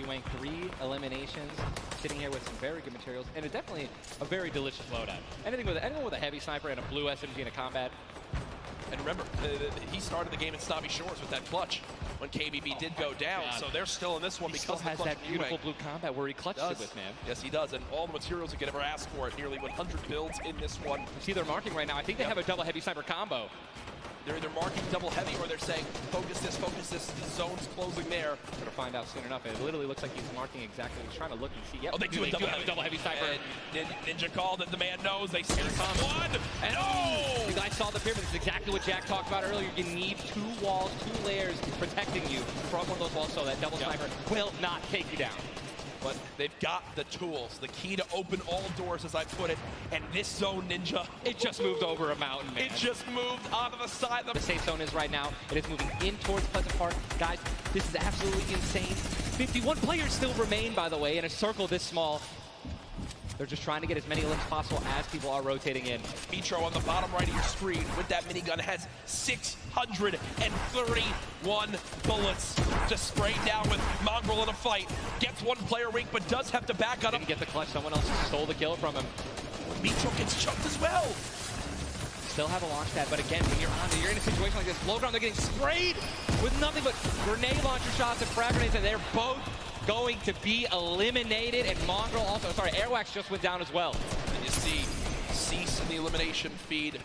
weighing 3 eliminations, sitting here with some very good materials, and definitely a very delicious loadout. Anyone with a heavy sniper and a blue SMG in a combat. And remember, he started the game in Snobby Shores with that clutch when KBB did go down, so they're still in this one because he still has that beautiful blue combat where he clutched it with, man. Yes, he does, and all the materials he could ever ask for it. Nearly 100 builds in this one. You see they're marking right now. I think they have a double heavy sniper combo. They're either marking double heavy or they're saying, focus this, the zone's closing there. We're gonna find out soon enough. It literally looks like he's marking exactly. He's trying to look and see. Yep. Oh, they do have a double heavy sniper. And Ninja called it, the man knows. They see one, and oh! You guys saw the pyramid. This is exactly what Jack talked about earlier. You need 2 walls, 2 layers protecting you from one of those walls so that double sniper will not take you down. But they've got the tools, the key to open all doors, as I put it. And this zone, Ninja, it just moved over a mountain, man. It just moved onto the side. The safe zone is right now. It is moving in towards Pleasant Park. Guys, this is absolutely insane. 51 players still remain, by the way, in a circle this small. They're just trying to get as many limbs possible as people are rotating in. Mitro on the bottom right of your screen with that minigun has 631 bullets to spray down with Mongrel in a fight. Gets 1 player weak, but does have to back up. Didn't get the clutch. Someone else stole the kill from him. Mitro gets choked as well. Still have a launch pad, but again, when you're in a situation like this, low ground, they're getting sprayed with nothing but grenade launcher shots and frag grenades, and they're both going to be eliminated, and Mongrel also, Airwax just went down as well. And you see Cease in the elimination feed.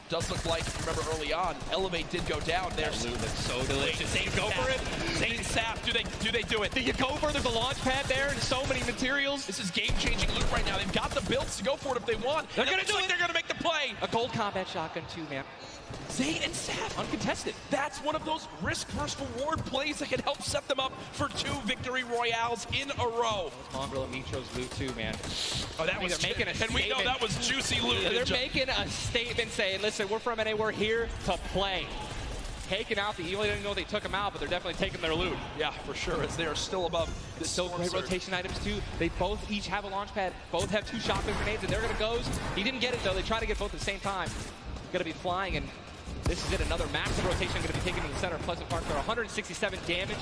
Does look like, remember early on, Elevate did go down there. That loot looks so delicious. Zane go for it. Zane and Saf, do they do it? Do you go for it? There's a launch pad there and so many materials. This is game-changing loot right now. They've got the builds to go for it if they want. They're gonna do it. They're gonna make the play. A gold combat shotgun too, man. Zane and Saf, uncontested. That's one of those risk versus reward plays that can help set them up for 2 victory royales in a row. Mongrel and Mitro's loot too, man. Oh, that was making a statement. And we know that was juicy loot. They're making a statement saying, listen, we're from NA, we're here to play. Taking out the evil, they didn't know they took them out, but they're definitely taking their loot. Yeah, for sure, as they are still above this. So great rotation items too. They both each have a launch pad, both have 2 shotgun grenades, and they're gonna go. He didn't get it though, they try to get both at the same time. Gonna be flying, and this is it, another massive rotation going to be taken to the center of Pleasant Park. They're 167 damage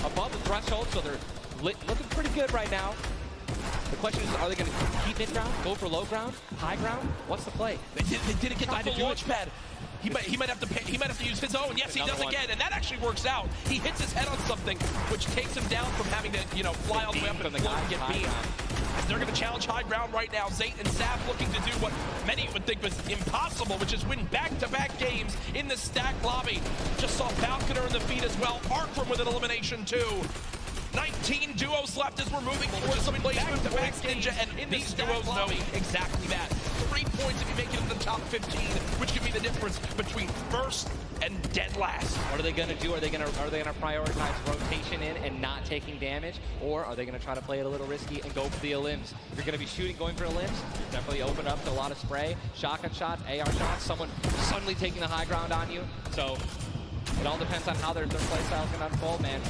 above the threshold, so they're looking pretty good right now. The question is, are they going to keep mid-ground, go for low ground, high ground? What's the play? They didn't get the full launch pad. He might have to use his own. Yes, he does again, and that actually works out. He hits his head on something, which takes him down from having to, fly all the way up and float and get beamed. As they're going to challenge high ground right now. Zayt and Saf looking to do what many would think was impossible, which is win back-to-back games in the stack lobby. Just saw Falconer in the feed as well. Arkram with an elimination too. 19 duos left as we're moving towards some placement to back Ninja, and these duos know exactly that. 3 points if you make it in the top 15, which could be the difference between first and dead last. What are they going to do? Are they going to prioritize rotation in and not taking damage, or are they going to try to play it a little risky and go for the elims? If you're going to be going for elims, definitely open up to a lot of spray, shotgun shots, AR shots, someone suddenly taking the high ground on you. So it all depends on how their play style can unfold, man.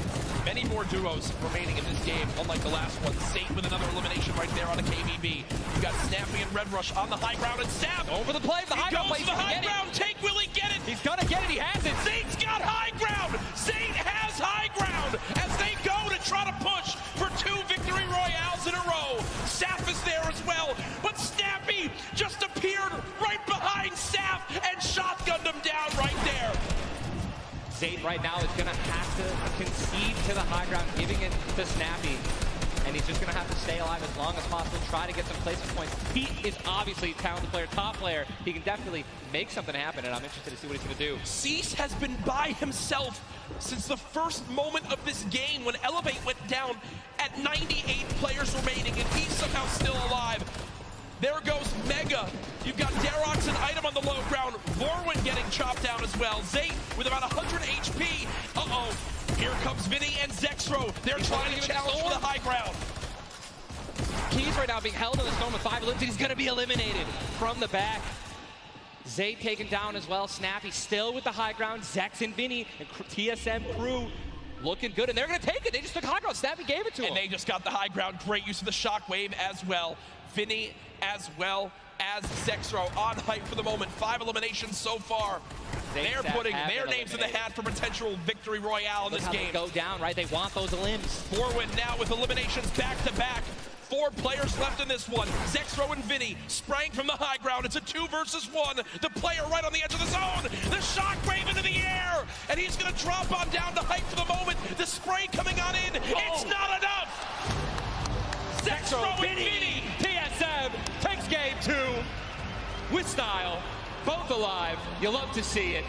Many more duos remaining in this game, unlike the last one. Safe with another elimination right there on a KBB. You got Snappy and Red Rush on the high ground, and Sab over the play. The high ground goes for the high ground. Take, will he get it? He's gonna get it. He has it. Zayt's got high ground. Zayt has high ground as they go to try to push for 2 victory royales in a row. Saf is there as well, but Snappy just appeared right behind Saf and shotgunned him down right there. Zayt right now is going to have to concede to the high ground, giving it to Snappy. And he's just going to have to stay alive as long as possible, try to get some placement points. He is obviously a talented player, top player. He can definitely make something happen, and I'm interested to see what he's going to do. Cease has been by himself since the first moment of this game when Elevate went down at 98 players remaining, and he's somehow still alive. There goes Mega. You've got Darox and Item on the low ground. Vorwin getting chopped down as well. Zayt with about 100 HP. Uh-oh. Here comes Vinny and Zexro. They're trying to challenge for the high ground. Keys right now being held in the storm with 5 limbs. He's going to be eliminated from the back. Zayt taken down as well. Snappy still with the high ground. Zex and Vinny and TSM crew looking good, and they're going to take it. They just took high ground. Snappy gave it to him. And they just got the high ground. Great use of the shockwave as well. Vinny as well as Zexro on hype for the moment. 5 eliminations so far. They're putting their names in the hat for potential victory royale in this game. Go down, right? They want those limbs. Forward now with eliminations back-to-back. 4 players left in this one. Zexro and Vinny spraying from the high ground. It's a 2 versus 1. The player right on the edge of the zone. The shockwave into the air. And he's going to drop on down to height for the moment. The spray coming on in. It's not enough. Zexro and Vinny. TSM takes game 2 with style. Both alive. You love to see it.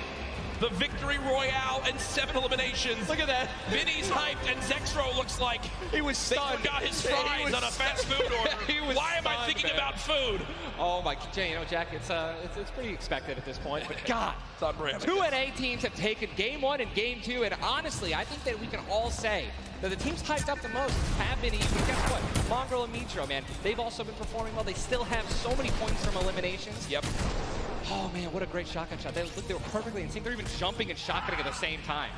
The victory royale and 7 eliminations. Look at that. Vinny's hyped, and Zexro looks like he was stunned. They forgot his fries on a fast food order. Why am I thinking about food? Oh my, you know, Jack, it's pretty expected at this point. But God, it's unreal. 2 NA teams have taken game 1 and game 2, and honestly, I think that we can all say that the teams hyped up the most have been easy. Guess what? Mongrel and Mitro, man, they've also been performing well. They still have so many points from eliminations. Yep. Oh man, what a great shotgun shot. They were perfectly in sync. They're even jumping and shotgunning at the same time.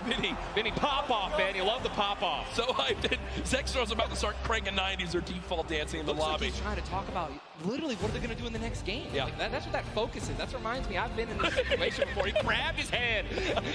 Vinny, pop off, man. You love the pop off. So hyped. Zexro's about to start cranking 90s or default dancing in the lobby. Like he's trying to talk about literally what are they going to do in the next game. Yeah. Like that's what that focus is. That reminds me, I've been in this situation before. He grabbed his hand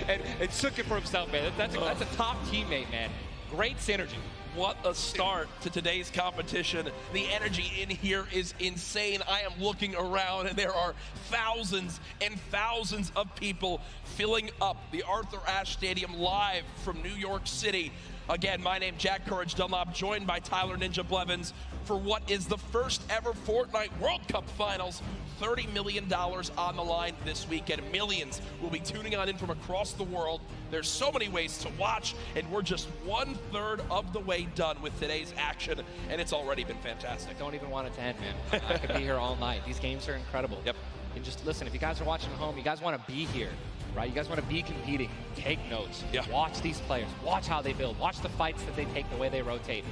and took it for himself, man. That's a top teammate, man. Great synergy. What a start to today's competition. The energy in here is insane. I am looking around and there are thousands and thousands of people filling up the Arthur Ashe Stadium live from New York City. Again, my name Jack Courage Dunlop, joined by Tyler Ninja Blevins for what is the first ever Fortnite World Cup Finals. $30 million on the line this weekend. Millions will be tuning on in from across the world. There's so many ways to watch, and we're just 1/3 of the way done with today's action, and it's already been fantastic. I don't even want it to end, man. I could be here all night. These games are incredible. Yep. And just listen, if you guys are watching at home, you guys want to be here, right? You guys want to be competing. Take notes. Yeah. Watch these players. Watch how they build. Watch the fights that they take, the way they rotate.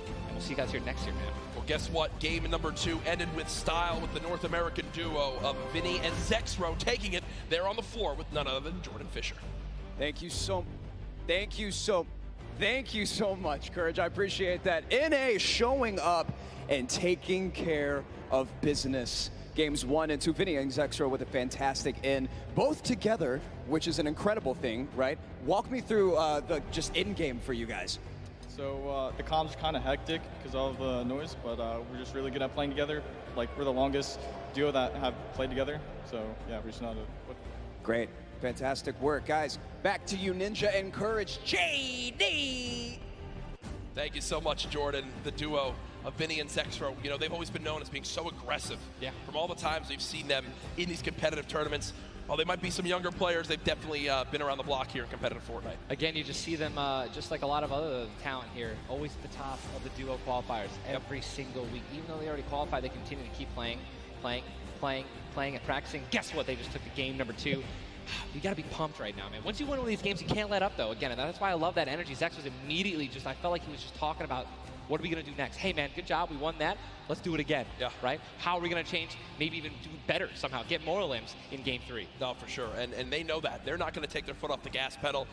And we'll see you guys here next year, man. Well, guess what? Game number 2 ended with style with the North American duo of Vinny and Zexro taking it there on the floor with none other than Jordan Fisher. Thank you so much, Courage. I appreciate that. NA showing up and taking care of business. Games 1 and 2, Vinny and Zexro with a fantastic in, both together, which is an incredible thing, right? Walk me through the just in-game for you guys. So the comms are kind of hectic because of the noise, but we're just really good at playing together. Like, we're the longest duo that have played together. So yeah, we're just not Great. Fantastic work, guys. Back to you, Ninja and Courage. JD! Thank you so much, Jordan. The duo of Vinny and Zexro, you know, they've always been known as being so aggressive. Yeah. From all the times we've seen them in these competitive tournaments. While they might be some younger players, they've definitely been around the block here in competitive Fortnite. Again, you just see them, just like a lot of other talent here, always at the top of the duo qualifiers every single week. Even though they already qualified, they continue to keep playing, and practicing. Guess what? They just took the game number 2. You got to be pumped right now, man. Once you win one of these games, you can't let up, though. Again, and that's why I love that energy. Zex was immediately just, I felt like he was just talking about, what are we going to do next? Hey, man, good job. We won that. Let's do it again. Yeah. Right? How are we going to change, maybe even do better somehow, get more limbs in game 3? No, for sure. And they know that. They're not going to take their foot off the gas pedal.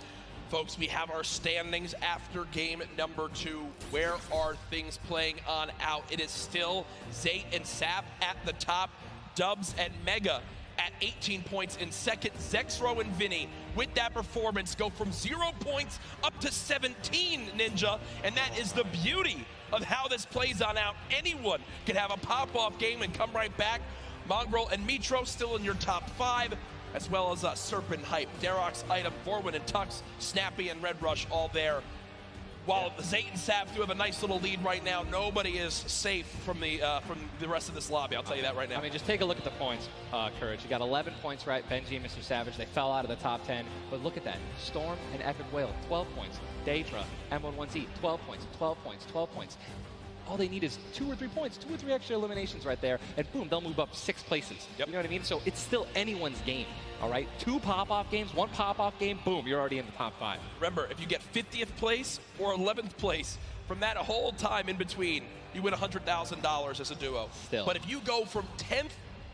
Folks, we have our standings after game number 2. Where are things playing on out? It is still Zayt and Sap at the top. Dubs and Mega at 18 points in second. Zexro and Vinny, with that performance, go from 0 points up to 17, Ninja. And that is the beauty of how this plays on out. Anyone can have a pop-off game and come right back. Mongrel and Mitro still in your top 5, as well as Serpent Hype, Darox, Item, Vorwin and Tux, Snappy and Red Rush all there. While Zayt and Sap do have a nice little lead right now, nobody is safe from the rest of this lobby. I'll tell you that right now. I mean, just take a look at the points, Courage. You got 11 points, right? Benji and Mr. Savage, they fell out of the top 10. But look at that. Storm and Epic Whale, 12 points. Daedra, M11Z, 12 points, 12 points, 12 points. All they need is 2 or 3 points, 2 or 3 extra eliminations right there, and boom, they'll move up 6 places. Yep. You know what I mean? So it's still anyone's game, all right? 2 pop-off games, 1 pop-off game, boom, you're already in the top 5. Remember, if you get 50th place or 11th place, from that whole time in between, you win $100,000 as a duo. Still. But if you go from 10th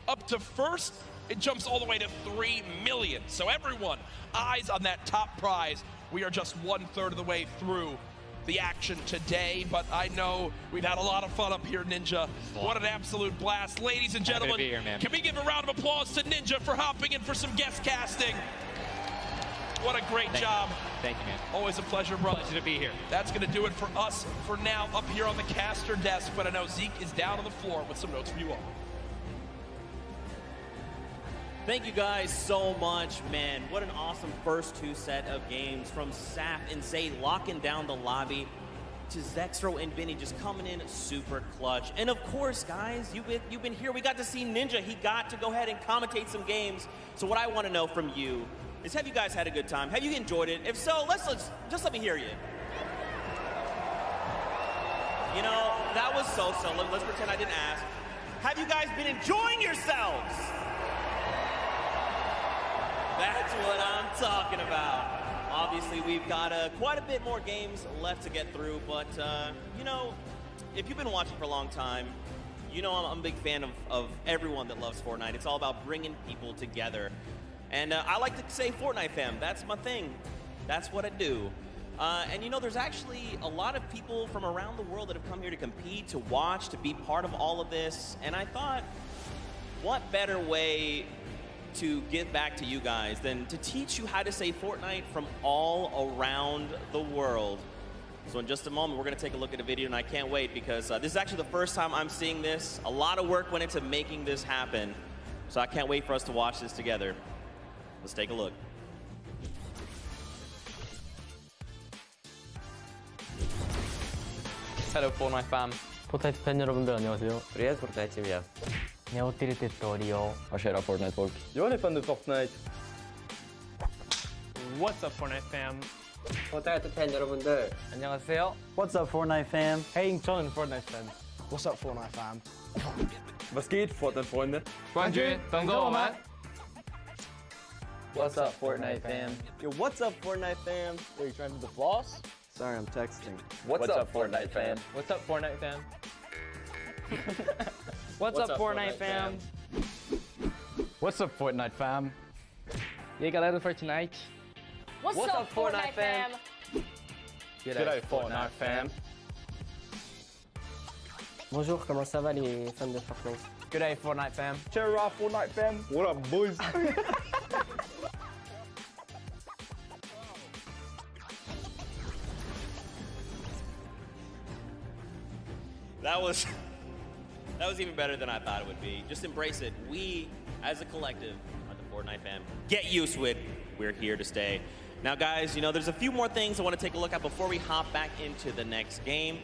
up to 1st, it jumps all the way to $3 million. So everyone, eyes on that top prize. We are just 1/3 of the way through the action today, but I know we've had a lot of fun up here, Ninja. What an absolute blast. Ladies and gentlemen, Happy to be here, man. Can we give a round of applause to Ninja for hopping in for some guest casting? What a great job. Thank you, man. Always a pleasure, brother. Pleasure to be here. That's going to do it for us for now up here on the caster desk. But I know Zeke is down on the floor with some notes for you all. Thank you guys so much, man. What an awesome first two set of games from Saf and Zay locking down the lobby to Zexro and Vinny just coming in super clutch. And of course, guys, you've been here. We got to see Ninja. He got to go ahead and commentate some games. So what I want to know from you is, have you guys had a good time? Have you enjoyed it? If so, just let me hear you. You know, that was so-so. Let's pretend I didn't ask. Have you guys been enjoying yourselves? That's what I'm talking about. Obviously, we've got quite a bit more games left to get through, but, you know, if you've been watching for a long time, you know I'm a big fan of everyone that loves Fortnite. It's all about bringing people together. And I like to say Fortnite fam, that's my thing. That's what I do. And, you know, there's actually a lot of people from around the world that have come here to compete, to watch, to be part of all of this. And I thought, what better way to give back to you guys than to teach you how to say Fortnite from all around the world. So in just a moment, we're going to take a look at a video, and I can't wait because this is actually the first time I'm seeing this. A lot of work went into making this happen, so I can't wait for us to watch this together. Let's take a look. Hello Fortnite fam. 포트나이트 팬 여러분들 안녕하세요. Привет, Fortnite семья. Ni har åkt till Rio. Och kära Fortnite-folk. Jag är fan Fortnite. What's up Fortnite fam? Fortnite 팬 여러분들. 안녕하세요. What's up Fortnite fam? Hey, 저는 Fortnite fan. What's up Fortnite fam? Was geht, Fortnite-Freunde? 冠军等着我们。 What's up, Fortnite fam? Yo, what's up Fortnite fam? Are you trying to do the floss? Sorry, I'm texting. What's up, Fortnite fam? What's up Fortnite fam? What's up Fortnite fam? What's up Fortnite fam? E aí galera do Fortnite. What's up, Fortnite fam? G'day Fortnite fam. Bonjour, comment ça va les fans de Fortnite? G'day Fortnite fam. Cheer up Fortnite fam. What up boys? That was even better than I thought it would be. Just embrace it. We, as a collective, are the Fortnite fam. Get used to it. We're here to stay. Now, guys, you know, there's a few more things I want to take a look at before we hop back into the next game.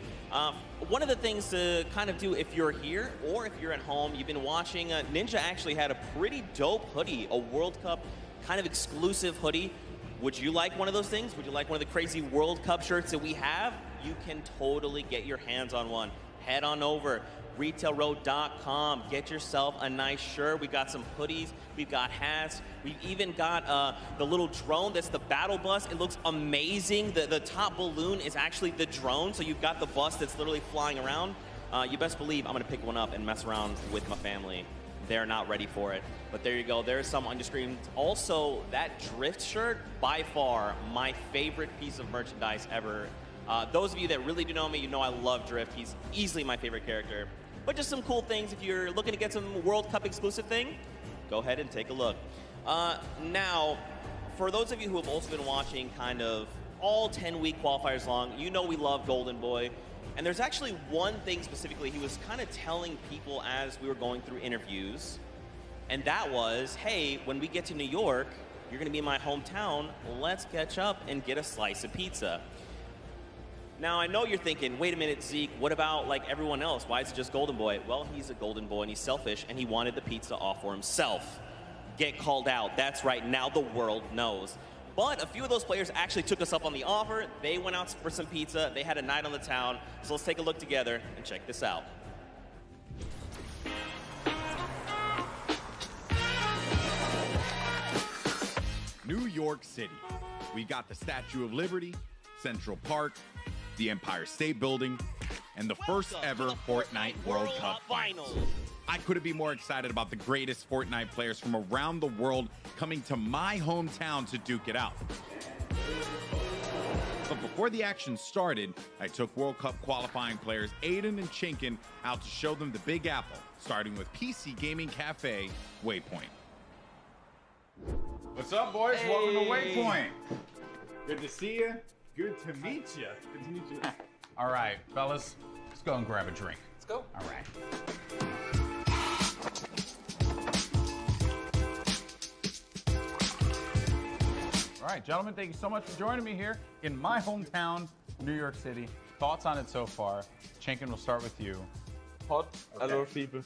One of the things to kind of do if you're here or if you're at home, you've been watching, Ninja actually had a pretty dope hoodie, a World Cup kind of exclusive hoodie. Would you like one of those things? Would you like one of the crazy World Cup shirts that we have? You can totally get your hands on one. Head on over, retailroad.com. Get yourself a nice shirt. We've got some hoodies. We've got hats. We've even got the little drone that's the battle bus. It looks amazing. The top balloon is actually the drone, so you've got the bus that's literally flying around. You best believe I'm going to pick one up and mess around with my family. They're not ready for it. But there you go. There's some on your screen. Also, that Drift shirt, by far my favorite piece of merchandise ever. Those of you that really do know me, you know I love Drift. He's easily my favorite character. But just some cool things. If you're looking to get some World Cup exclusive thing, go ahead and take a look. Now, for those of you who have also been watching kind of all 10-week qualifiers long, you know we love Golden Boy. And there's actually one thing specifically he was kind of telling people as we were going through interviews. And that was, hey, when we get to New York, you're going to be in my hometown. Let's catch up and get a slice of pizza. Now, I know you're thinking, wait a minute, Zeke, what about like everyone else? Why is it just Golden Boy? Well, he's a Golden Boy and he's selfish and he wanted the pizza off for himself. Get called out. That's right, now the world knows. But a few of those players actually took us up on the offer. They went out for some pizza. They had a night on the town. So let's take a look together and check this out. New York City. We got the Statue of Liberty, Central Park, the Empire State Building, and the first ever Fortnite World Cup Finals. I couldn't be more excited about the greatest Fortnite players from around the world coming to my hometown to duke it out. But before the action started, I took World Cup qualifying players Aiden and Chinkin out to show them the Big Apple, starting with PC Gaming Cafe Waypoint. What's up, boys? Welcome to Waypoint. Good to see you. Good to meet you. Good to meet you. All right, fellas, let's go and grab a drink. Let's go. All right. All right, gentlemen, thank you so much for joining me here in my hometown, New York City. Thoughts on it so far? Chenkin, we'll start with you. Hot, Okay. a lot of people.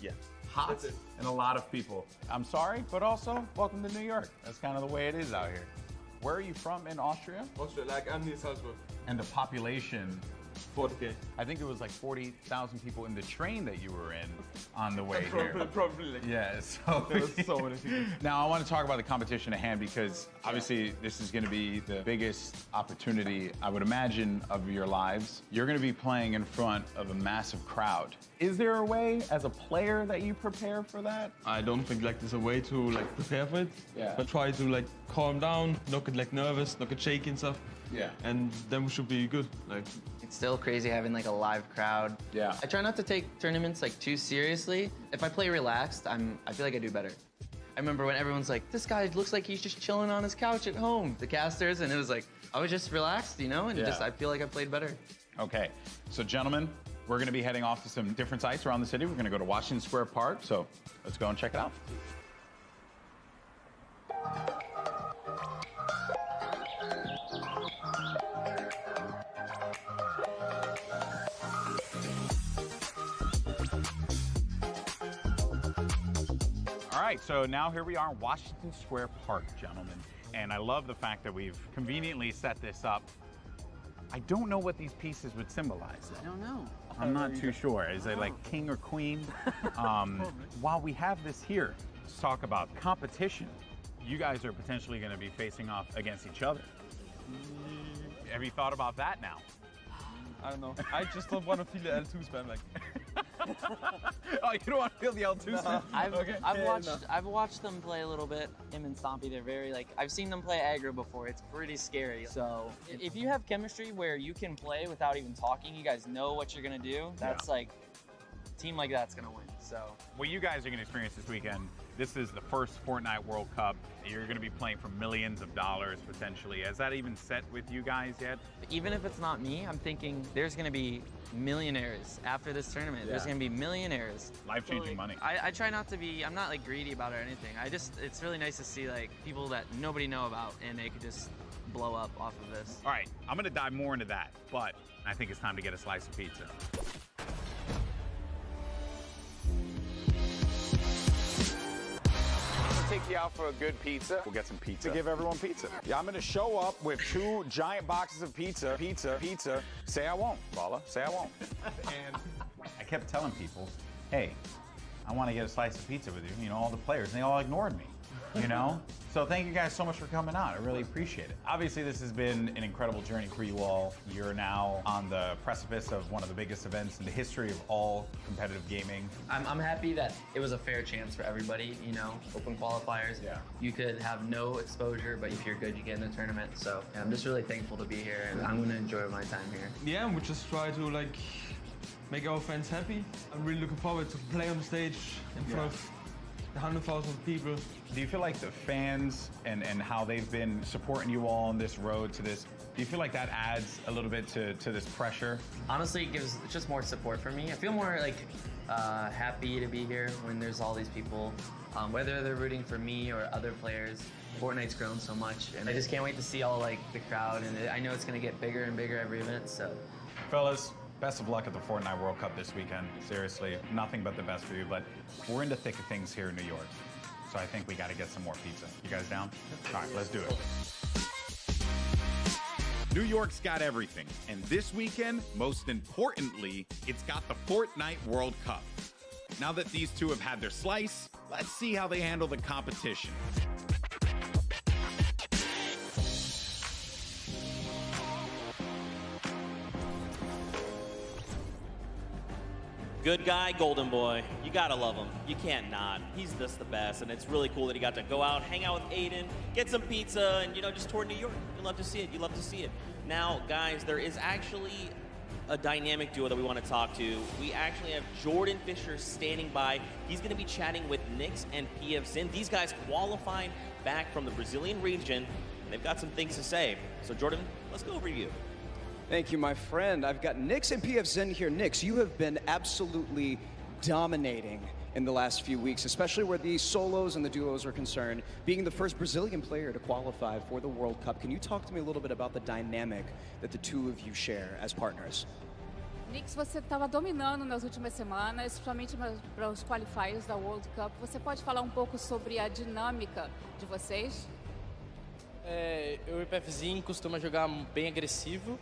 Yeah. Hot and a lot of people. I'm sorry, but also welcome to New York. That's kind of the way it is out here. Where are you from in Austria? Austria, like I'm near Salzburg. And the population, 40K. I think it was like 40,000 people in the train that you were in on the way here. Probably like Yeah, so, there was so many people. Now I want to talk about the competition at hand because obviously this is going to be the biggest opportunity, I would imagine, of your lives. You're going to be playing in front of a massive crowd. Is there a way as a player that you prepare for that? I don't think like there's a way to like prepare for it. Yeah. But try to like calm down, not get like nervous, not get shaky and stuff. Yeah. And then we should be good. Like It's still crazy having like a live crowd. Yeah. I try not to take tournaments like too seriously. If I play relaxed, I feel like I do better. I remember when everyone's like, this guy looks like he's just chilling on his couch at home, the casters, and it was like, I was just relaxed, you know, and Yeah. I feel like I played better. Okay, so gentlemen, we're going to be heading off to some different sites around the city. We're going to go to Washington Square Park, so let's go and check it out. All right, so now here we are in Washington Square Park, gentlemen. And I love the fact that we've conveniently set this up. I don't know what these pieces would symbolize. I don't know. I'm not too sure. Is it like king or queen? While we have this here, let's talk about competition. You guys are potentially going to be facing off against each other. Have you thought about that now? I don't know. I just don't want to feel the L2 spam like. Oh, you don't want to feel the L2 spam? I've watched them play a little bit. Him and Stompy, they're very like, I've seen them play aggro before. It's pretty scary. So if you have chemistry where you can play without even talking, you guys know what you're gonna do. That's like, a team like that's gonna win. So What you guys are going to experience this weekend, this is the first Fortnite World Cup. You're going to be playing for millions of dollars potentially. Has that even set with you guys yet? even if it's not me, I'm thinking there's gonna be millionaires after this tournament. There's gonna be millionaires. Life-changing money. I try not to be, I'm not like greedy about it or anything. It's really nice to see like people that nobody know about and they could just blow up off of this. All right, I'm going to dive more into that, but I think it's time to get a slice of pizza. Take you out for a good pizza. We'll get some pizza. To give everyone pizza. Yeah, I'm gonna show up with 2 giant boxes of pizza. Pizza. Say I won't, Bala. Say I won't. And I kept telling people, hey, I want to get a slice of pizza with you. You know, all the players, and they all ignored me. You know? So thank you guys so much for coming out. I really appreciate it. Obviously, this has been an incredible journey for you all. You're now on the precipice of one of the biggest events in the history of all competitive gaming. I'm happy that it was a fair chance for everybody, you know, open qualifiers. Yeah. You could have no exposure, but if you're good, you get in the tournament. So yeah, I'm just really thankful to be here and I'm gonna enjoy my time here. Yeah, we just try to like make our fans happy. I'm really looking forward to play on the stage in front of 100,000 people. Do you feel like the fans and how they've been supporting you all on this road to this, do you feel like that adds a little bit to this pressure? Honestly, it gives just more support for me. I feel more like happy to be here when there's all these people, whether they're rooting for me or other players. Fortnite's grown so much, and I just can't wait to see all like the crowd, and I know it's gonna get bigger and bigger every event, so. Fellas, best of luck at the Fortnite World Cup this weekend. Seriously, nothing but the best for you, but we're in the thick of things here in New York. So I think we gotta get some more pizza. You guys down? All right, let's do it. New York's got everything, and this weekend, most importantly, it's got the Fortnite World Cup. Now that these two have had their slice, let's see how they handle the competition. Good guy, golden boy. You gotta love him. You can't not. He's just the best, and it's really cool that he got to go out, hang out with Aiden, get some pizza, and, you know, just tour New York. You love to see it. You love to see it. Now, guys, there is actually a dynamic duo that we want to talk to. We actually have Jordan Fisher standing by. He's going to be chatting with Nyx and PF Zin. These guys qualified back from the Brazilian region. They've got some things to say. So Jordan, let's go over to you. Thank you, my friend. I've got Nix and PFZen here. Nix, you have been absolutely dominating in the last few weeks, especially where the solos and the duos are concerned, being the first Brazilian player to qualify for the World Cup. Can you talk to me a little bit about the dynamic that the two of you share as partners? Nix, você estava dominando nas últimas semanas, principalmente para os qualifiers da World Cup. Você pode falar um pouco sobre a dinâmica de vocês? Eu e o PFzinho costuma jogar bem agressivo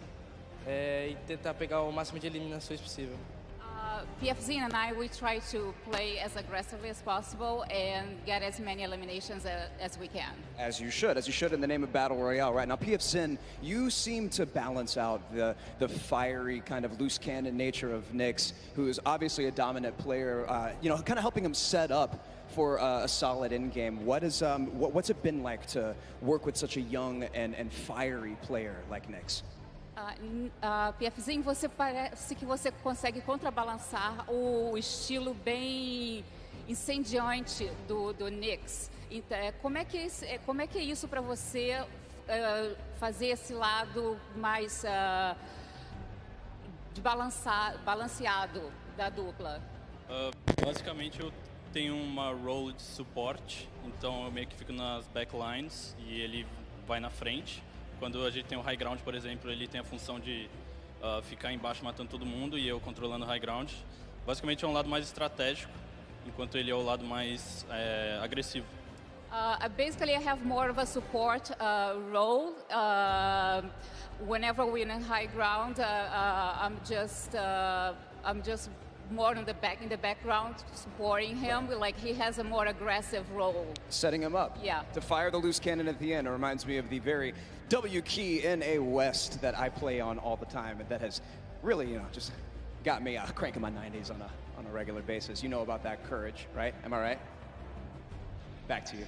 e tentar pegar o máximo de eliminações possível. PFZ and I, we try to play as aggressively as possible and get as many eliminations as we can. As you should in the name of Battle Royale. Right now, PFZen, you seem to balance out the fiery kind of loose cannon nature of Nix, who is obviously a dominant player, kind of helping him set up for a solid end game. What's it been like to work with such a young and fiery player like Nix? PFzinho, você parece que você consegue contrabalançar o estilo bem incendiante do Nix. Então, como é que é isso para você fazer esse lado mais balanceado da dupla? Basicamente eu tenho uma role de suporte, então eu meio que fico nas backlines e ele vai na frente. Quando a gente tem o high ground, por exemplo, ele tem a função de ficar embaixo matando todo mundo e eu controlando o high ground. Basicamente é um lado mais estratégico, enquanto ele é o lado mais agressivo. Basically, I have more of a support role. Whenever we're in high ground, I'm just more in the background, supporting him. Like he has a more aggressive role. Setting him up. Yeah. To fire the loose cannon at the end. It reminds me of the very W key in a West that I play on all the time, and that has really, just got me cranking my 90s on a regular basis. You know about that courage, right? Am I right? Back to you.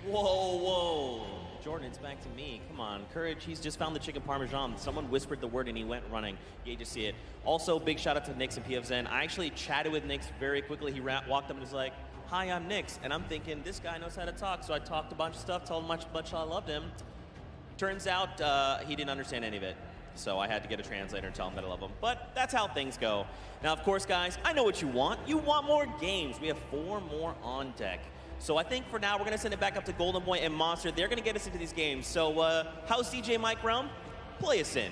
Whoa. Jordan, it's back to me. Come on, Courage, he's just found the chicken parmesan. Someone whispered the word and he went running. You hate to see it. Also, big shout out to Nix and PFZen. I actually chatted with Nix very quickly. He walked up and was like, "Hi, I'm Nix." And I'm thinking, this guy knows how to talk. So I talked a bunch of stuff, told him how much I loved him. Turns out he didn't understand any of it. So I had to get a translator and tell him that I love him. But that's how things go. Now, of course, guys, I know what you want. You want more games. We have 4 more on deck. So I think for now, we're going to send it back up to Golden Boy and Monster. They're going to get us into these games. So how's DJ Mike Realm? Play us in.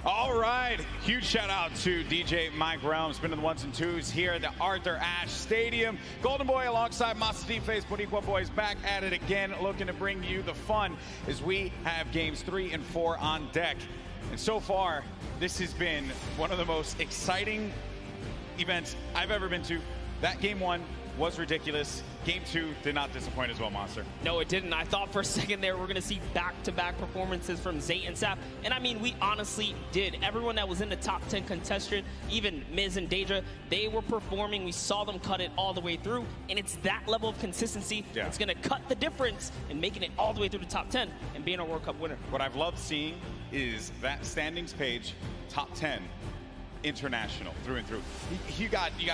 All right, huge shout out to DJ Mike Realm, spinning the 1s and 2s here at the Arthur Ashe Stadium. Golden Boy alongside Master Face Boricua Boys back at it again, looking to bring you the fun as we have games 3 and 4 on deck. And so far, this has been one of the most exciting events I've ever been to. That game 1 was ridiculous. Game 2 did not disappoint as well, Monster. No, it didn't. I thought for a second there we're going to see back-to-back performances from Zayt and Sap. And I mean, we honestly did. Everyone that was in the top 10 contestant, even Miz and Daedra, they were performing. We saw them cut it all the way through. And it's that level of consistency that's going to cut the difference in making it all the way through the top 10 and being a World Cup winner. What I've loved seeing is that standings page, top 10. International through and through. You got the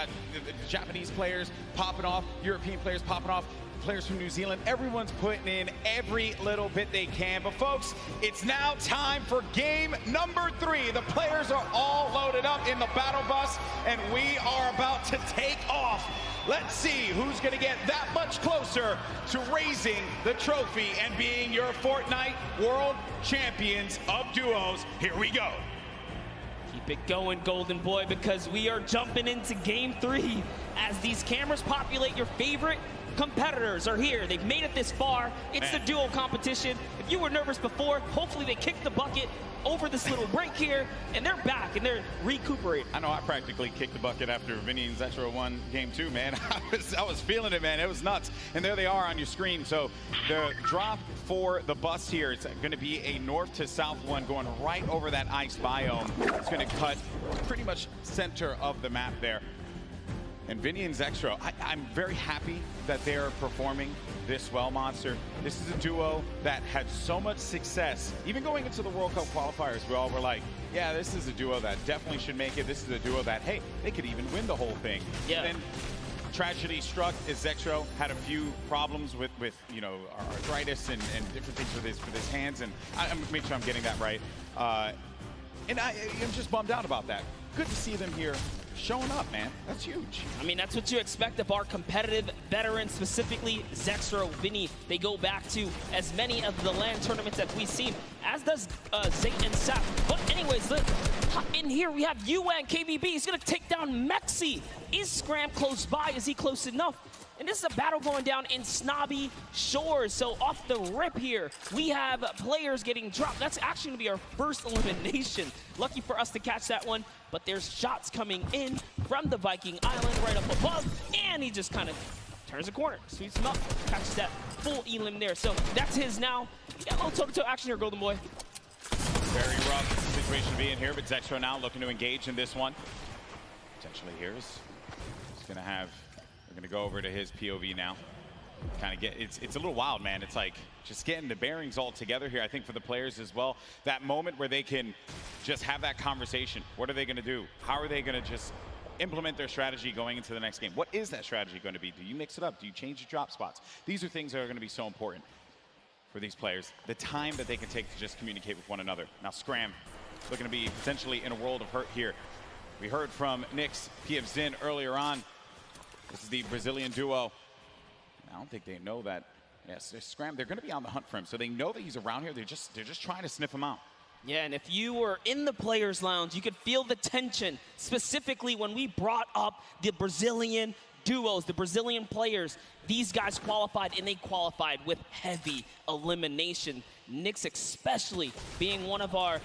Japanese players popping off, European players popping off, players from New Zealand. Everyone's putting in every little bit they can. But folks, it's now time for game number 3. The players are all loaded up in the battle bus, and we are about to take off. Let's see who's going to get that much closer to raising the trophy and being your Fortnite World Champions of Duos. Here we go. Keep it going, Golden Boy, because we are jumping into game 3 as these cameras populate your favorite competitors are here. They've made it this far. It's the duo competition. If you were nervous before, hopefully they kicked the bucket over this little break here, and they're back, and they're recuperating. I know I practically kicked the bucket after Vinny and Zexro won game 2, man. I was feeling it, man. It was nuts. And there they are on your screen. So the drop for the bus here, it's going to be a north to south one going right over that ice biome. It's going to cut pretty much center of the map there. And Vinny and Zexro, I'm very happy that they're performing this well, Monster. This is a duo that had so much success. Even going into the World Cup qualifiers, we all were like, yeah, this is a duo that definitely should make it. This is a duo that, hey, they could even win the whole thing. Yeah. And then tragedy struck as Zexro had a few problems with you know, arthritis and different things with his hands. And I'm make sure I'm getting that right. And I'm just bummed out about that. Good to see them here showing up, man. That's huge. I mean, that's what you expect of our competitive veterans, specifically Zexro, Vinny. They go back to as many of the LAN tournaments that we've seen, as does Zayt and Sap. But anyways, look, in here we have UN KBB. He's going to take down Mexi. Is Scram close by? Is he close enough? And this is a battle going down in Snobby Shores. So off the rip here, we have players getting dropped. That's actually going to be our first elimination. Lucky for us to catch that one. But there's shots coming in from the Viking Island right up above. And he just kind of turns a corner, sweeps him up, catches that full elim there. So that's his now. He got a little toe-to-toe action here, Golden Boy. Very rough situation to be in here, but Zexro now looking to engage in this one. Potentially here's going to have... We're going to go over to his POV now. Kind of get, it's a little wild, man. It's like just getting the bearings all together here, I think, for the players as well. That moment where they can just have that conversation. What are they going to do? How are they going to just implement their strategy going into the next game? What is that strategy going to be? Do you mix it up? Do you change your drop spots? These are things that are going to be so important for these players. The time that they can take to just communicate with one another. Now, Scram looking to be potentially in a world of hurt here. We heard from Nyx, PF Zin earlier on. This is the Brazilian duo. I don't think they know that. Yes, they're Scram. They're going to be on the hunt for him, so they know that he's around here. They're just trying to sniff him out. Yeah, and if you were in the players' lounge, you could feel the tension, specifically when we brought up the Brazilian duos, the Brazilian players. These guys qualified, and they qualified with heavy elimination. Nyx especially being one of our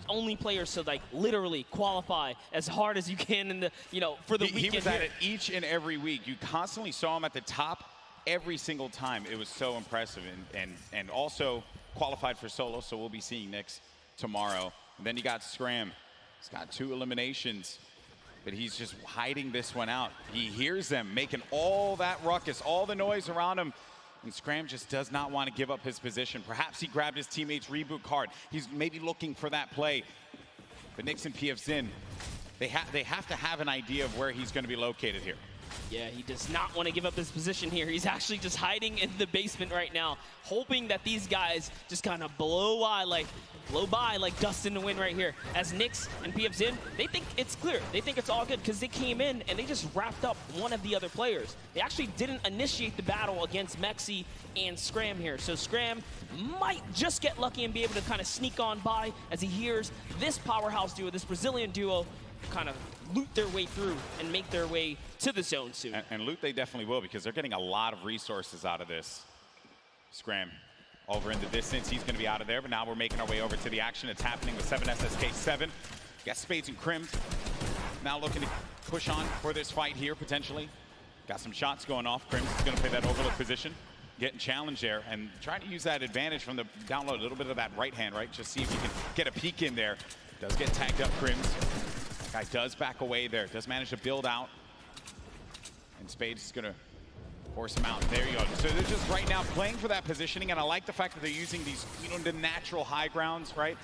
only players to like literally qualify as hard as you can in the, you know, for the weekend. He was at it each and every week. You constantly saw him at the top every single time. It was so impressive, and also qualified for solo, so we'll be seeing Nyx tomorrow. And then you got Scram. He's got 2 eliminations, but he's just hiding this one out. He hears them making all that ruckus, all the noise around him. And Scram just does not want to give up his position. Perhaps he grabbed his teammate's reboot card. He's maybe looking for that play. But Nyx and PF Zin, they have to have an idea of where he's going to be located here. Yeah, he does not want to give up his position here. He's actually just hiding in the basement right now, hoping that these guys just kind of blow by like dust in the wind right here. As Nyx and PF Zin, they think it's clear. They think it's all good because they came in and they just wrapped up one of the other players. They actually didn't initiate the battle against Mexi and Scram here. So Scram might just get lucky and be able to kind of sneak on by as he hears this powerhouse duo, this Brazilian duo, kind of loot their way through and make their way to the zone soon. And loot they definitely will, because they're getting a lot of resources out of this. Scram over in the distance, he's going to be out of there, but now we're making our way over to the action. It's happening with 7SSK7. Got Spades and Crims now looking to push on for this fight here, potentially. Got some shots going off. Crims is going to play that overlook position, getting challenged there, and trying to use that advantage from the download, a little bit of that right hand, right? Just see if he can get a peek in there. Does get tagged up, Crims. Guy does back away there, does manage to build out. And Spades is going to force him out. There you go. So they're just right now playing for that positioning, and I like the fact that they're using these, you know, the natural high grounds, right?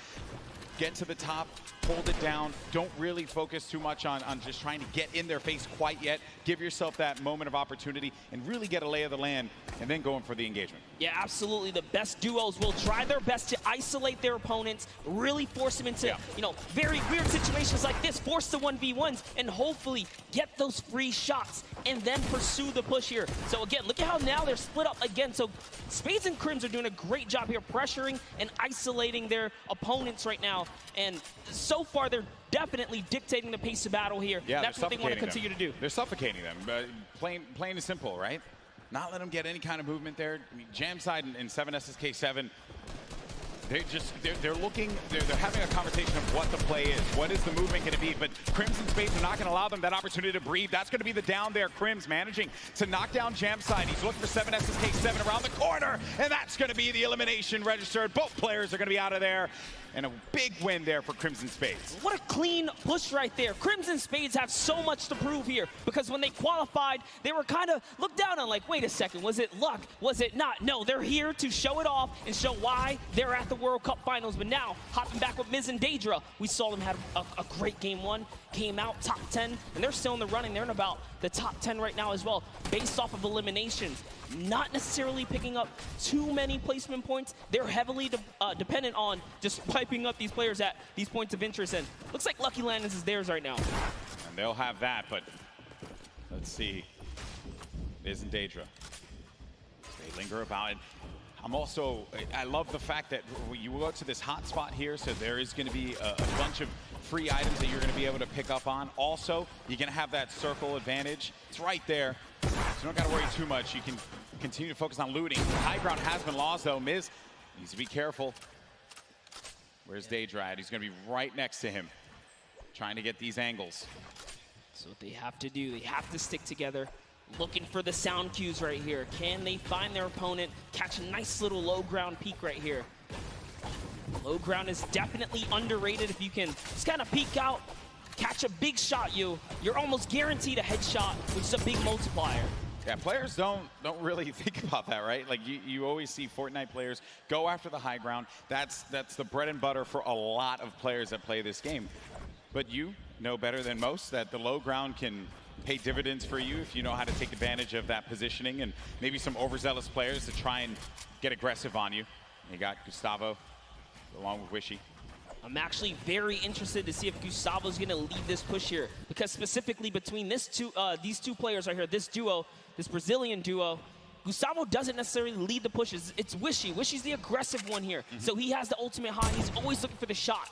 Get to the top, hold it down. Don't really focus too much on just trying to get in their face quite yet. Give yourself that moment of opportunity and really get a lay of the land, and then going for the engagement. Yeah, absolutely. The best duos will try their best to isolate their opponents, really force them into, you know, very weird situations like this, force the 1v1s, and hopefully get those free shots, and then pursue the push here. So again, look at how now they're split up again. So Spades and Crims are doing a great job here, pressuring and isolating their opponents right now. And so far, they're definitely dictating the pace of battle here. Yeah, that's what they want to continue to do. They're suffocating them. Plain and simple, right? not let them get any kind of movement there. I mean, Jamside and 7SSK7, they're having a conversation of what the play is. What is the movement going to be? But Crimson Spades are not going to allow them that opportunity to breathe. That's going to be the down there. Crims managing to knock down Jamside. He's looking for 7SSK7 around the corner, and that's going to be the elimination registered. Both players are going to be out of there. And a big win there for Crimson Spades. What a clean push right there. Crimson Spades have so much to prove here because when they qualified, they were kind of looked down on like, wait a second, was it luck? Was it not? No, they're here to show it off and show why they're at the World Cup Finals. But now, hopping back with Miz and Daedra, we saw them have a great game one, came out top 10, and they're still in the running. They're in about the top 10 right now as well, based off of eliminations. Not necessarily picking up too many placement points. They're heavily dependent on just piping up these players at these points of interest, and looks like Lucky Landers is theirs right now. And they'll have that, but let's see. Miz and Daedra. They linger about it. I love the fact that you go to this hot spot here, so there is going to be a bunch of free items that you're going to be able to pick up on. Also, you're going to have that circle advantage. It's right there, so you don't got to worry too much. You can continue to focus on looting. The high ground has been lost, though. Miz needs to be careful. Where's Daedra at? He's going to be right next to him, trying to get these angles. So what they have to do, they have to stick together. Looking for the sound cues right here. Can they find their opponent, catch a nice little low ground peek right here? Low ground is definitely underrated. If you can just kind of peek out, catch a big shot, you're almost guaranteed a headshot, which is a big multiplier. Yeah, players don't really think about that, right? Like you always see Fortnite players go after the high ground. That's the bread and butter for a lot of players that play this game. But you know better than most that the low ground can pay dividends for you if you know how to take advantage of that positioning, and maybe some overzealous players to try and get aggressive on you. You got Gustavo along with Wishy. I'm actually very interested to see if Gustavo's going to lead this push here, because specifically between these two players right here, this duo, this Brazilian duo, Gustavo doesn't necessarily lead the pushes. It's Wishy. Wishy's the aggressive one here. So he has the ultimate high. He's always looking for the shot.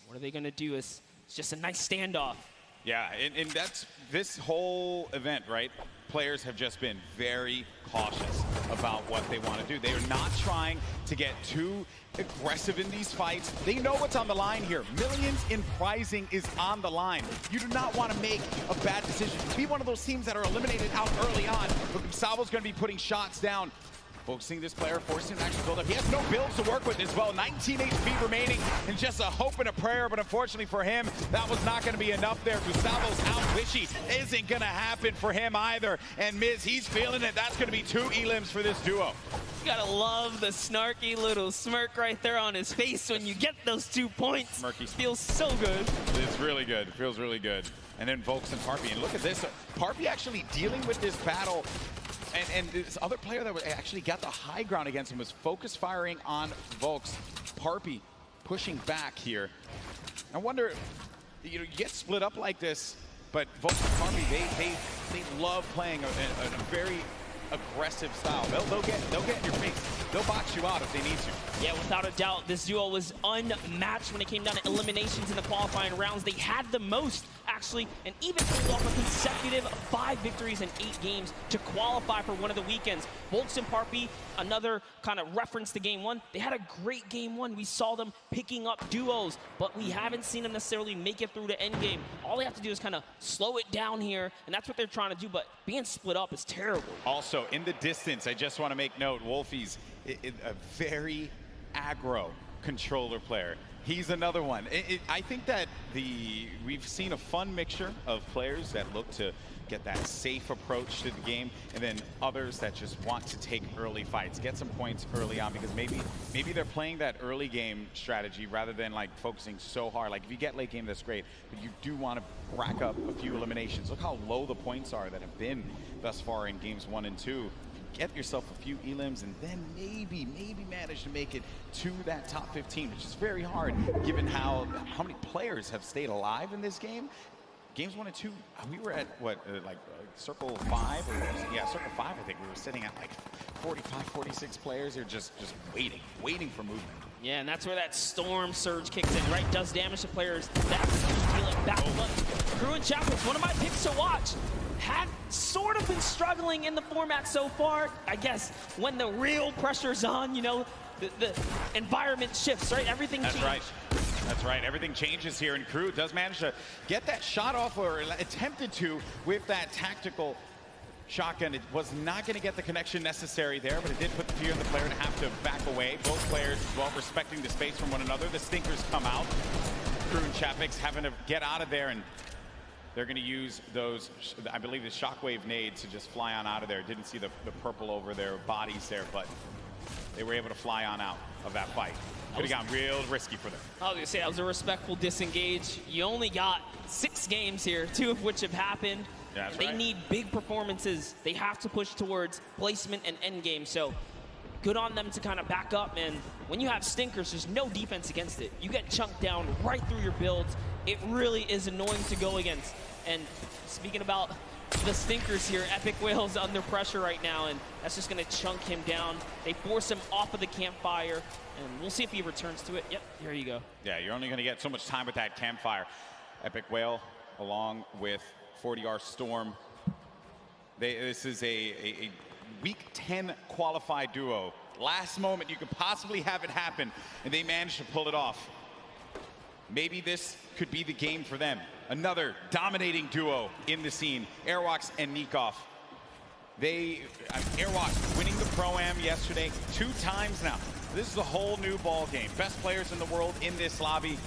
What are they going to do? It's just a nice standoff. Yeah, and that's this whole event, right? Players have just been very cautious about what they want to do. They are not trying to get too aggressive in these fights. They know what's on the line here. Millions in prizing is on the line. You do not want to make a bad decision. Be one of those teams that are eliminated out early on. But Gustavo's going to be putting shots down. Focusing this player, forcing him to actually build up. He has no builds to work with as well. 19 HP remaining, and just a hope and a prayer, but unfortunately for him, that was not going to be enough there. Gustavo's out. Wishy isn't going to happen for him either. And Miz, he's feeling it. That's going to be 2 elims for this duo. You gotta love the snarky little smirk right there on his face when you get those 2 points. Smirky. Feels so good. It's really good. It feels really good. And then Volks and Parpy. And look at this. Parpy actually dealing with this battle. And this other player that actually got the high ground against him was focus firing on Volks. Parpy pushing back here. I wonder, you get split up like this, but Volks and Parpy, they love playing a very aggressive style. They'll get in your face. They'll box you out if they need to. Yeah, without a doubt, this duo was unmatched when it came down to eliminations in the qualifying rounds. They had the most, actually, and even pulled off a consecutive 5 victories in 8 games to qualify for one of the weekends. Volks and Parpy, another kind of reference to game 1. They had a great game 1. We saw them picking up duos, but we haven't seen them necessarily make it through the end game. All they have to do is kind of slow it down here, and that's what they're trying to do, but being split up is terrible. Also, in the distance, I just want to make note, Wolfie's a very aggro controller player. He's another one. I think that we've seen a fun mixture of players that look to get that safe approach to the game, and then others that just want to take early fights, get some points early on, because maybe they're playing that early game strategy rather than like focusing so hard. Like if you get late game, that's great, but you do want to rack up a few eliminations. Look how low the points are that have been thus far in games 1 and 2. Get yourself a few elims and then maybe manage to make it to that top 15, which is very hard given how many players have stayed alive in this game. Games 1 and 2, we were at what, circle 5? Yeah, circle 5, I think. We were sitting at like 45, 46 players. They're just waiting for movement. Yeah, and that's where that storm surge kicks in, right? Does damage to players. That's dealing back. Crew and Chapels, one of my picks to watch. have sort of been struggling in the format so far. I guess when the real pressure's on, you know, the environment shifts, right? Everything changes. That's right. That's right. Everything changes here, and Crew does manage to get that shot off, or attempted to, with that tactical shotgun. It was not going to get the connection necessary there, but it did put the fear in the player to have to back away. Both players, well, respecting the space from one another. The stinkers come out. Crew and Chapix having to get out of there, and they're going to use those, I believe, the shockwave nades to just fly on out of there. Didn't see the purple over their bodies there, but they were able to fly on out of that fight. Could have gotten real risky for them. I was going to say, that was a respectful disengage. You only got 6 games here, 2 of which have happened. Yeah, that's they right. need big performances. They have to push towards placement and end game. So good on them to kind of back up. And when you have stinkers, there's no defense against it. You get chunked down right through your builds. It really is annoying to go against. And speaking about the stinkers here, Epic Whale's under pressure right now, and that's just going to chunk him down. They force him off of the campfire, and we'll see if he returns to it. Yep, here you go. Yeah, you're only going to get so much time with that campfire. Epic Whale, along with 40R Storm. This is a Week 10 qualified duo. Last moment you could possibly have it happen, and they managed to pull it off. Maybe this could be the game for them. Another dominating duo in the scene, Airwalks and Nikov. Airwalks winning the Pro-Am yesterday 2 times now. This is a whole new ball game. Best players in the world in this lobby.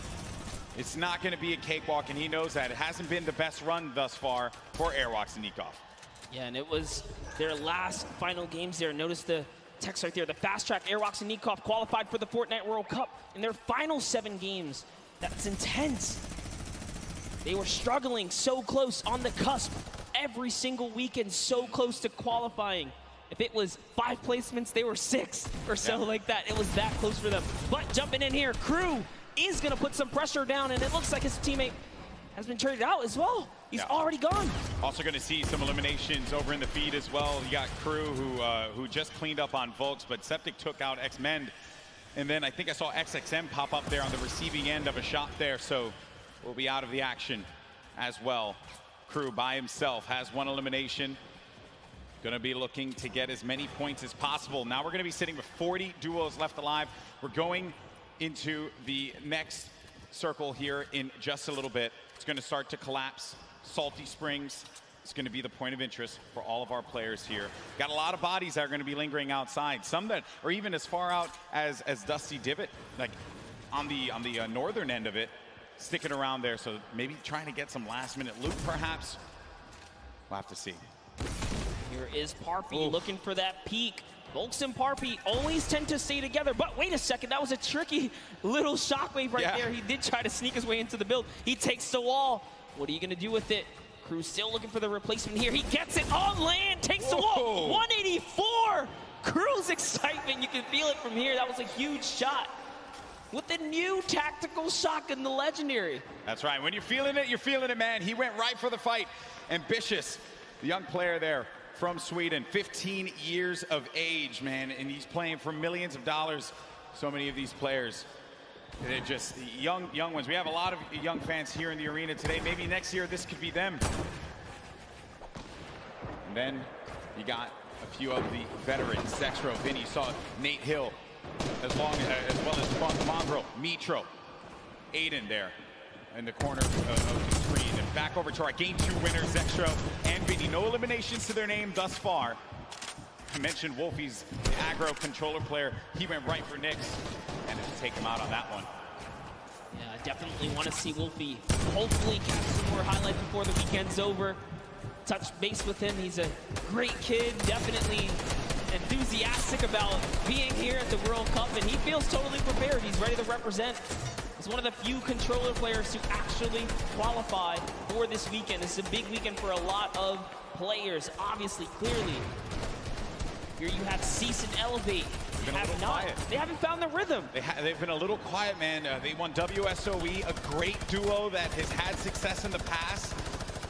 It's not going to be a cakewalk, and he knows that. It hasn't been the best run thus far for Airwalks and Nikov. Yeah, and it was their last final games there. Notice the text right there. The fast track Airwalks and Nikov qualified for the Fortnite World Cup in their final 7 games. That's intense. They were struggling so close on the cusp every single weekend, so close to qualifying. If it was 5 placements, they were 6 or so like that. It was that close for them. But jumping in here, Crew is going to put some pressure down, and it looks like his teammate has been traded out as well. He's already gone. Also going to see some eliminations over in the feed as well. You got Crew who just cleaned up on Volks, but Septic took out X-Mend. And then I think I saw XXM pop up there on the receiving end of a shot there, so we'll be out of the action as well. Crew by himself has 1 elimination. Gonna be looking to get as many points as possible. Now we're gonna be sitting with 40 duos left alive. We're going into the next circle here in just a little bit. It's gonna start to collapse. Salty Springs is going to be the point of interest for all of our players here. Got a lot of bodies that are going to be lingering outside. Some that are even as far out as Dusty Divot, like on the northern end of it, sticking around there. So maybe trying to get some last-minute loot, perhaps. We'll have to see. Here is Parpy looking for that peak. Volks and Parpy always tend to stay together, but wait a second, that was a tricky little shockwave right there. He did try to sneak his way into the build. He takes the wall. What are you going to do with it? Crew still looking for the replacement here. He gets it on land, takes the wall. 184. Crew's excitement, you can feel it from here. That was a huge shot. With the new tactical shotgun, the legendary. That's right. When you're feeling it, man. He went right for the fight. Ambitious, the young player there from Sweden, 15 years of age, man, and he's playing for millions of dollars. So many of these players. They're just young ones. We have a lot of young fans here in the arena today. Maybe next year this could be them. And then you got a few of the veterans. Zexro, Vinny, saw Nate Hill, as well as Funk Mongrel, Mitro, Aiden there in the corner of the screen. And back over to our Game 2 winners, Zexro and Vinny. No eliminations to their name thus far. I mentioned Wolfie's the aggro controller player. He went right for Nyx and just take him out on that one. Yeah, I definitely want to see Wolfie hopefully catch some more highlights before the weekend's over. Touch base with him. He's a great kid, definitely enthusiastic about being here at the World Cup, and he feels totally prepared. He's ready to represent. He's one of the few controller players to actually qualify for this weekend. This is a big weekend for a lot of players, obviously, clearly. Here you have Cease and Elevate. They haven't found the rhythm. They've been a little quiet, man. They won WSOE, a great duo that has had success in the past,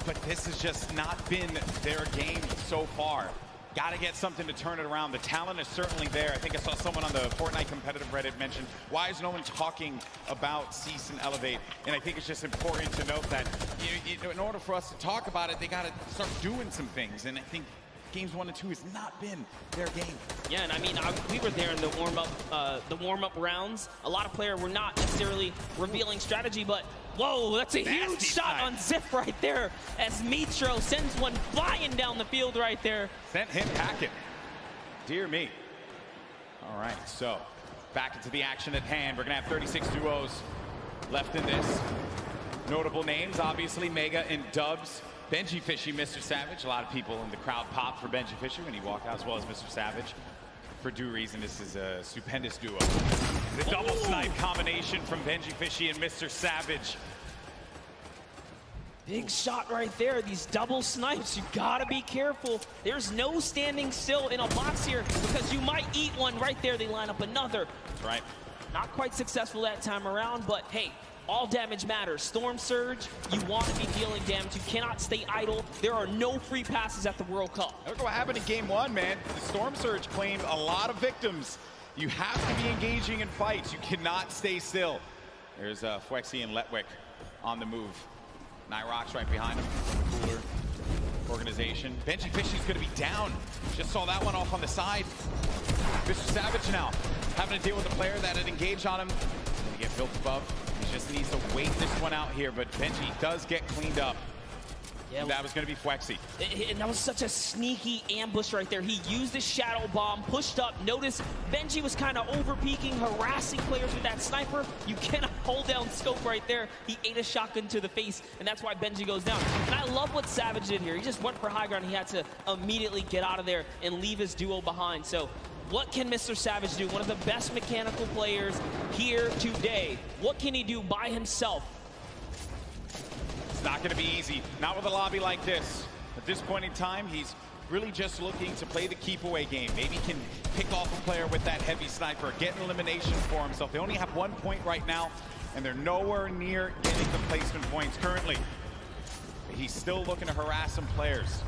but this has just not been their game so far. Got to get something to turn it around. The talent is certainly there. I think I saw someone on the Fortnite competitive Reddit mention, why is no one talking about Cease and Elevate? And I think it's just important to note that in order for us to talk about it, they got to start doing some things. And I think games 1 and 2 has not been their game. Yeah, and I mean, we were there in the warm-up rounds. A lot of players were not necessarily revealing strategy, but whoa, that's a huge shot on Ziff right there as Mitro sends one flying down the field right there. Sent him packing. Dear me. All right, so back into the action at hand. We're going to have 36 duos left in this. Notable names, obviously, Mega and Dubs. Benji Fishy, Mr. Savage. A lot of people in the crowd popped for Benji Fishy when he walked out, as well as Mr. Savage. For due reason, this is a stupendous duo. The double snipe combination from Benji Fishy and Mr. Savage. Big shot right there. These double snipes, you gotta be careful. There's no standing still in a box here because you might eat one right there. They line up another. That's right. Not quite successful that time around, but hey, all damage matters. Storm Surge, you want to be dealing damage. You cannot stay idle. There are no free passes at the World Cup. Look what happened in game 1, man. The Storm Surge claimed a lot of victims. You have to be engaging in fights. You cannot stay still. There's Fwexy and Letwick on the move. Nyrox right behind him. Cooler organization. Benji Fishy's going to be down. Just saw that one off on the side. Mr. Savage now having to deal with a player that had engaged on him. Going to get built above. He just needs to wait this one out here, but Benji does get cleaned up. Yeah, that was going to be Fwexy. And that was such a sneaky ambush right there. He used the shadow bomb, pushed up. Notice Benji was kind of over-peeking, harassing players with that sniper. You cannot hold down scope right there. He ate a shotgun to the face, and that's why Benji goes down. And I love what Savage did here. He just went for high ground. He had to immediately get out of there and leave his duo behind. So what can Mr. Savage do? One of the best mechanical players here today. What can he do by himself? It's not going to be easy. Not with a lobby like this. At this point in time, he's really just looking to play the keep away game. Maybe he can pick off a player with that heavy sniper, get an elimination for himself. They only have 1 point right now, and they're nowhere near getting the placement points currently. But he's still looking to harass some players.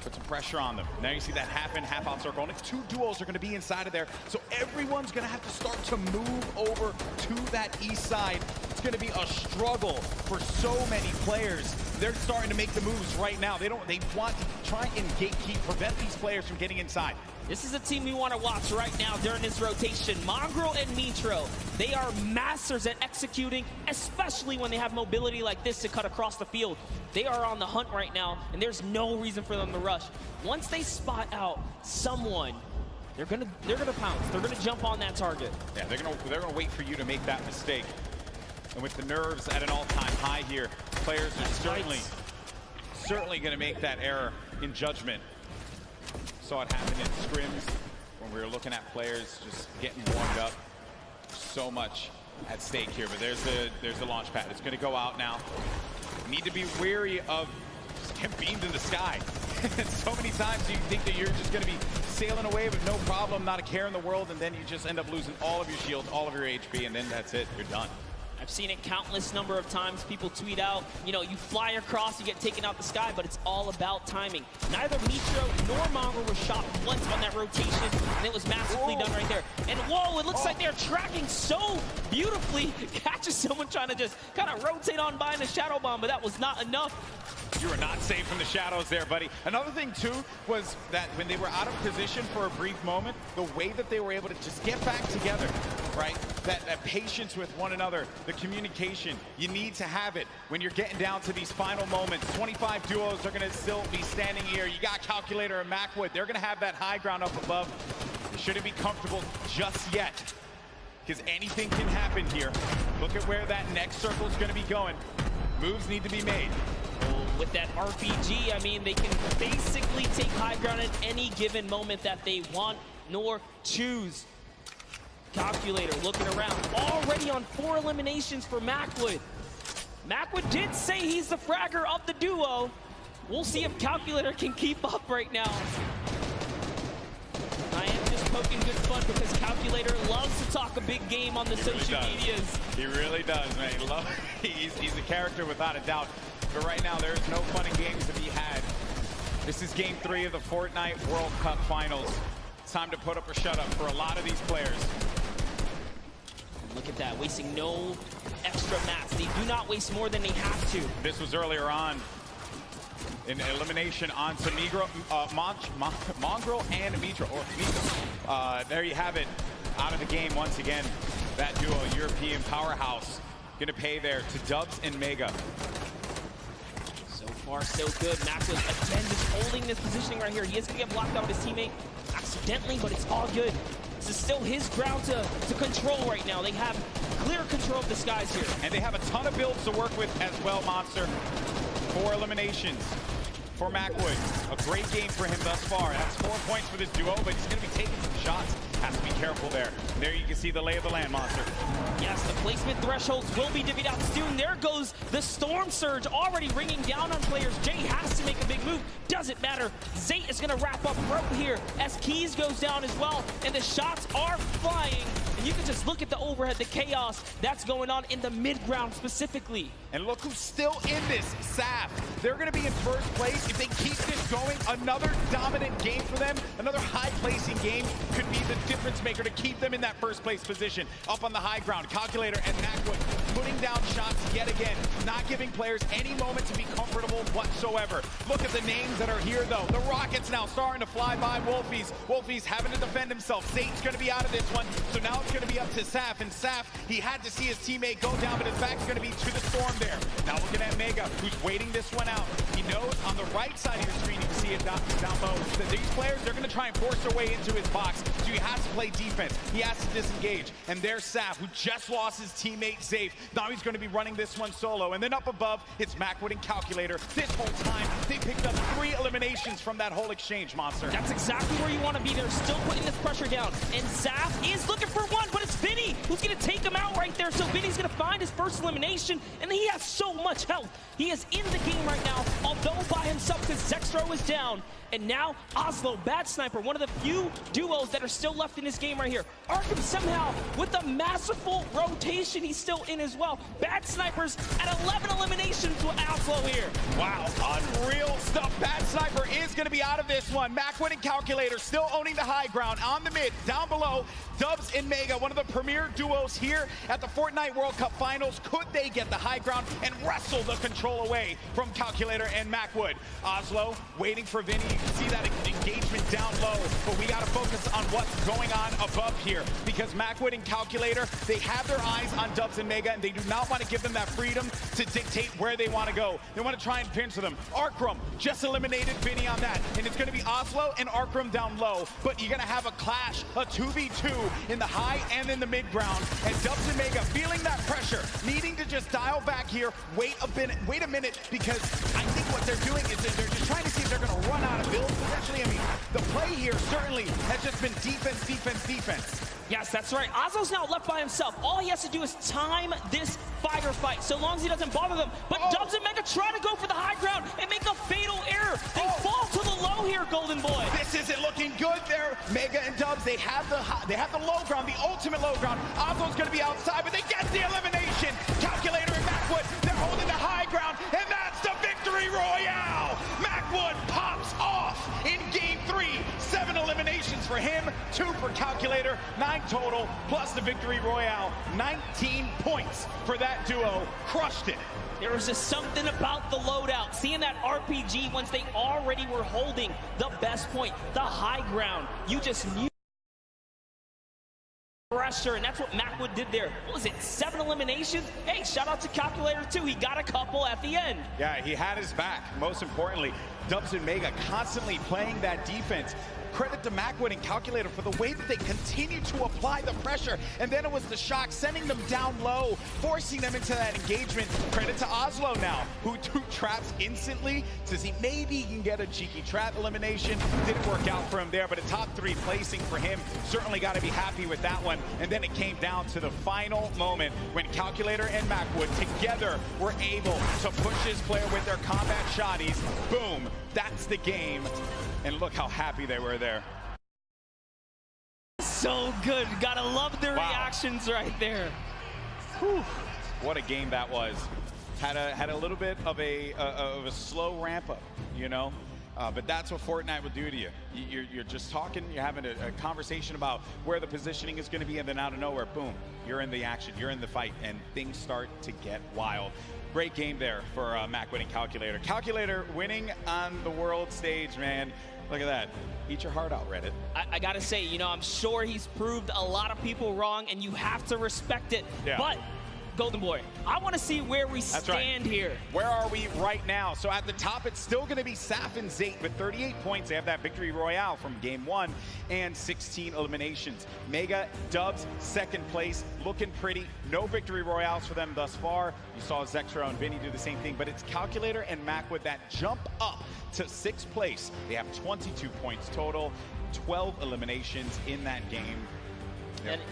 Put some pressure on them. Now you see that half in, half out circle. Only 2 duos are going to be inside of there. So everyone's going to have to start to move over to that east side. It's going to be a struggle for so many players. They're starting to make the moves right now. They want to try and gatekeep, prevent these players from getting inside. This is a team we want to watch right now during this rotation. Mongrel and Mitro, they are masters at executing, especially when they have mobility like this to cut across the field. They are on the hunt right now, and there's no reason for them to rush. Once they spot out someone, they're gonna pounce. They're gonna jump on that target. Yeah, they're gonna wait for you to make that mistake. And with the nerves at an all-time high here, players are certainly gonna make that error in judgment. Saw it happen in scrims when we were looking at players just getting warmed up. So much at stake here, but there's the launch pad. It's going to go out now. Need to be wary of just getting beamed in the sky. So many times you think that you're just going to be sailing away with no problem, not a care in the world, and then you just end up losing all of your shields, all of your HP, and then that's it. You're done. I've seen it countless number of times. People tweet out, you know, you fly across, you get taken out the sky, but it's all about timing. Neither Mitro nor Mongrel were shot once on that rotation, and it was masterfully done right there. And whoa, it looks like they're tracking so beautifully. Catches someone trying to just kind of rotate on by in a shadow bomb, but that was not enough. You were not safe from the shadows there, buddy. Another thing, too, was that when they were out of position for a brief moment, the way that they were able to just get back together, right? That patience with one another, the communication, you need to have it when you're getting down to these final moments. 25 duos are going to still be standing here. You got Calculator and Macwood. They're going to have that high ground up above. They shouldn't be comfortable just yet, because anything can happen here. Look at where that next circle is going to be going. Moves need to be made. With that RPG, I mean, they can basically take high ground at any given moment that they want nor choose. Calculator looking around, already on 4 eliminations for Macwood. Macwood did say he's the fragger of the duo. We'll see if Calculator can keep up right now. I am just poking good fun because Calculator loves to talk a big game on the social medias. He really does, man. He's a character without a doubt. But right now, there's no fun and games to be had This is game 3 of the Fortnite World Cup Finals. It's time to put up or shut up for a lot of these players. Look at that, wasting no extra mats. They do not waste more than they have to. This was earlier on. An elimination onto Mongrel and Mito. There you have it. Out of the game once again. That duo, European powerhouse, gonna pay there to Dubs and Mega. So far, so good. Max was again just holding this positioning right here. He is gonna get blocked out with his teammate accidentally, but it's all good. This is still his ground to control right now. They have clear control of the skies here. And they have a ton of builds to work with as well, Monster. 4 eliminations for Macwood. A great game for him thus far. That's 4 points for this duo, but he's going to be taking some shots. Has to be careful there. There you can see the lay of the land, Monster. Yes, the placement thresholds will be divvied out soon. There goes the Storm Surge already ringing down on players. Jay has to make a big move. Doesn't matter. Zate is going to wrap up right here as Keys goes down as well. And the shots are flying. And you can just look at the overhead, the chaos that's going on in the mid-ground specifically. And look who's still in this, Saf. They're going to be in first place. If they keep this going, another dominant game for them, another high-placing game could be the difference maker to keep them in that first place position. Up on the high ground, Calculator and Macwood putting down shots yet again, not giving players any moment to be comfortable whatsoever. Look at the names that are here, though. The Rockets now starting to fly by Wolfies. Wolfies having to defend himself. Zane's going to be out of this one, so now it's going to be up to Saf. And Saf, he had to see his teammate go down, but his back's going to be to the Storm there. Now looking at Mega, who's waiting this one out. He knows on the right side of your screen, you can see it down low, that these players, they're going to try and force their way into his box, so he has to play defense. He has to disengage. And there's Saf, who just lost his teammate Zafe. Now he's going to be running this one solo. And then up above, it's Macwood and Calculator. This whole time, they picked up 3 eliminations from that whole exchange, Monster. That's exactly where you want to be. They're still putting this pressure down. And Zaf is looking for one, but it's Vinny who's going to take him out right there. So Vinny's going to find his first elimination, and he has so much health. He is in the game right now, although by himself because Zextro is down. And now Oslo, Bad Sniper, one of the few duos that are still left in this game right here. Arkham somehow, with a masterful rotation, he's still in as well. Bad Snipers at 11 eliminations with Oslo here. Wow, unreal stuff. Bad Sniper is going to be out of this one. Macwood and Calculator still owning the high ground. On the mid, down below, Dubs and Mega, one of the premier duos here at the Fortnite World Cup Finals. Could they get the high ground and wrestle the control away from Calculator and Macwood? Oslo waiting for Vinny. You can see that engagement down low, but we got to focus on what's going on above here because Macwood and Calculator, they have their eyes on Dubs and Mega, and they do not want to give them that freedom to dictate where they want to go. They want to try and pinch them. Arkram just eliminated Vinny on that, and it's going to be Oslo and Arkram down low, but you're going to have a clash, a 2v2 in the high and in the mid ground, and Dubs and Mega feeling that pressure, needing to just dial back here, wait a minute, because I think what they're doing is that they're just trying to see if they're going to run out of builds potentially. I mean, the play here certainly has just been defense, defense, defense. Yes, that's right. Oslo's now left by himself. All he has to do is time this firefight, so long as he doesn't bother them. But Dubs and Mega try to go for the high ground and make a fatal error. They fall to the low here, Golden Boy. This isn't looking good there. Mega and Dubs, they have the low ground, the ultimate low ground. Oslo's going to be outside, but they get the elimination. Calculator and Macwood, they're holding the high ground, and that's the victory royale. Macwood pops off in game 3. 7 eliminations for him, 2 for Calculator, 9 total, plus the victory royale. 19 points for that duo. Crushed it. There was just something about the loadout. Seeing that RPG once they already were holding the best point, the high ground. You just knew pressure, and that's what Macwood did there. What was it, 7 eliminations? Hey, shout out to Calculator too. He got a couple at the end. Yeah, he had his back. Most importantly, Dubs and Mega constantly playing that defense. Credit to Macwood and Calculator for the way that they continue to apply the pressure. And then it was the shock, sending them down low, forcing them into that engagement. Credit to Oslo now, who threw traps instantly to see maybe he can get a cheeky trap elimination. Didn't work out for him there, but a top 3 placing for him. Certainly got to be happy with that one. And then it came down to the final moment when Calculator and Macwood together were able to push his player with their combat shotties. Boom, that's the game. And look how happy they were there. So good. Gotta love the reactions right there. Whew. What a game that was. Had a little bit of a slow ramp up, you know. But that's what Fortnite will do to you. You're just talking, you're having a conversation about where the positioning is going to be, and then out of nowhere, boom, you're in the action, you're in the fight, and things start to get wild. Great game there for Mac winning Calculator. Calculator winning on the world stage, man. Look at that. Eat your heart out, Reddit. I gotta say, you know, I'm sure he's proved a lot of people wrong, and you have to respect it. Yeah. But, Golden Boy, I want to see where we stand here. Where are we right now? So at the top, it's still going to be Saf and Zate with 38 points. They have that victory royale from game 1 and 16 eliminations. Mega, Dubs, second place, looking pretty. No victory royales for them thus far. You saw Zexro and Vinny do the same thing, but it's Calculator and Macwood that jump up to 6th place. They have 22 points total, 12 eliminations in that game.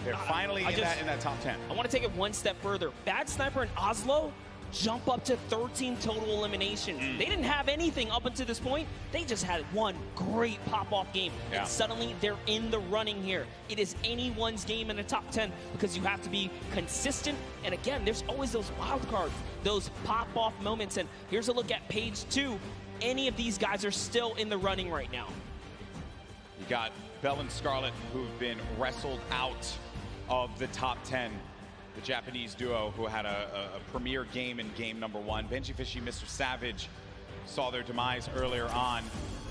They're finally in that top 10. I want to take it one step further. Bad Sniper and Oslo jump up to 13 total eliminations. They didn't have anything up until this point. They just had one great pop-off game. Yeah. And suddenly they're in the running here. It is anyone's game in the top 10 because you have to be consistent. And again, there's always those wild cards, those pop-off moments. And here's a look at page 2. Any of these guys are still in the running right now. You got Bell and Scarlet, who've been wrestled out of the top 10. The Japanese duo who had a premier game in game number 1. Benji Fishy, Mr. Savage saw their demise earlier on.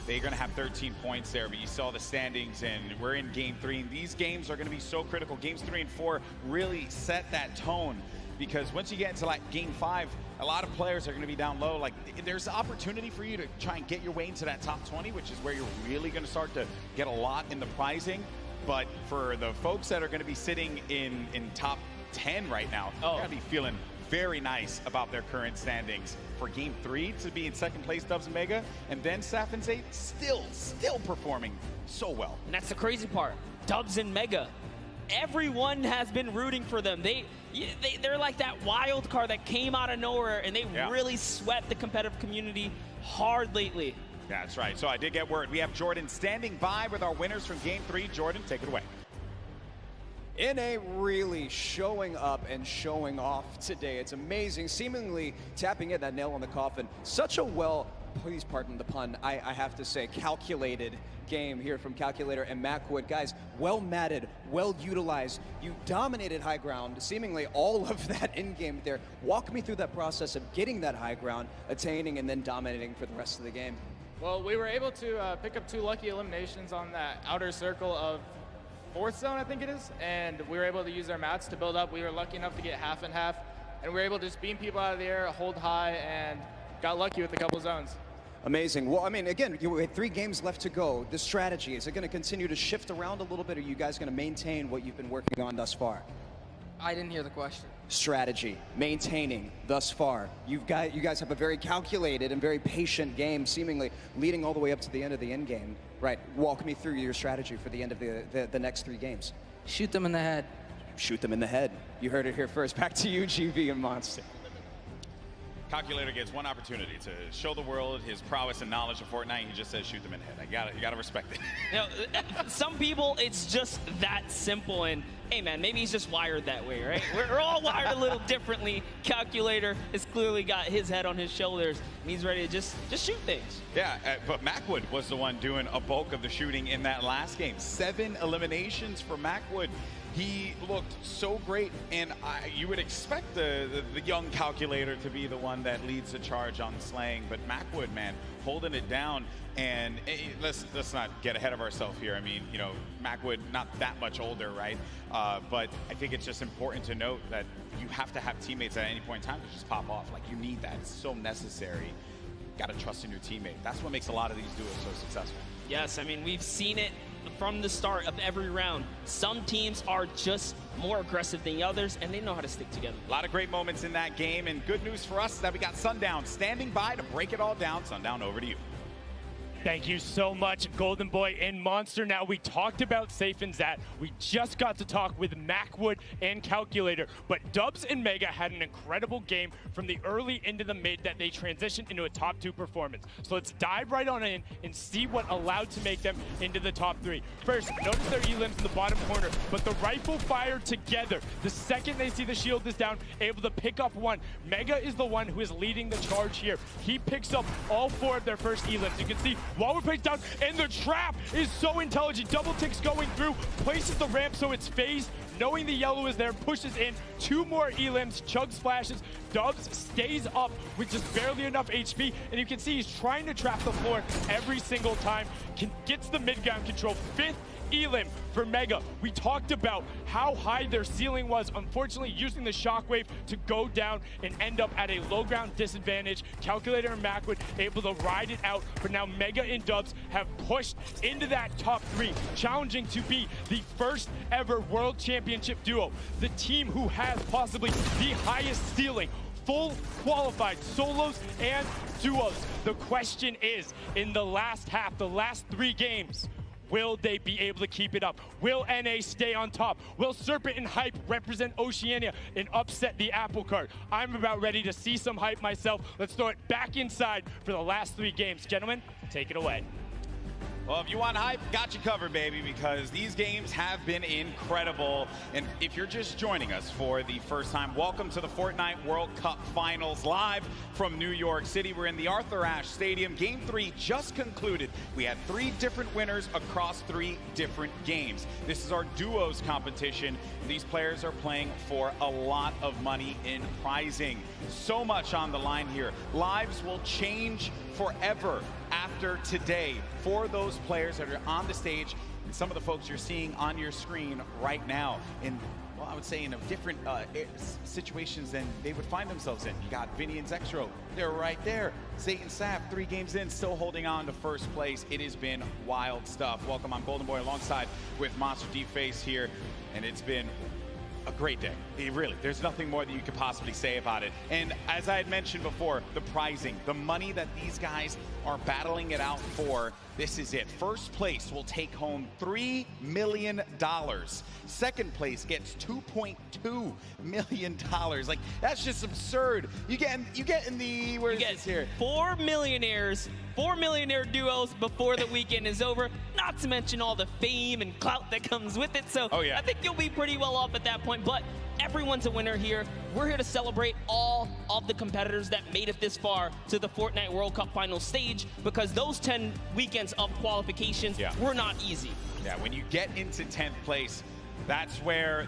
They're going to have 13 points there, but you saw the standings, and we're in game 3. And these games are going to be so critical. Games 3 and 4 really set that tone, because once you get into like game 5, a lot of players are going to be down low. Like, there's opportunity for you to try and get your way into that top 20, which is where you're really going to start to get a lot in the prizing. But for the folks that are going to be sitting in top 10 right now, they're going to be feeling very nice about their current standings. For game 3 to be in 2nd place, Dubs and Mega, and then Saf and Zate still performing so well. And that's the crazy part. Dubs and Mega, everyone has been rooting for them. They're like that wild card that came out of nowhere, and they really swept the competitive community hard lately. Yeah, that's right. So I did get word. We have Jordan standing by with our winners from game 3. Jordan, take it away. NA really showing up and showing off today. It's amazing, seemingly tapping in that nail on the coffin. Such a please pardon the pun, I have to say, calculated game here from Calculator and Macwood. Guys, well matted, well utilized. You dominated high ground, seemingly all of that in-game there. Walk me through that process of getting that high ground, attaining, and then dominating for the rest of the game. Well, we were able to pick up 2 lucky eliminations on that outer circle of 4th zone, I think it is, and we were able to use our mats to build up. We were lucky enough to get half and half, and we were able to just beam people out of the air, hold high, and got lucky with a couple zones. Amazing. Well, I mean, again, you had 3 games left to go. The strategy, is it going to continue to shift around a little bit, or are you guys going to maintain what you've been working on thus far? I didn't hear the question. Strategy, maintaining thus far. You guys have a very calculated and very patient game, seemingly leading all the way up to the end of the end game. Right, walk me through your strategy for the end of the next 3 games. Shoot them in the head. Shoot them in the head. You heard it here first. Back to you, GV and Monster. Calculator gets one opportunity to show the world his prowess and knowledge of Fortnite. He just says, shoot them in the head. You gotta respect it. You know, some people, it's just that simple. And hey, man, maybe he's just wired that way, right? We're all wired a little differently. Calculator has clearly got his head on his shoulders, and he's ready to just shoot things. Yeah, but Macwood was the one doing a bulk of the shooting in that last game. 7 eliminations for Macwood. He looked so great, and you would expect the young Calculator to be the one that leads the charge on slaying, but Macwood, man, holding it down. And let's not get ahead of ourselves here. I mean, you know, Macwood not that much older, right? But I think it's just important to note that you have to have teammates at any point in time to just pop off. Like, you need that. It's so necessary. Got to trust in your teammate. That's what makes a lot of these duos so successful. Yes, I mean, we've seen it from the start of every round. Some teams are just more aggressive than others, and they know how to stick together. A lot of great moments in that game, and good news for us is that we got Sundown standing by to break it all down. Sundown, over to you. Thank you so much, Golden Boy and Monster. Now, we talked about Safe and Zat. We just got to talk with Macwood and Calculator, but Dubs and Mega had an incredible game from the early into the mid that they transitioned into a top 2 performance. So let's dive right on in and see what allowed to make them into the top 3. First, notice their elims in the bottom corner, but the rifle fire together. The second they see the shield is down, able to pick up 1. Mega is the one who is leading the charge here. He picks up all 4 of their first elims. You can see While we're placed down, and the trap is so intelligent. Double ticks going through, places the ramp so it's phased, knowing the yellow is there, pushes in. 2 more elims, chug splashes. Dubs stays up with just barely enough HP, and you can see he's trying to trap the floor every single time. Gets the mid-ground control. 5th elim for Mega. We talked about how high their ceiling was, unfortunately using the shockwave to go down and end up at a low ground disadvantage. Calculator and Macwood able to ride it out, but now Mega and Dubs have pushed into that top 3, challenging to be the first ever World Championship duo. The team who has possibly the highest ceiling, full qualified solos and duos. The question is, in the last half, the last 3 games, will they be able to keep it up? Will NA stay on top? Will Serpent and Hype represent Oceania and upset the apple cart? I'm about ready to see some hype myself. Let's throw it back inside for the last 3 games. Gentlemen, take it away. Well, if you want hype, got you covered, baby, because these games have been incredible. And if you're just joining us for the first time, welcome to the Fortnite World Cup Finals live from New York City. We're in the Arthur Ashe Stadium. Game 3 just concluded. We had 3 different winners across 3 different games. This is our duos competition. These players are playing for a lot of money in prizing. So much on the line here. Lives will change forever after today for those players that are on the stage and some of the folks you're seeing on your screen right now in, well, I would say in a different situations than they would find themselves in. You got Vinny and Zexro, they're right there. Zayt and Sap, 3 games in, still holding on to first place. It has been wild stuff. Welcome, I'm Golden Boy alongside with Monster D-Face here, and it's been a great day. Really, there's nothing more that you could possibly say about it. And as I had mentioned before, the prizing, the money that these guys are battling it out for, this is it. First place will take home $3 million. Second place gets $2.2 million. Like, that's just absurd. You get in the, where is this here? 4 millionaires, 4 millionaire duos before the weekend is over, not to mention all the fame and clout that comes with it. So I think you'll be pretty well off at that point, but everyone's a winner here. We're here to celebrate all of the competitors that made it this far to the Fortnite World Cup final stage, because those 10 weekends of qualifications were not easy. Yeah, when you get into 10th place, that's where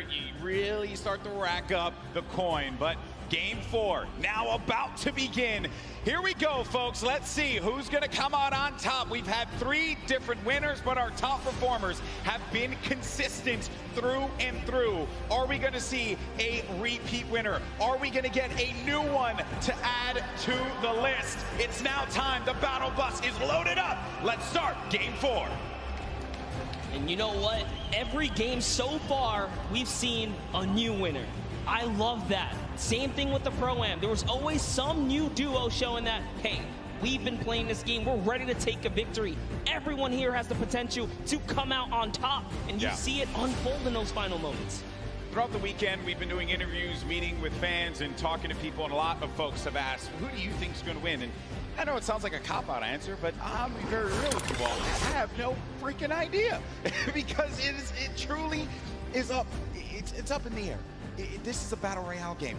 you really start to rack up the coin. But Game 4 now about to begin. Here we go, folks. Let's see who's going to come out on top. We've had 3 different winners, but our top performers have been consistent through and through. Are we going to see a repeat winner? Are we going to get a new one to add to the list? It's now time. The battle bus is loaded up. Let's start Game 4. And you know what? Every game so far, we've seen a new winner. I love that. Same thing with the Pro-Am. There was always some new duo showing that, hey, we've been playing this game. We're ready to take a victory. Everyone here has the potential to come out on top, and you see it unfold in those final moments. Throughout the weekend, we've been doing interviews, meeting with fans, and talking to people, and a lot of folks have asked, who do you think is going to win? And I know it sounds like a cop-out answer, but I'll be very real with you all. I have no freaking idea because it truly is up. It's up in the air. This is a battle royale game.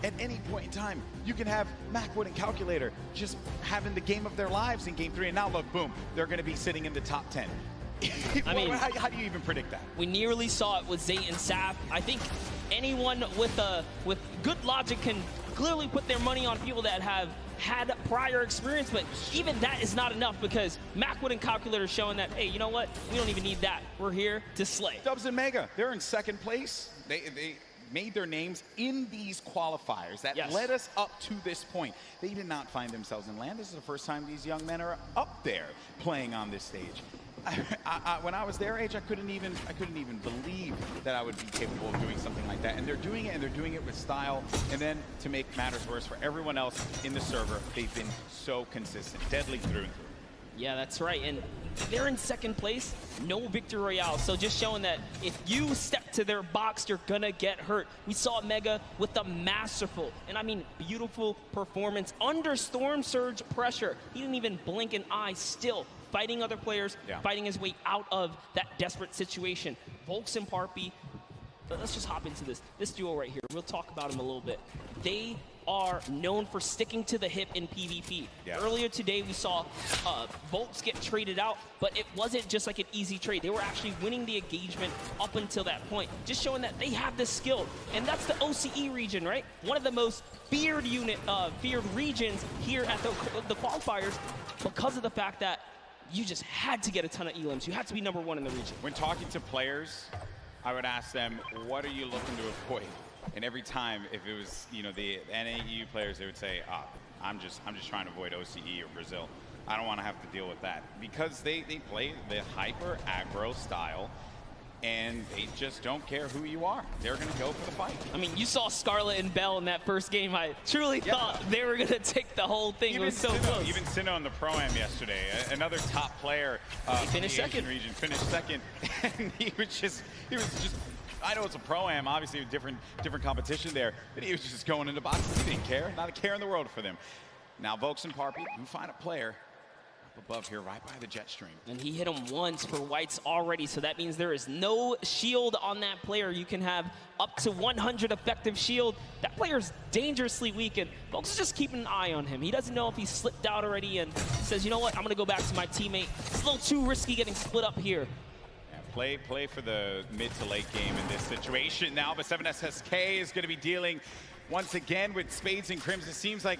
At any point in time, you can have Macwood and Calculator just having the game of their lives in Game 3, and now look, boom, they're going to be sitting in the top 10. I mean, how do you even predict that? We nearly saw it with Zayt and Sap. I think anyone with good logic can clearly put their money on people that have had prior experience, but even that is not enough because Macwood and Calculator showing that, hey, you know what? We don't even need that. We're here to slay. Dubs and Mega, they're in 2nd place. They made their names in these qualifiers that led us up to this point. They did not find themselves in land. This is the first time these young men are up there playing on this stage. When I was their age, I couldn't even believe that I would be capable of doing something like that. And they're doing it, and they're doing it with style. And then to make matters worse for everyone else in the server, they've been so consistent, deadly through and through. Yeah, that's right. And they're in 2nd place, no victory royale. So just showing that if you step to their box, you're gonna get hurt. We saw Mega with a masterful, and I mean beautiful performance under Storm Surge pressure. He didn't even blink an eye, still fighting other players, fighting his way out of that desperate situation. Volks and Parpy, let's just hop into this duo right here. We'll talk about them a little bit. They are known for sticking to the hip in PvP. Yeah. Earlier today, we saw Volks get traded out, but it wasn't just like an easy trade. They were actually winning the engagement up until that point, just showing that they have the skill. And that's the OCE region, right? One of the most feared regions here at the qualifiers, because of the fact that you just had to get a ton of elims. You had to be #1 in the region. When talking to players, I would ask them, what are you looking to avoid? And every time, if it was, you know, the NAU players, they would say, I'm just trying to avoid OCE or Brazil. I don't want to have to deal with that. Because they play the hyper aggro style, and they just don't care who you are. They're going to go for the fight. I mean, you saw Scarlet and Bell in that first game. I truly thought they were going to take the whole thing. It was so close. Even Sinnoh in the Pro-Am yesterday, another top player he finished second. Region, finished second. And he was just, I know it's a Pro-Am, obviously a different competition there, but he was just going into boxes. He didn't care, not a care in the world for them. Now Volks and Parpy, you find a player above here, right by the jet stream. And he hit him once for whites already, so that means there is no shield on that player. You can have up to 100 effective shield. That player's dangerously weak, and folks is just keeping an eye on him. He doesn't know if he slipped out already and says, you know what, I'm gonna go back to my teammate. It's a little too risky getting split up here. Yeah, play for the mid to late game in this situation now, but 7SSK is gonna be dealing once again with Spades and Crimson. It seems like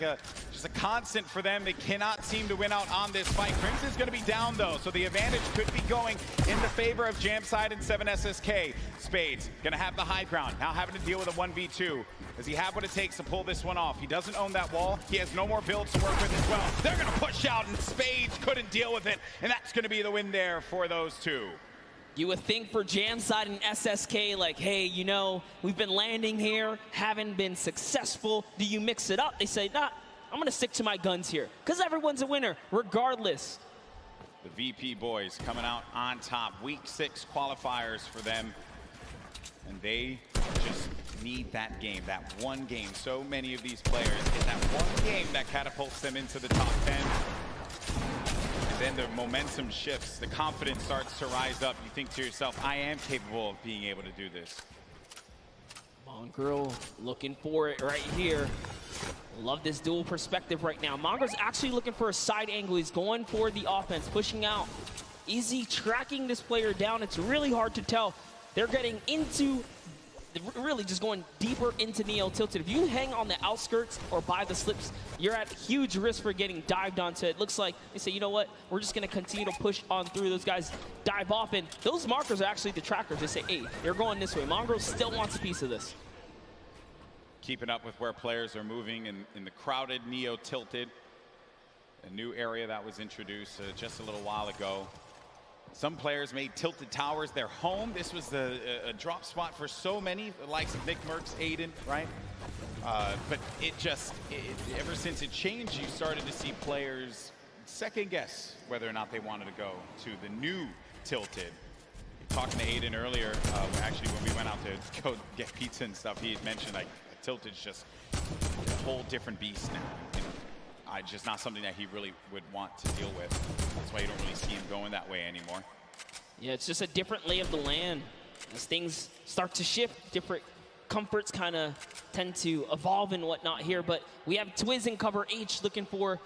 just a constant for them. They cannot seem to win out on this fight. Crimson's going to be down though, so the advantage could be going in the favor of Jamside and 7SSK. Spades going to have the high ground, now having to deal with a 1v2. Does he have what it takes to pull this one off? He doesn't own that wall. He has no more builds to work with as well. They're going to push out, and Spades couldn't deal with it, and that's going to be the win there for those two. You would think for Jamside and SSK, like, hey, you know, we've been landing here, haven't been successful. Do you mix it up? They say, nah, I'm going to stick to my guns here, because everyone's a winner, regardless. The VP boys coming out on top. Week 6 qualifiers for them. And they just need that game, that one game. So many of these players get that one game that catapults them into the top 10. And then the momentum shifts, the confidence starts to rise up. You think to yourself, I am capable of being able to do this. Mongrel looking for it right here. Love this dual perspective right now. Mongrel's actually looking for a side angle. He's going for the offense, pushing out. Is he tracking this player down? It's really hard to tell. They're getting into, really just going deeper into Neo Tilted. If you hang on the outskirts or by the slips, you're at huge risk for getting dived onto. It looks like they say, you know what, we're just going to continue to push on through. Those guys dive off, and those markers are actually the trackers. They say, hey, they're going this way. Mongrel still wants a piece of this. Keeping up with where players are moving in the crowded Neo Tilted, a new area that was introduced just a little while ago. Some players made Tilted Towers their home. This was a drop spot for so many, the likes of Nick Merckx, Aiden, right? But ever since it changed, you started to see players second guess whether or not they wanted to go to the new Tilted. Talking to Aiden earlier, actually when we went out to go get pizza and stuff, he had mentioned like Tilted's just a whole different beast now. You know? Just not something that he really would want to deal with. That's why you don't really see him going that way anymore. Yeah, it's just a different lay of the land. As things start to shift, different comforts kind of tend to evolve and whatnot here. But we have Twiz in cover H looking for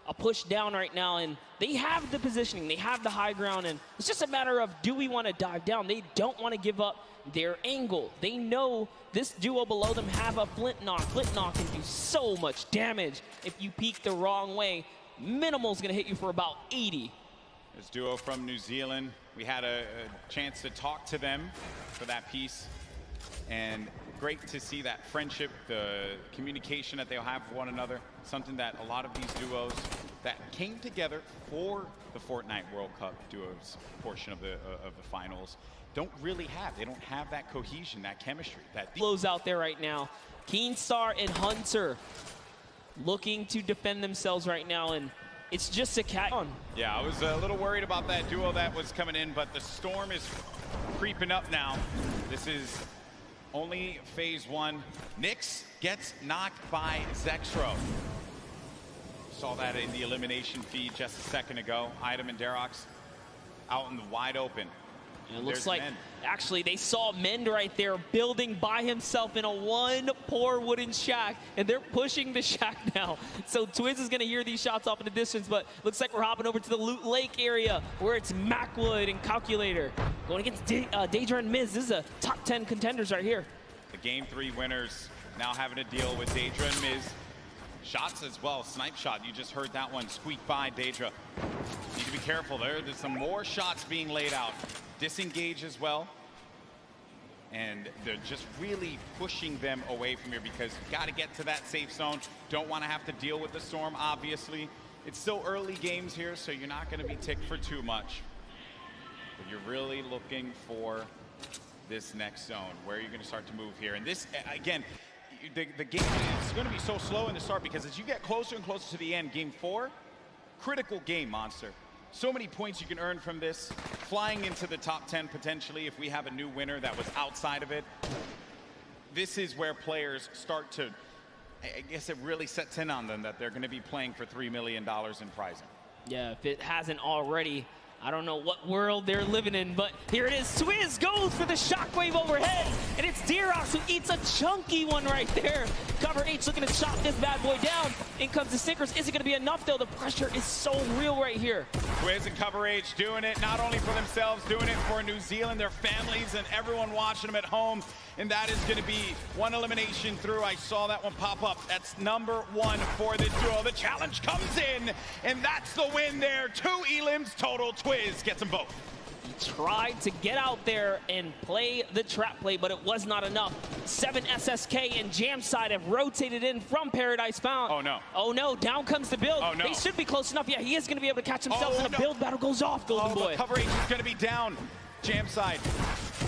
a push down right now, and they have the positioning, they have the high ground, and it's just a matter of, do we want to dive down? They don't want to give up their angle. They know this duo below them have a flint knock. Flint knock can do so much damage if you peek the wrong way. Minimal's gonna hit you for about 80. This duo from New Zealand, we had a chance to talk to them for that piece, and great to see that friendship, the communication that they'll have with one another, something that a lot of these duos that came together for the Fortnite World Cup duos portion of the finals don't really have. They don't have that cohesion, that chemistry. That blows out there right now. Keenstar and Hunter looking to defend themselves right now, and it's just a cat on. Yeah, I was a little worried about that duo that was coming in, but the storm is creeping up now. This is only phase 1. Nyx gets knocked by Zexro. Saw that in the elimination feed just a second ago. Ayudame and Derox out in the wide open. And it looks like, actually, they saw Mend right there building by himself in a one poor wooden shack, and they're pushing the shack now. So Twiz is going to hear these shots off in the distance, but looks like we're hopping over to the Loot Lake area where it's Macwood and Calculator going against Daedra and Miz. This is a top 10 contenders right here. The Game 3 winners now having to deal with Daedra and Miz. Shots as well, snipe shot. You just heard that one squeak by Daedra. Need to be careful there. There's some more shots being laid out. Disengage as well. And they're just really pushing them away from here because you've got to get to that safe zone. Don't want to have to deal with the storm, obviously. It's still early games here, so you're not going to be ticked for too much. But you're really looking for this next zone where you're going to start to move here. And this, again, the game is going to be so slow in the start because as you get closer and closer to the end, game 4, critical game, Monster. So many points you can earn from this. Flying into the top 10 potentially if we have a new winner that was outside of it. This is where players start to, I guess it really sets in on them that they're going to be playing for $3 million in prizing. Yeah, if it hasn't already, I don't know what world they're living in, but here it is. Twiz goes for the shockwave overhead, and it's Dirox who eats a chunky one right there. Cover H looking to chop this bad boy down. In comes the Sinkers. Is it going to be enough, though? The pressure is so real right here. Twiz and Cover H doing it not only for themselves, doing it for New Zealand, their families, and everyone watching them at home. And that is going to be one elimination through. I saw that one pop up. That's #1 for the duo. The challenge comes in, and that's the win there. 2 elims total. Twiz gets them both. He tried to get out there and play the trap play, but it was not enough. 7 SSK and Jamside have rotated in from Paradise Found. Oh, no. Oh, no. Down comes the build. Oh, no. They should be close enough. Yeah, he is going to be able to catch himself, and the build battle goes off, Golden Boy. Cover H is going to be down. Jamside,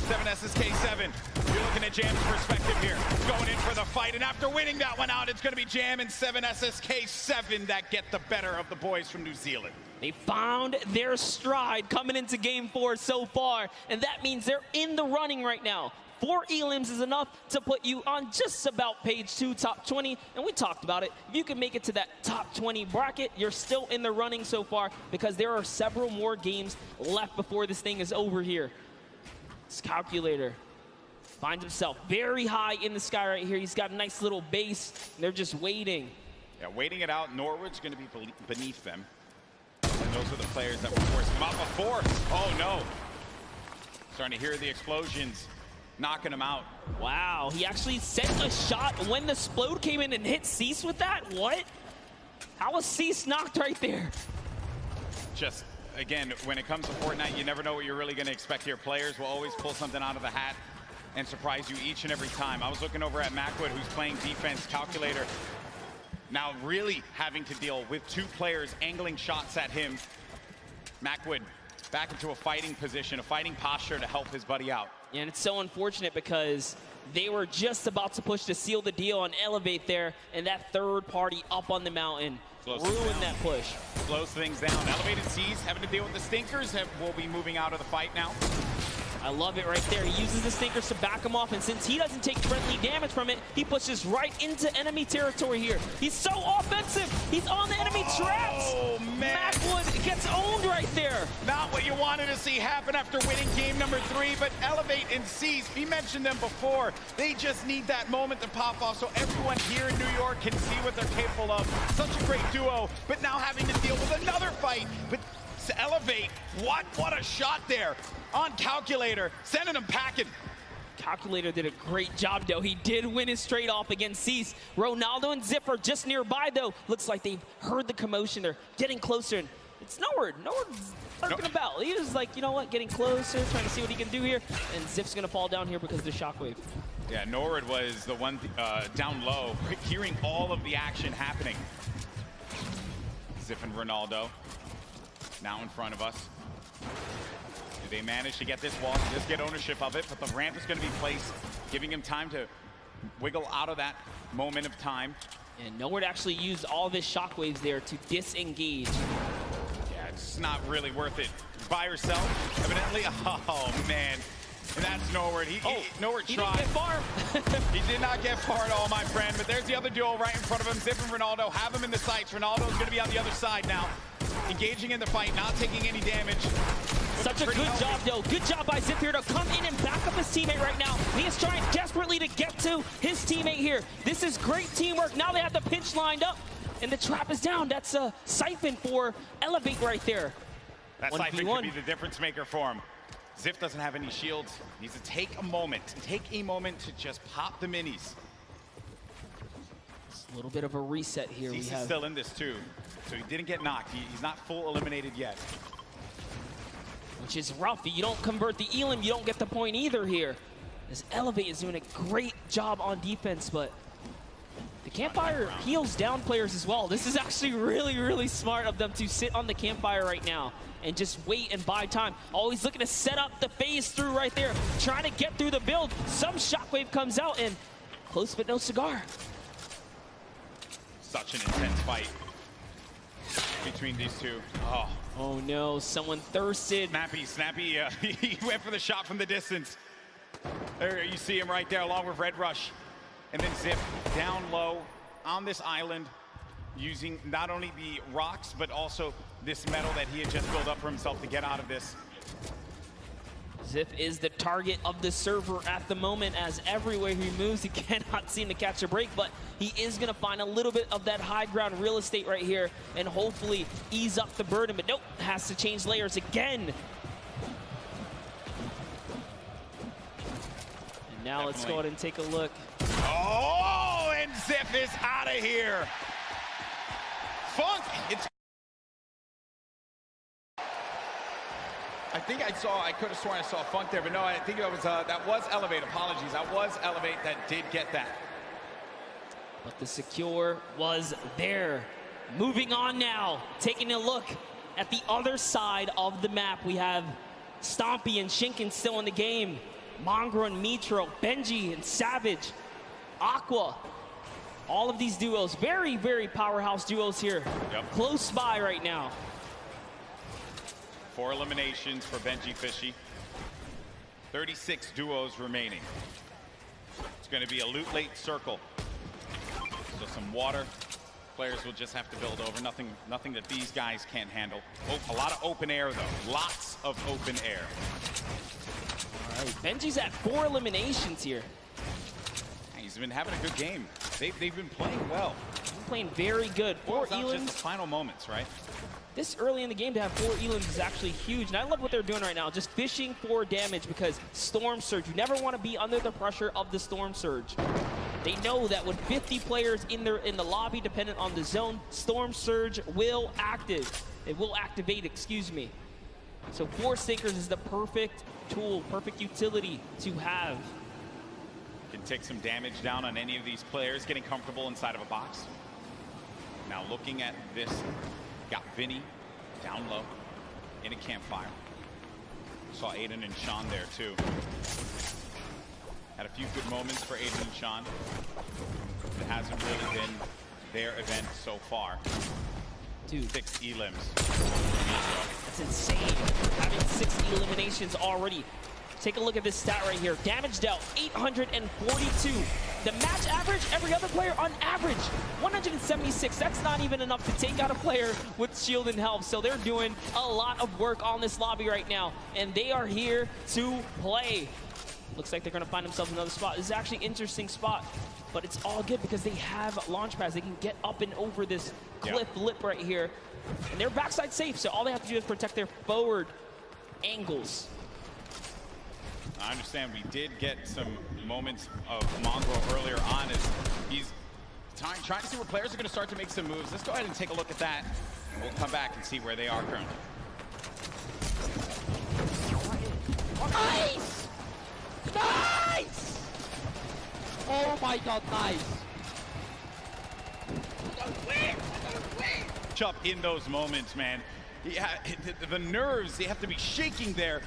7 SSK7. You're looking at Jam's perspective here. Going in for the fight, and after winning that one out, it's going to be Jam and 7 SSK7 that get the better of the boys from New Zealand. They found their stride coming into game 4 so far, and that means they're in the running right now. 4 elims is enough to put you on just about page 2, top 20, and we talked about it. If you can make it to that top 20 bracket, you're still in the running so far because there are several more games left before this thing is over here. This Calculator finds himself very high in the sky right here. He's got a nice little base, and they're just waiting. Yeah, waiting it out. Norwood's going to be beneath them. And those are the players that were forcing him out before. Oh, no. Starting to hear the explosions, knocking him out. Wow, he actually sent a shot when the Splode came in and hit Cease with that? What? How was Cease knocked right there? Just, again, when it comes to Fortnite, you never know what you're really going to expect here. Players will always pull something out of the hat and surprise you each and every time. I was looking over at Macwood, who's playing defense. Calculator now really having to deal with 2 players angling shots at him. Macwood back into a fighting position, a fighting posture to help his buddy out. Yeah, and it's so unfortunate because they were just about to push to seal the deal on Elevate there, and that third party up on the mountain ruined that push. Slows things down. Elevated Seas having to deal with the Stinkers. Will be moving out of the fight now. I love it right there. He uses the Stinkers to back him off, and since he doesn't take friendly damage from it, he pushes right into enemy territory here. He's so offensive. He's on the enemy traps. Oh, man. Macwood gets owned right there. Not what you wanted to see happen after winning game #3, but Elevate and Seas, we mentioned them before. They just need that moment to pop off so everyone here in New York can see what they're capable of. Such a great duo, but now having to deal with another fight. But to Elevate, what a shot there on Calculator, sending him packing. Calculator did a great job, though. He did win his straight off against Cease. Ronaldo and Ziff are just nearby, though. Looks like they've heard the commotion. They're getting closer, and it's Norwood. Norwood's lurking about. He was like, you know what, getting closer, trying to see what he can do here, and Ziff's going to fall down here because of the shockwave. Yeah, Norwood was the one down low, hearing all of the action happening. Ziff and Ronaldo now in front of us. Do they manage to get this wall, just get ownership of it? But the ramp is going to be placed, giving him time to wiggle out of that moment of time. And Norwood actually used all of his shockwaves there to disengage. Yeah, it's not really worth it. By herself, evidently. Oh, man. And that's Norwood. Norwood tried. He didn't get far. He did not get far at all, my friend. But there's the other duo right in front of him. Ziff and Ronaldo have him in the sights. Ronaldo's going to be on the other side now. Engaging in the fight, not taking any damage. Such a good job, though. Good job by Zip here to come in and back up his teammate right now. He is trying desperately to get to his teammate here. This is great teamwork. Now they have the pinch lined up, and the trap is down. That's a siphon for Elevate right there. That siphon could be the difference maker for him. Ziff doesn't have any shields. He needs to take a moment to just pop the minis. It's a little bit of a reset here. He's still in this too, so he didn't get knocked. He's not full eliminated yet. Which is rough. You don't convert the Elim, you don't get the point either here. As Elevate is doing a great job on defense, but the Campfire heals down players as well. This is actually really, really smart of them to sit on the Campfire right now and just wait and buy time. Always looking to set up the phase through right there, trying to get through the build. Some shockwave comes out, and close but no cigar. Such an intense fight between these two. Oh no, someone thirsted. Snappy, he went for the shot from the distance. There you see him right there along with Red Rush. And then Zip down low on this island using not only the rocks, but also this metal that he had just built up for himself to get out of this. Zip is the target of the server at the moment, as everywhere he moves, he cannot seem to catch a break, but he is going to find a little bit of that high ground real estate right here and hopefully ease up the burden, but nope, has to change layers again. And now let's go ahead and take a look. Oh, and Zip is out of here. Funk, I could have sworn I saw Funk there, but no, I think it was, that was Elevate. Apologies, that was Elevate that did get that. But the secure was there. Moving on now, taking a look at the other side of the map. We have Stompy and Shinken still in the game. Mongrel and Mitro, Benji and Savage, Aqua. All of these duos, very, very powerhouse duos here. Yep. Close by right now. 4 eliminations for Benji Fishy. 36 duos remaining. It's going to be a loot late circle. So some water. Players will just have to build over. Nothing that these guys can't handle. A lot of open air though. Lots of open air. All right, Benji's at 4 eliminations here. He's been having a good game. They've been playing well. Been playing very good. 4 elims. Just the final moments, right? This early in the game to have 4 elims is actually huge, and I love what they're doing right now, just fishing for damage, because Storm Surge, you never want to be under the pressure of the Storm Surge. They know that with 50 players in the lobby, dependent on the zone, Storm Surge will activate, excuse me. So Force Sinkers is the perfect tool, perfect utility to have. Can take some damage down on any of these players, getting comfortable inside of a box. Now looking at this, got Vinny down low in a campfire. Saw Aiden and Sean there too. Had a few good moments for Aiden and Sean. It hasn't really been their event so far. Dude. 6 elims. That's insane. Having 6 eliminations already. Take a look at this stat right here. Damage dealt, 842. The match average, every other player on average, 176. That's not even enough to take out a player with shield and health. So they're doing a lot of work on this lobby right now, and they are here to play. Looks like they're going to find themselves another spot. This is actually an interesting spot, but it's all good because they have launch pads. They can get up and over this cliff lip right here, and they're backside safe. So all they have to do is protect their forward angles. I understand we did get some moments of Mongrel earlier on as he's trying to see where players are going to start to make some moves. Let's go ahead and take a look at that, and we'll come back and see where they are currently. Nice! Nice! Oh my god, nice! Up in those moments, man. Yeah, the nerves, they have to be shaking there.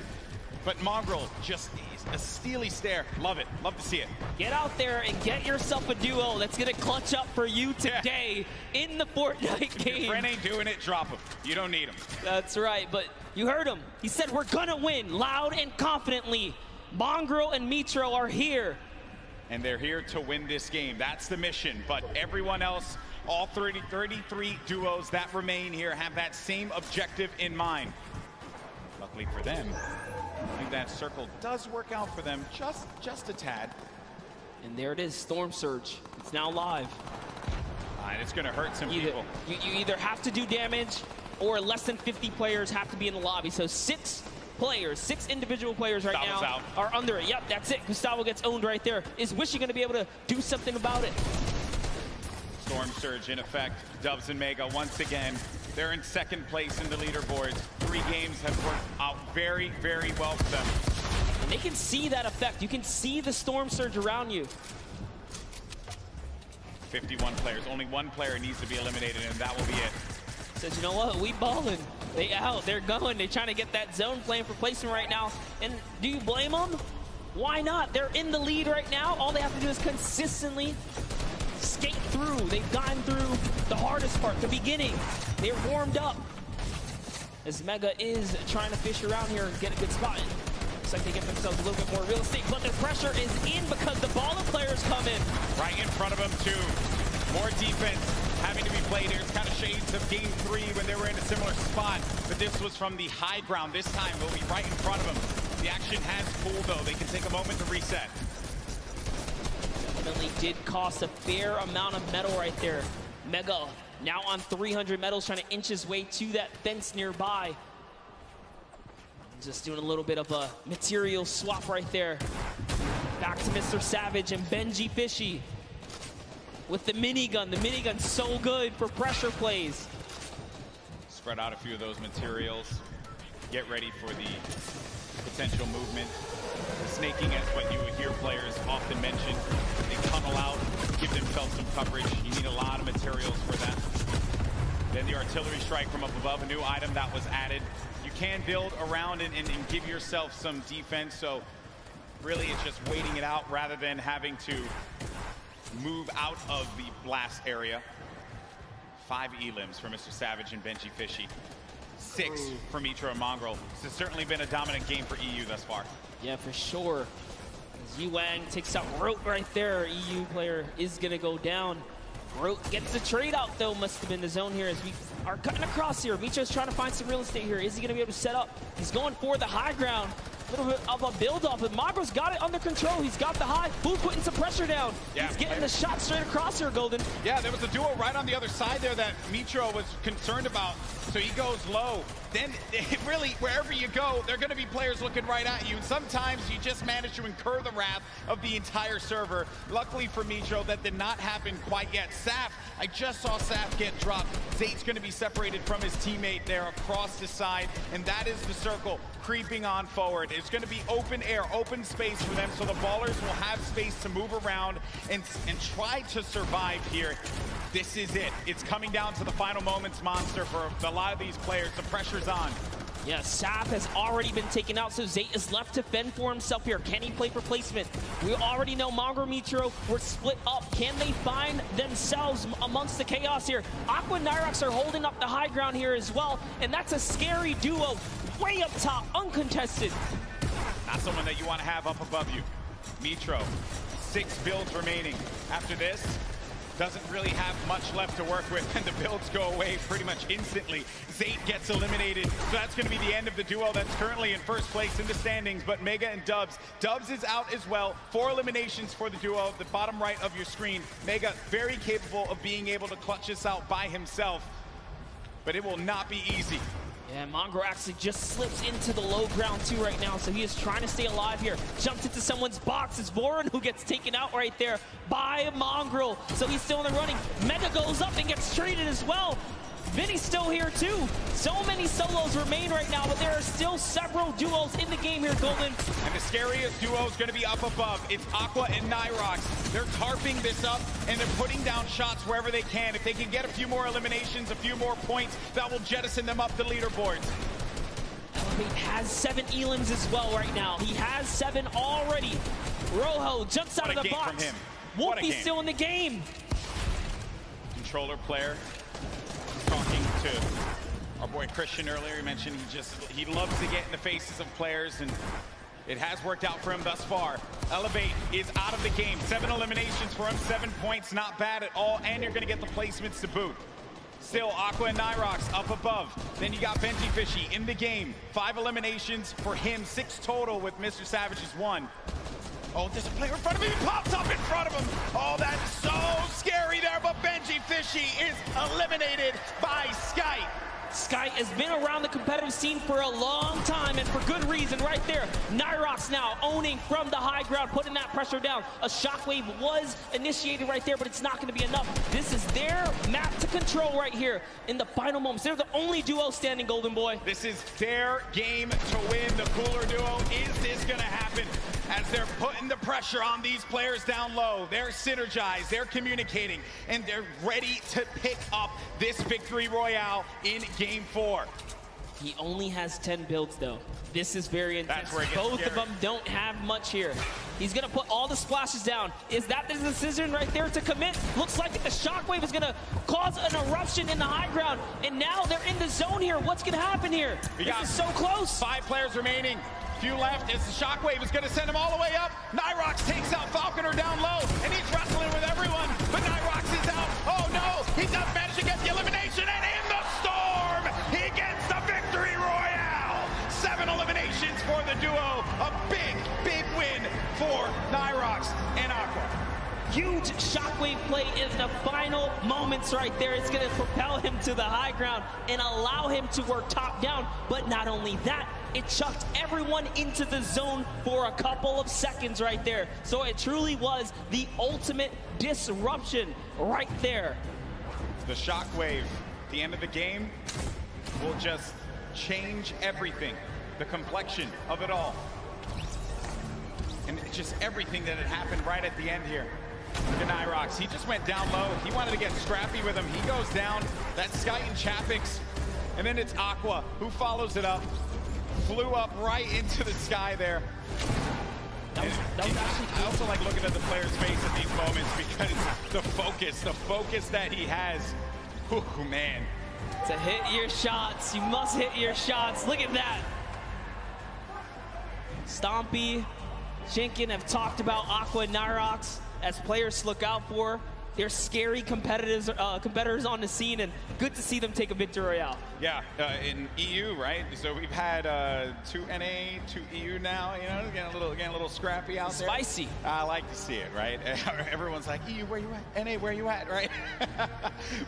But Mongrel, just a steely stare. Love it. Love to see it. Get out there and get yourself a duo that's going to clutch up for you today in the Fortnite game. If your friend ain't doing it, drop him. You don't need him. That's right, but you heard him. He said we're going to win loud and confidently. Mongrel and Mitro are here. And they're here to win this game. That's the mission. But everyone else, all 33 duos that remain here have that same objective in mind. luckily for them, I think that circle does work out for them just a tad. And there it is, Storm Surge. It's now live. And it's going to hurt some people. You either have to do damage or less than 50 players have to be in the lobby. So 6 players, 6 individual players right Gustavo's now out. are under it. Yep, that's it. Gustavo gets owned right there. Is Wishy going to be able to do something about it? Storm Surge in effect. Dubs and Mega once again. They're in second place in the leaderboards. 3 games have worked out very, very well for them. And they can see that effect. You can see the Storm Surge around you. 51 players. Only 1 player needs to be eliminated, and that will be it. Says, you know what? We balling. They out. They're going. They're trying to get that zone plan for placement right now. And do you blame them? Why not? They're in the lead right now. All they have to do is consistently skate through. They've gotten through the hardest part, the beginning. They're warmed up. As Mega is trying to fish around here and get a good spot in. Looks like they get themselves a little bit more real estate, but the pressure is in because the baller players come in. Right in front of them, too. More defense having to be played here. It's kind of shades of game 3 when they were in a similar spot, but this was from the high ground. This time, they'll be right in front of them. The action has cooled, though. They can take a moment to reset. Definitely did cost a fair amount of metal right there. Mega now on 300 metals, trying to inch his way to that fence nearby. Just doing a little bit of a material swap right there. Back to Mr. Savage and Benji Fishy with the minigun. The minigun's so good for pressure plays. Spread out a few of those materials. Get ready for the potential movement. The snaking is what you would hear players often mention. They tunnel out, give themselves some coverage. You need a lot of materials for that. Then the artillery strike from up above, a new item that was added. You can build around and give yourself some defense, so really it's just waiting it out rather than having to move out of the blast area. 5 elims for Mr. Savage and Benji Fishy. 6 for Mitra and Mongrel. This has certainly been a dominant game for EU thus far. Yeah, for sure. As Yuang takes out Rote right there, EU player is gonna go down. Rote gets the trade out though, must have been the zone here as we are cutting across here. Mitra's trying to find some real estate here. Is he gonna be able to set up? He's going for the high ground. A little bit of a build-off, but Mongrel's got it under control. He's got the high. Who's putting some pressure down? Yeah, he's getting the shot straight across here, Golden. Yeah, there was a duo right on the other side there that Mitra was concerned about, so he goes low. Then, really, wherever you go, there are going to be players looking right at you, and sometimes you just manage to incur the wrath of the entire server. Luckily for Mitra, that did not happen quite yet. Saf, I just saw Saf get dropped. Zate's going to be separated from his teammate there across the side, and that is the circle creeping on forward. It's going to be open air, open space for them, so the ballers will have space to move around and try to survive here. This is it. It's coming down to the final moments, Monster, for a lot of these players. The pressure's on. Yeah, Saf has already been taken out, so Zate is left to fend for himself here. Can he play for placement? We already know Mongrel Mitro were split up. Can they find themselves amongst the chaos here? Aqua and Nyrox are holding up the high ground here as well, and that's a scary duo way up top, uncontested. Not someone that you want to have up above you. Mitro, 6 builds remaining. After this, doesn't really have much left to work with, and the builds go away pretty much instantly. Zate gets eliminated, so that's going to be the end of the duo that's currently in first place in the standings, but Mega and Dubs. Dubs is out as well. 4 eliminations for the duo at the bottom right of your screen. Mega very capable of being able to clutch this out by himself, but it will not be easy. Yeah, Mongrel actually just slips into the low ground too right now, so he is trying to stay alive here. Jumps into someone's box. It's Voron who gets taken out right there by Mongrel, so he's still in the running. Mega goes up and gets traded as well. Vinny's still here too. So many solos remain right now, but there are still several duos in the game here, Golden. And the scariest duo is going to be up above. It's Aqua and Nyrox. They're tarping this up, and they're putting down shots wherever they can. If they can get a few more eliminations, a few more points, that will jettison them up the leaderboards. Elevate has 7 elims as well right now. He has 7 already. Rojo jumps out of the box. From him. Wolfie's still in the game. Controller player. Talking to our boy Christian earlier, he mentioned he loves to get in the faces of players, and it has worked out for him thus far. Elevate is out of the game. 7 eliminations for him, 7 points, not bad at all, and you're going to get the placements to boot. Still, Aqua and Nyrox up above. Then you got Benji Fishy in the game. 5 eliminations for him, 6 total with Mr. Savage's 1. Oh, there's a player in front of him. He pops up in front of him. Oh, that's so scary there, but Benji Fishy is eliminated by Sky. Sky has been around the competitive scene for a long time, and for good reason right there. Nyrox now owning from the high ground, putting that pressure down. A shockwave was initiated right there, but it's not going to be enough. This is their map to control right here in the final moments. They're the only duo standing, Golden Boy. This is their game to win, the Cooler duo. Is this going to happen? As they're putting the pressure on these players down low. They're synergized, they're communicating, and they're ready to pick up this victory royale in Game 4. He only has 10 builds, though. This is very intense. Both of them don't have much here. He's going to put all the splashes down. Is that the decision right there to commit? Looks like the shockwave is going to cause an eruption in the high ground, and now they're in the zone here. What's going to happen here? This is so close. 5 players remaining. Few left as the shockwave is going to send him all the way up. Nyrox takes out Falconer down low, and he's wrestling with everyone, but Nyrox is out. Oh no, he does manage to get the elimination, and in the storm, he gets the victory royale. 7 eliminations for the duo. A big, big win for Nyrox and Aqua. Huge shockwave play in the final moments right there. It's going to propel him to the high ground and allow him to work top down. But not only that, it chucked everyone into the zone for a couple of seconds right there. So it truly was the ultimate disruption right there. The shockwave, the end of the game, will just change everything. The complexion of it all. And just everything that had happened right at the end here. Look at Nyrox, he just went down low. He wanted to get scrappy with him. He goes down. That's Sky and Chapix. And then it's Aqua who follows it up. Flew up right into the sky there. That was actually cool. I also like looking at the player's face at these moments because the focus that he has. Oh man. To hit your shots, you must hit your shots. Look at that. Stompy, Shinken have talked about Aqua and Nyrox as players to look out for. They're scary competitors on the scene, and good to see them take a victory royale. Yeah, in EU, right? So we've had 2 NA, 2 EU now. You know, getting a little scrappy out there. Spicy. I like to see it, right? Everyone's like, EU, where you at? NA, where you at, right?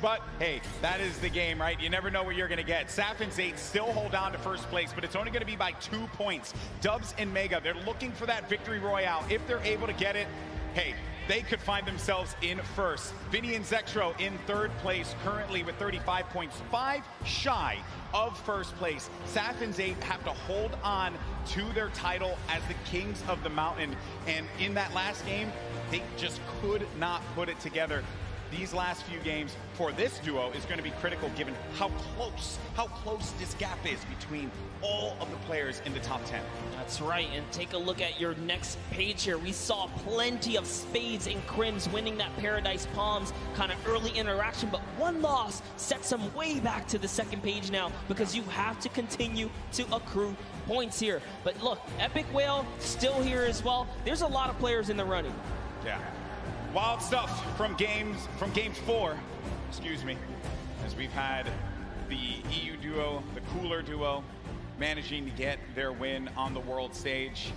But hey, that is the game, right? You never know what you're gonna get. Saf and Zate still hold on to first place, but it's only gonna be by 2 points. Dubs and Mega, they're looking for that victory royale. If they're able to get it, hey, they could find themselves in first. Vinny and Zexro in 3rd place, currently with 35 points, 5 shy of first place. Saf and Zate have to hold on to their title as the Kings of the Mountain. And in that last game, they just could not put it together. These last few games for this duo is going to be critical given how close this gap is between all of the players in the top 10. That's right, and take a look at your next page here. We saw plenty of Spades and Crims winning that Paradise Palms kind of early interaction, but one loss sets them way back to the 2nd page now because you have to continue to accrue points here. But look, Epic Whale still here as well. There's a lot of players in the running. Yeah. Wild stuff from game 4, excuse me, as we've had the EU duo, the Cooler duo, managing to get their win on the world stage.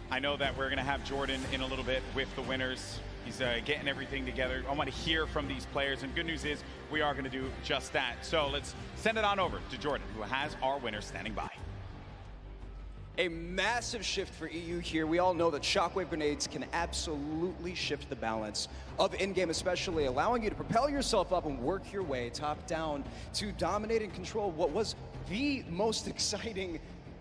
I know that we're gonna have Jordan in a little bit with the winners. He's getting everything together. I want to hear from these players, and good news is we are gonna do just that. So let's send it on over to Jordan, who has our winners standing by. A massive shift for EU here. We all know that shockwave grenades can absolutely shift the balance of in-game, especially allowing you to propel yourself up and work your way top down to dominate and control what was the most exciting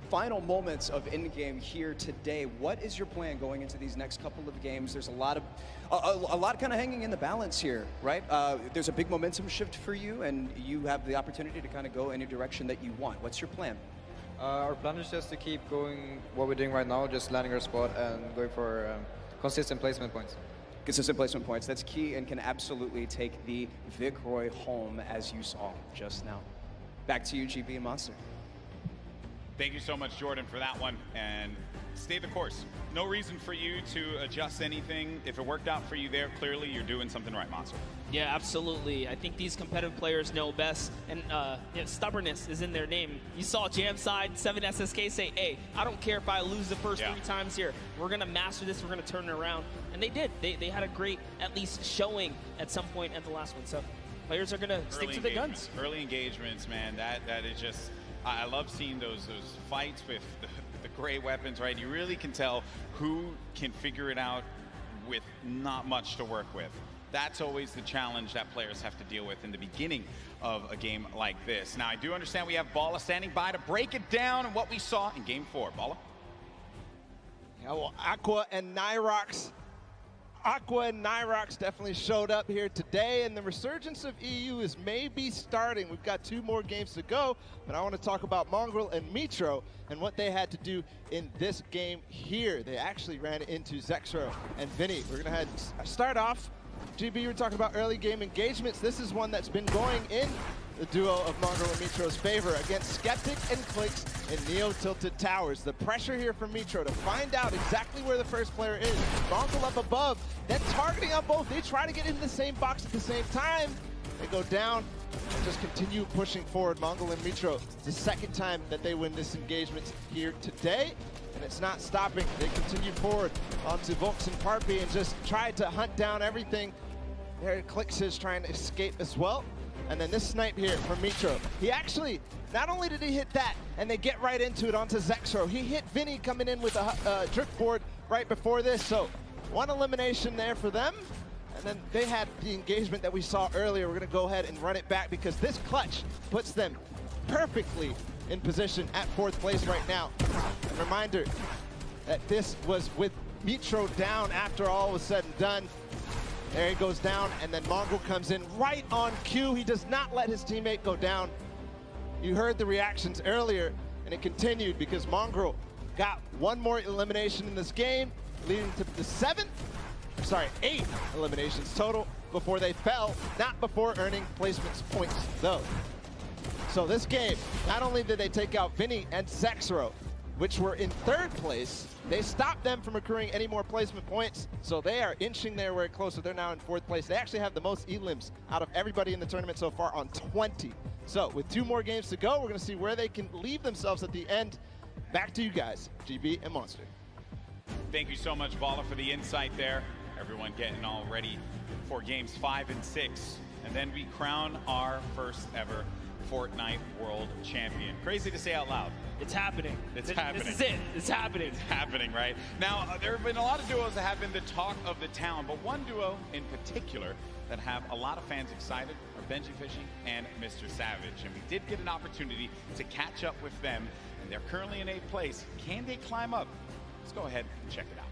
final moments of in-game here today. What is your plan going into these next couple of games? There's a lot kind of hanging in the balance here, right? There's a big momentum shift for you, and you have the opportunity to kind of go any direction that you want. What's your plan? Our plan is just to keep going what we're doing right now, just landing our spot and going for consistent placement points. Consistent placement points, that's key and can absolutely take the Vic Roy home as you saw just now. Back to you, GB and Monster. Thank you so much, Jordan, for that one, and stay the course. No reason for you to adjust anything. If it worked out for you there, clearly you're doing something right, Monster. Yeah, absolutely. I think these competitive players know best, and stubbornness is in their name. You saw Jamside, 7SSK say, hey, I don't care if I lose the first 3 times here. We're going to master this. We're going to turn it around. And they did. They had a great, at least, showing at some point at the last one. So players are going to stick to the guns. Early engagements, man, that is just... I love seeing those fights with the gray weapons, right? You really can tell who can figure it out with not much to work with. That's always the challenge that players have to deal with in the beginning of a game like this. Now, I do understand we have Bala standing by to break it down and what we saw in Game 4. Bala? Yeah, well, Aqua and Nyrox definitely showed up here today, and the resurgence of EU is maybe starting. We've got 2 more games to go, but I want to talk about Mongrel and Mitro and what they had to do in this game here. They actually ran into Zexro and Vinny. We're going to start off. GB, you were talking about early game engagements. This is one that's been going in the duo of Mongrel and Mitro's favor against Skeptic and Clicks in Neo Tilted Towers. The pressure here from Mitro to find out exactly where the first player is. Mongrel up above, then targeting on both. They try to get in the same box at the same time. They go down and just continue pushing forward. Mongrel and Mitro, it's the second time that they win this engagement here today, and it's not stopping. They continue forward onto Volks and Parpy and just try to hunt down everything. There Clicks is trying to escape as well. And then this snipe here from Mitro. He actually, not only did he hit that, and they get right into it onto Zexro, he hit Vinny coming in with a drift board right before this. So 1 elimination there for them. And then they had the engagement that we saw earlier. We're going to go ahead and run it back because this clutch puts them perfectly in position at 4th place right now. And reminder that this was with Mitro down after all was said and done. There he goes down, and then Mongrel comes in right on cue. He does not let his teammate go down. You heard the reactions earlier, and it continued because Mongrel got 1 more elimination in this game, leading to the 8 eliminations total before they fell, not before earning placements points, though. So this game, not only did they take out Vinny and Zexro, which were in 3rd place, they stopped them from accruing any more placement points, so they are inching their way closer. They're now in 4th place. They actually have the most elims out of everybody in the tournament so far on 20. So with 2 more games to go, we're going to see where they can leave themselves at the end. Back to you guys, GB and Monster. Thank you so much, Bala, for the insight there. Everyone getting all ready for games 5 and 6. And then we crown our first ever Fortnite World Champion. Crazy to say out loud. It's happening. It's happening. This is it. It's happening. It's happening, right? Now, there have been a lot of duos that have been the talk of the town, but one duo in particular that have a lot of fans excited are Benji Fishy and Mr. Savage. And we did get an opportunity to catch up with them, and they're currently in 8th place. Can they climb up? Let's go ahead and check it out.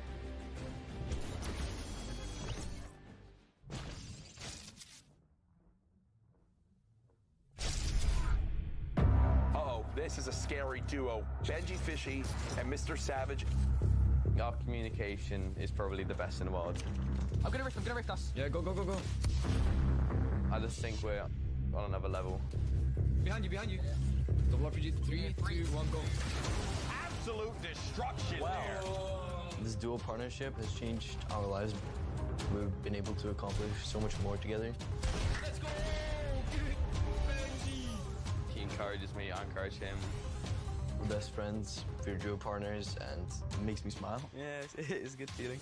This is a scary duo. Benji Fishy and Mr. Savage. Our communication is probably the best in the world. I'm gonna rift us. Yeah, go. I just think we're on another level. Behind you. Double RPG, 3, 2, 1, go. Absolute destruction there. This dual partnership has changed our lives. We've been able to accomplish so much more together. Let's go! He encourages me, I encourage him. We're best friends, we're duo partners, and it makes me smile. Yeah, it's a good feeling.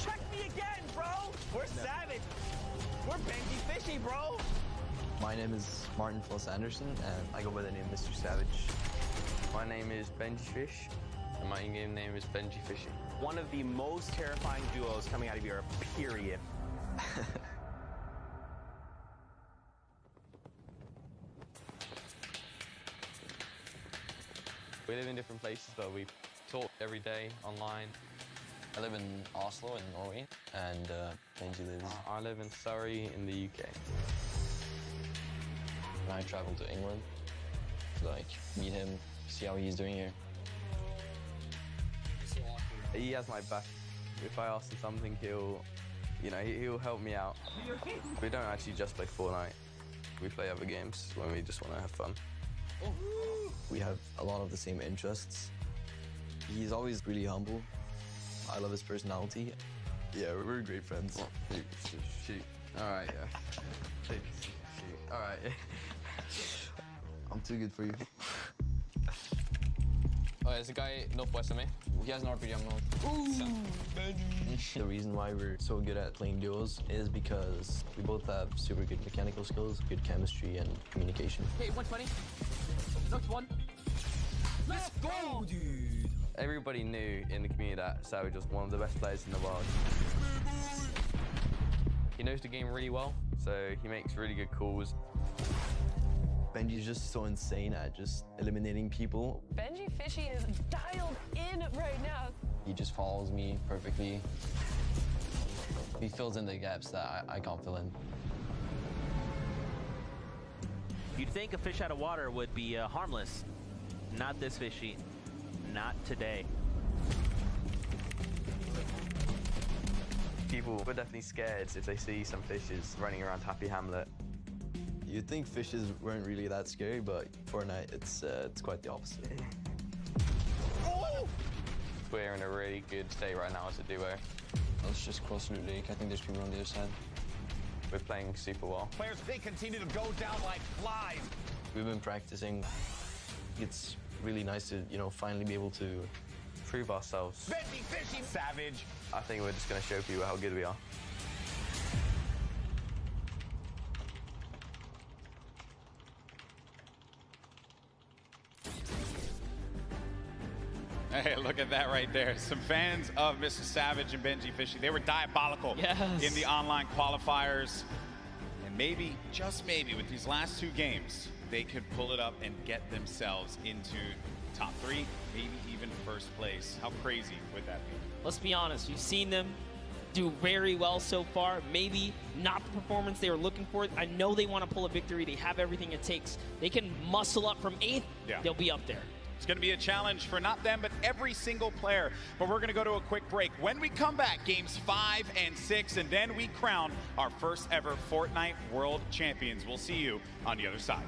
Check me again, bro! We're Savage. We're Benji Fishy, bro! My name is Martin Foss Anderson, and I go by the name Mr. Savage. My name is Benji Fish, and my in-game name is Benji Fishy. One of the most terrifying duos coming out of Europe, period. We live in different places, but we talk every day online. I live in Oslo in Norway, and Benji lives... I live in Surrey in the UK. And I travel to England to meet him, see how he's doing here. He has my back. If I ask him something, he'll help me out. We don't actually just play Fortnite. We play other games when we just want to have fun. We have a lot of the same interests. He's always really humble. I love his personality. Yeah, we're great friends. Oh, shoot. All right, yeah. Shoot. All right. I'm too good for you. Oh, there's a guy northwest of me. He has an RPG, I'm north. The reason why we're so good at playing duos is because we both have super good mechanical skills, good chemistry, and communication. Hey, 120. Knocked one. Let's go, dude. Everybody knew in the community that Savage was one of the best players in the world. He knows the game really well, so he makes really good calls. Benji's just so insane at just eliminating people. Benji Fishy is dialed in right now. He just follows me perfectly. He fills in the gaps that I can't fill in. You'd think a fish out of water would be harmless. Not this fishy. Not today. People were definitely scared if they see some fishes running around Happy Hamlet. You'd think fishes weren't really that scary, but Fortnite, it's quite the opposite. We're in a really good state right now as a duo. Let's just cross Loot Lake. I think there's people on the other side. We're playing super well. Players, they continue to go down like flies. We've been practicing. It's really nice to, finally be able to prove ourselves. Benji Fishy Savage. I think we're just going to show people how good we are. Hey, look at that right there. Some fans of Mr. Savage and Benji Fishy. They were diabolical in the online qualifiers. And maybe, just maybe, with these last 2 games, they could pull it up and get themselves into top 3, maybe even first place. How crazy would that be? Let's be honest, we've seen them do very well so far. Maybe not the performance they were looking for. I know they want to pull a victory. They have everything it takes. They can muscle up from 8th. Yeah. They'll be up there. It's going to be a challenge for not them, but every single player. But we're going to go to a quick break. When we come back, games 5 and 6, and then we crown our first ever Fortnite World Champions. We'll see you on the other side.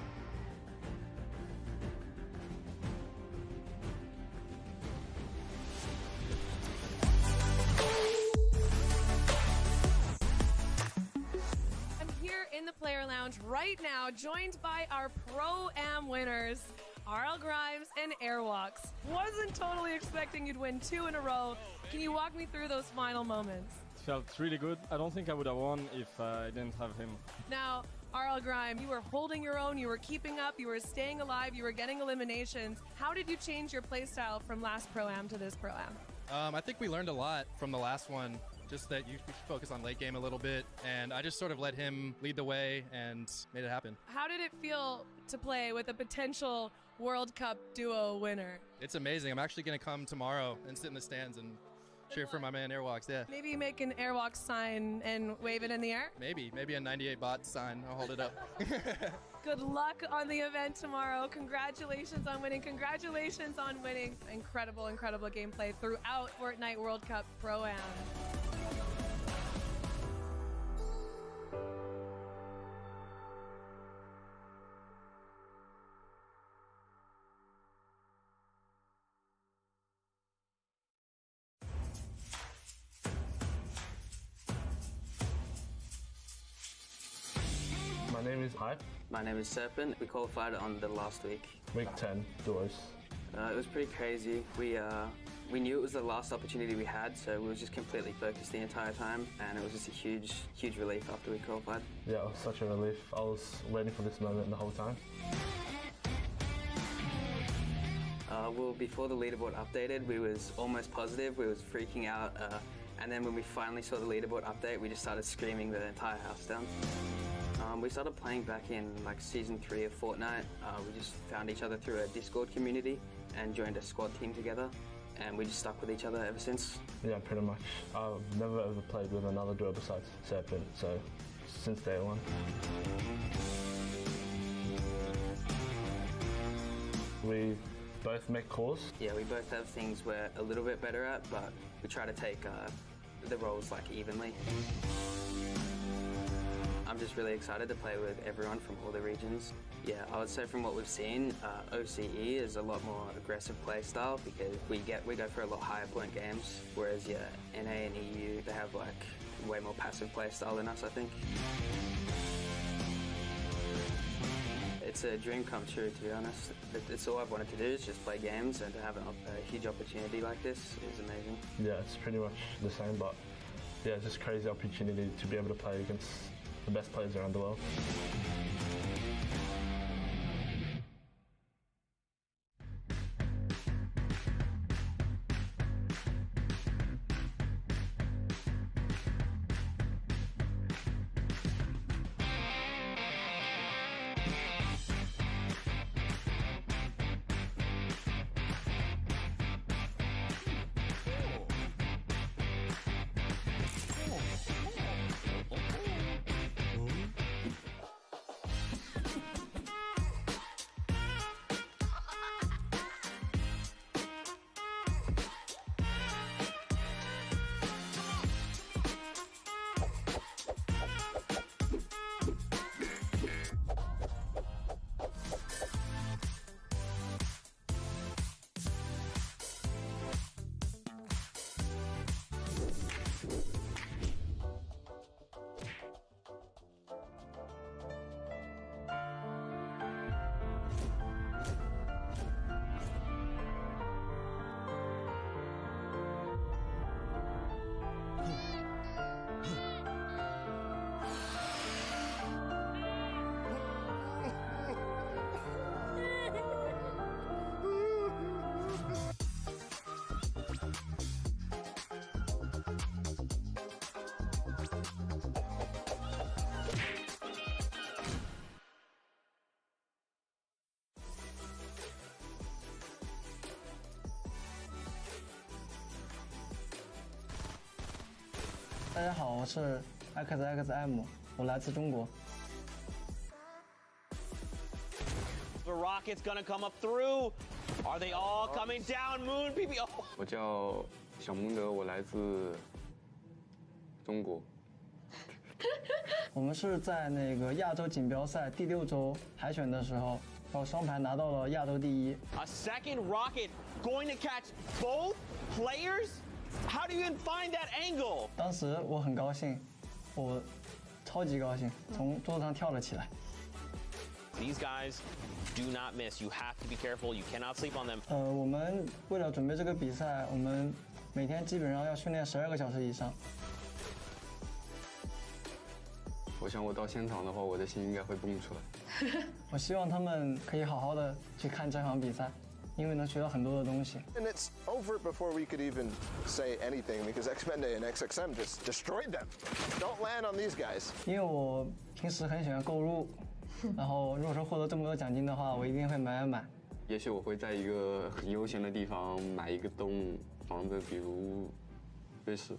I'm here in the player lounge right now, joined by our Pro-Am winners, RL Grimes and Airwalks. Wasn't totally expecting you'd win 2 in a row. Can you walk me through those final moments? It felt really good. I don't think I would have won if I didn't have him. Now, RL Grime, you were holding your own, you were keeping up, you were staying alive, you were getting eliminations. How did you change your playstyle from last Pro-Am to this Pro-Am? I think we learned a lot from the last one. Just that you focus on late game a little bit, and I just sort of let him lead the way and made it happen. How did it feel to play with a potential World Cup duo winner? It's amazing. I'm actually going to come tomorrow and sit in the stands and cheer for my man Airwalks. Yeah. Maybe make an Airwalks sign and wave it in the air? Maybe a 98 bot sign. I'll hold it up. Good luck on the event tomorrow. Congratulations on winning. Congratulations on winning. Incredible, incredible gameplay throughout Fortnite World Cup Pro-Am. My name is Hype. My name is Serpent. We qualified on the last week. Week 10, duos. It was pretty crazy. We knew it was the last opportunity we had, so we were just completely focused the entire time, and it was just a huge, huge relief after we qualified. Yeah, it was such a relief. I was waiting for this moment the whole time. Well, before the leaderboard updated, we was almost positive. We was freaking out, and then when we finally saw the leaderboard update, we just started screaming the entire house down. We started playing back in like season 3 of Fortnite. We just found each other through a Discord community and joined a squad team together, and we just stuck with each other ever since. Yeah, pretty much. I've never ever played with another duo besides Serpent, so since day one. We both make calls. Yeah, we both have things we're a little bit better at, but we try to take the roles like evenly. I'm just really excited to play with everyone from all the regions. Yeah, I would say from what we've seen, OCE is a lot more aggressive play style because we go for a lot higher point games, whereas yeah, NA and EU, they have like way more passive play style than us, I think. It's a dream come true, to be honest. It's all I've wanted to do is just play games, and to have a huge opportunity like this is amazing. Yeah, it's pretty much the same, but yeah, it's just a crazy opportunity to be able to play against the best players around the world.大家好，我是 XXM， 我来自中国。 The rocket's gonna come up through. Are they all coming down? Moon PB. Oh. 我叫小蒙德，我来自中国。我们是在那个亚洲锦标赛第6周海选的时候，然后双排拿到了亚洲第1。A second rocket going to catch both players? How do you even find that angle? 当时我很高兴，我超级高兴，从桌子上跳了起来。 These guys do not miss. You have to be careful. You cannot sleep on them. 我们为了准备这个比赛，我们每天基本上要训练12个小时以上。我想我到现场的话，我的心应该会蹦出来。我希望他们可以好好的去看这场比赛，因为能学到很多的东西。 And it's over before we could even say anything because Xpende and XXM just destroyed them. Don't land on these guys. 因为我平时很喜欢购入，然后如果说获得这么多奖金的话，我一定会买。也许我会在一个很悠闲的地方买一个栋房子，比如瑞士。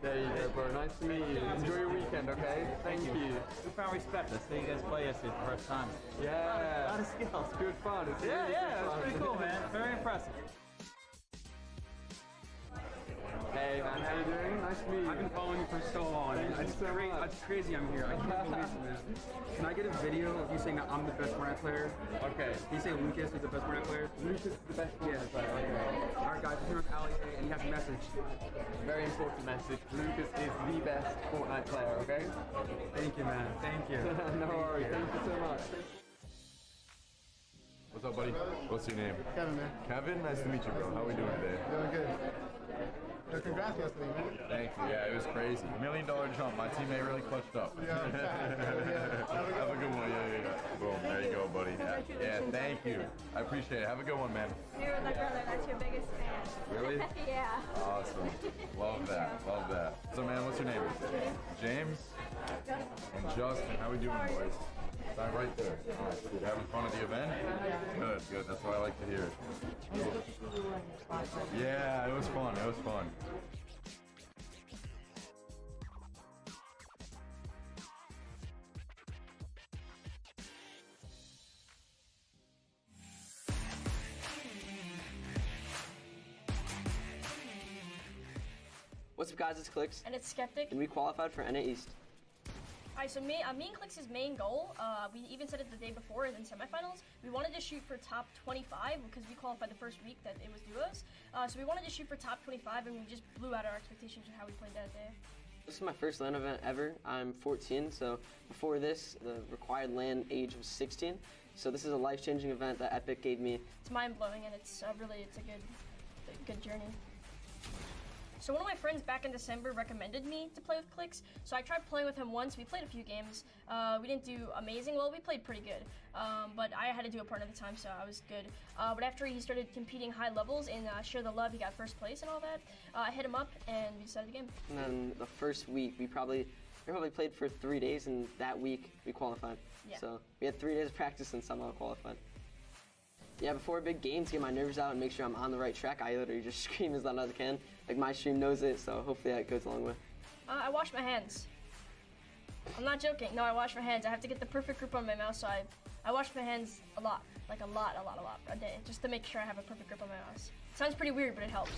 There you go, bro. Nice to meet you. Enjoy your weekend, okay? Thank you. Profound respect. Let's see you guys play yesterday for the first time. Yeah. A lot of skills. Good fun. It's really good fun. It's pretty cool, man. Very impressive. Hey, man. How you doing? Nice to meet you. I've been following you for so long. It's crazy I'm here. I can't believe it, man. Can I get a video of you saying that I'm the best Fortnite player? Okay. Can you say Lucas is the best Fortnite player? Lucas is the best Fortnite player. Okay. Alright, guys. We're here with Ali, and he has a message. Very important message. Lucas is the best Fortnite player, okay? Thank you, man. Thank you. No worries. Thank you so much. What's up, buddy? What's your name? Kevin, man. Kevin, nice to meet you, bro. How we doing today? Doing good. Congrats yesterday, man. Thank you. Yeah, it was crazy. $1 million jump. My teammate really clutched up. Yeah, Have a good one. Yeah. Boom. There you go, buddy. Yeah, thank you. I appreciate it. Have a good one, man. You're my brother. That's your biggest fan. Really? Yeah. Awesome. Love that. Love that. So, man, what's your name? James? And Justin. How we doing, boys? Sign right there. All right, good. Having fun at the event? Good. That's what I like to hear. Yeah, it was fun. What's up, guys? It's Clicks. And it's Skeptic. And we qualified for NA East. Alright, so me and Clicks' main goal, we even said it the day before in semifinals, we wanted to shoot for top 25 because we qualified the first week that it was duos. So we wanted to shoot for top 25 and we just blew out our expectations with how we played that day. This is my first LAN event ever. I'm 14, so before this, the required LAN age was 16. So this is a life-changing event that Epic gave me. It's mind-blowing and it's a good journey. So one of my friends back in December recommended me to play with Clicks, so I tried playing with him once. We played a few games. We didn't do amazing well, we played pretty good. But I had to do a partner at the time, so I was good. But after he started competing high levels in Share the Love, he got first place and all that. I hit him up and we decided the game. And then the first week, we probably played for 3 days, and that week we qualified. Yeah. So we had 3 days of practice and somehow qualified. Yeah, before a big game, to get my nerves out and make sure I'm on the right track, I literally just scream as loud as I can. Like, my stream knows it, so hopefully that goes a long way. I wash my hands. I'm not joking. No, I wash my hands. I have to get the perfect grip on my mouse, so I wash my hands a lot. Like a lot a day, just to make sure I have a perfect grip on my mouse. It sounds pretty weird, but it helps.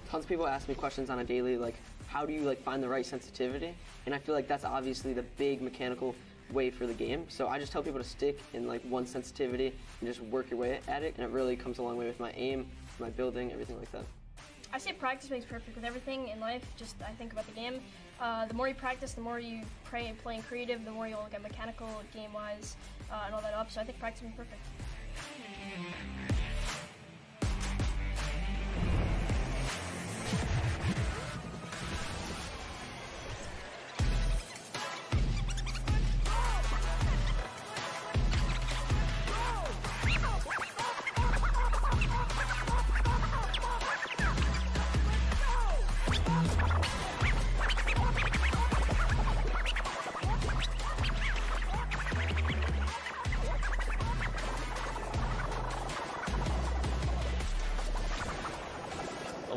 Tons of people ask me questions on a daily, like, how do you find the right sensitivity? And I feel like that's obviously the big mechanical way for the game. So I just tell people to stick in one sensitivity and just work your way at it, and it really comes a long way with my aim, my building, everything like that. I say practice makes perfect with everything in life. Just I think about the game. The more you practice, the more you playing creative, the more you'll get mechanical, game-wise, and all that up. So I think practice makes perfect.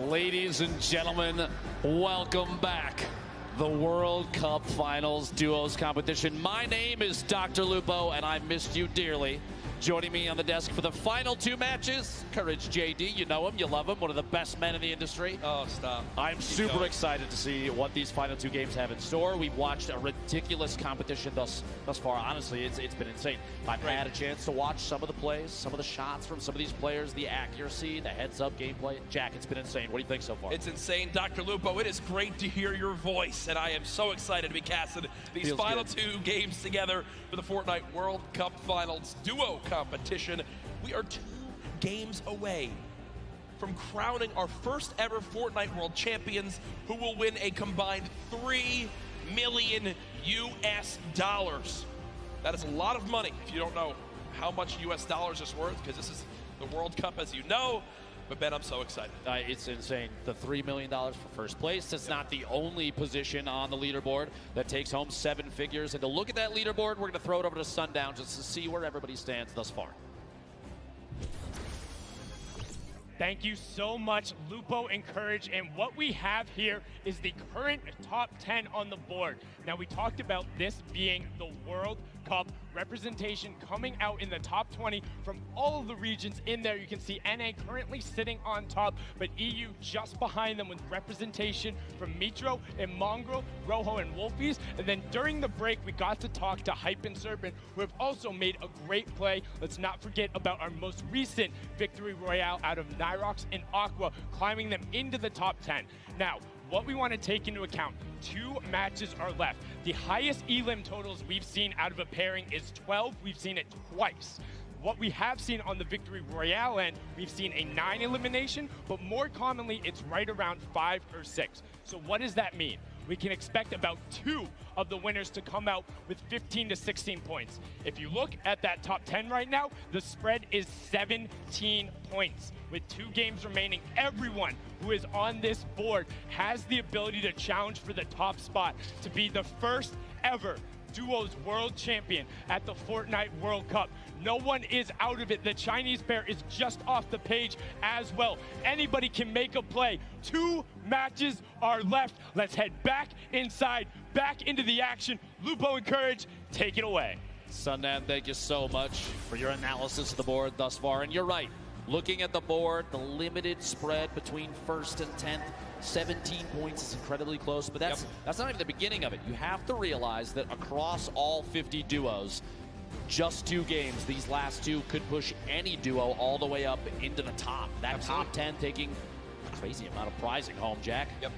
Ladies and gentlemen, welcome back. The World Cup Finals Duos competition. My name is Dr. Lupo, and I missed you dearly. Joining me on the desk for the final 2 matches, Courage JD. You know him, you love him, one of the best men in the industry. Oh, stop. I'm super excited to see what these final 2 games have in store. We've watched a ridiculous competition thus far. Honestly, it's been insane. I've had a chance to watch some of the plays, some of the shots from some of these players, the accuracy, the heads-up gameplay. Jack, it's been insane. What do you think so far? It's insane, Dr. Lupo. It is great to hear your voice, and I am so excited to be casting these final 2 games together for the Fortnite World Cup Finals Duo competition. We are 2 games away from crowning our first ever Fortnite World Champions, who will win a combined $3 million US. That is a lot of money if you don't know how much US dollars is worth, because this is the World Cup, as you know. But Ben, I'm so excited. It's insane. The $3 million for first place. It's not the only position on the leaderboard that takes home 7 figures. And to look at that leaderboard, we're going to throw it over to Sundown just to see where everybody stands thus far. Thank you so much, Lupo and Courage. And what we have here is the current top 10 on the board. Now, we talked about this being the World Cup representation coming out in the top 20 from all of the regions in there. You can see NA currently sitting on top, but EU just behind them with representation from Mitro and Mongrel, Rojo and Wolfies. And then during the break, we got to talk to Hype and Serpent, who have also made a great play. Let's not forget about our most recent victory royale out of Nyrox and Aqua, climbing them into the top 10. Now, what we want to take into account, 2 matches are left. The highest elim totals we've seen out of a pairing is 12. We've seen it twice. What we have seen on the Victory Royale end, we've seen a 9 elimination, but more commonly, it's right around 5 or 6. So what does that mean? We can expect about 2 of the winners to come out with 15 to 16 points. If you look at that top 10 right now, the spread is 17 points. With 2 games remaining, everyone who is on this board has the ability to challenge for the top spot to be the first ever Duos World Champion at the Fortnite World Cup. No one is out of it. The Chinese pair is just off the page as well. Anybody can make a play. 2 matches are left. Let's head back inside, back into the action. Lupo and Courage, take it away. Sundan, thank you so much for your analysis of the board thus far. And you're right. Looking at the board, the limited spread between 1st and 10th, 17 points is incredibly close, but that's not even the beginning of it. You have to realize that across all 50 duos, just 2 games, these last 2 could push any duo all the way up into the top. That top 10 taking a crazy amount of prizing home, Jack. Yep.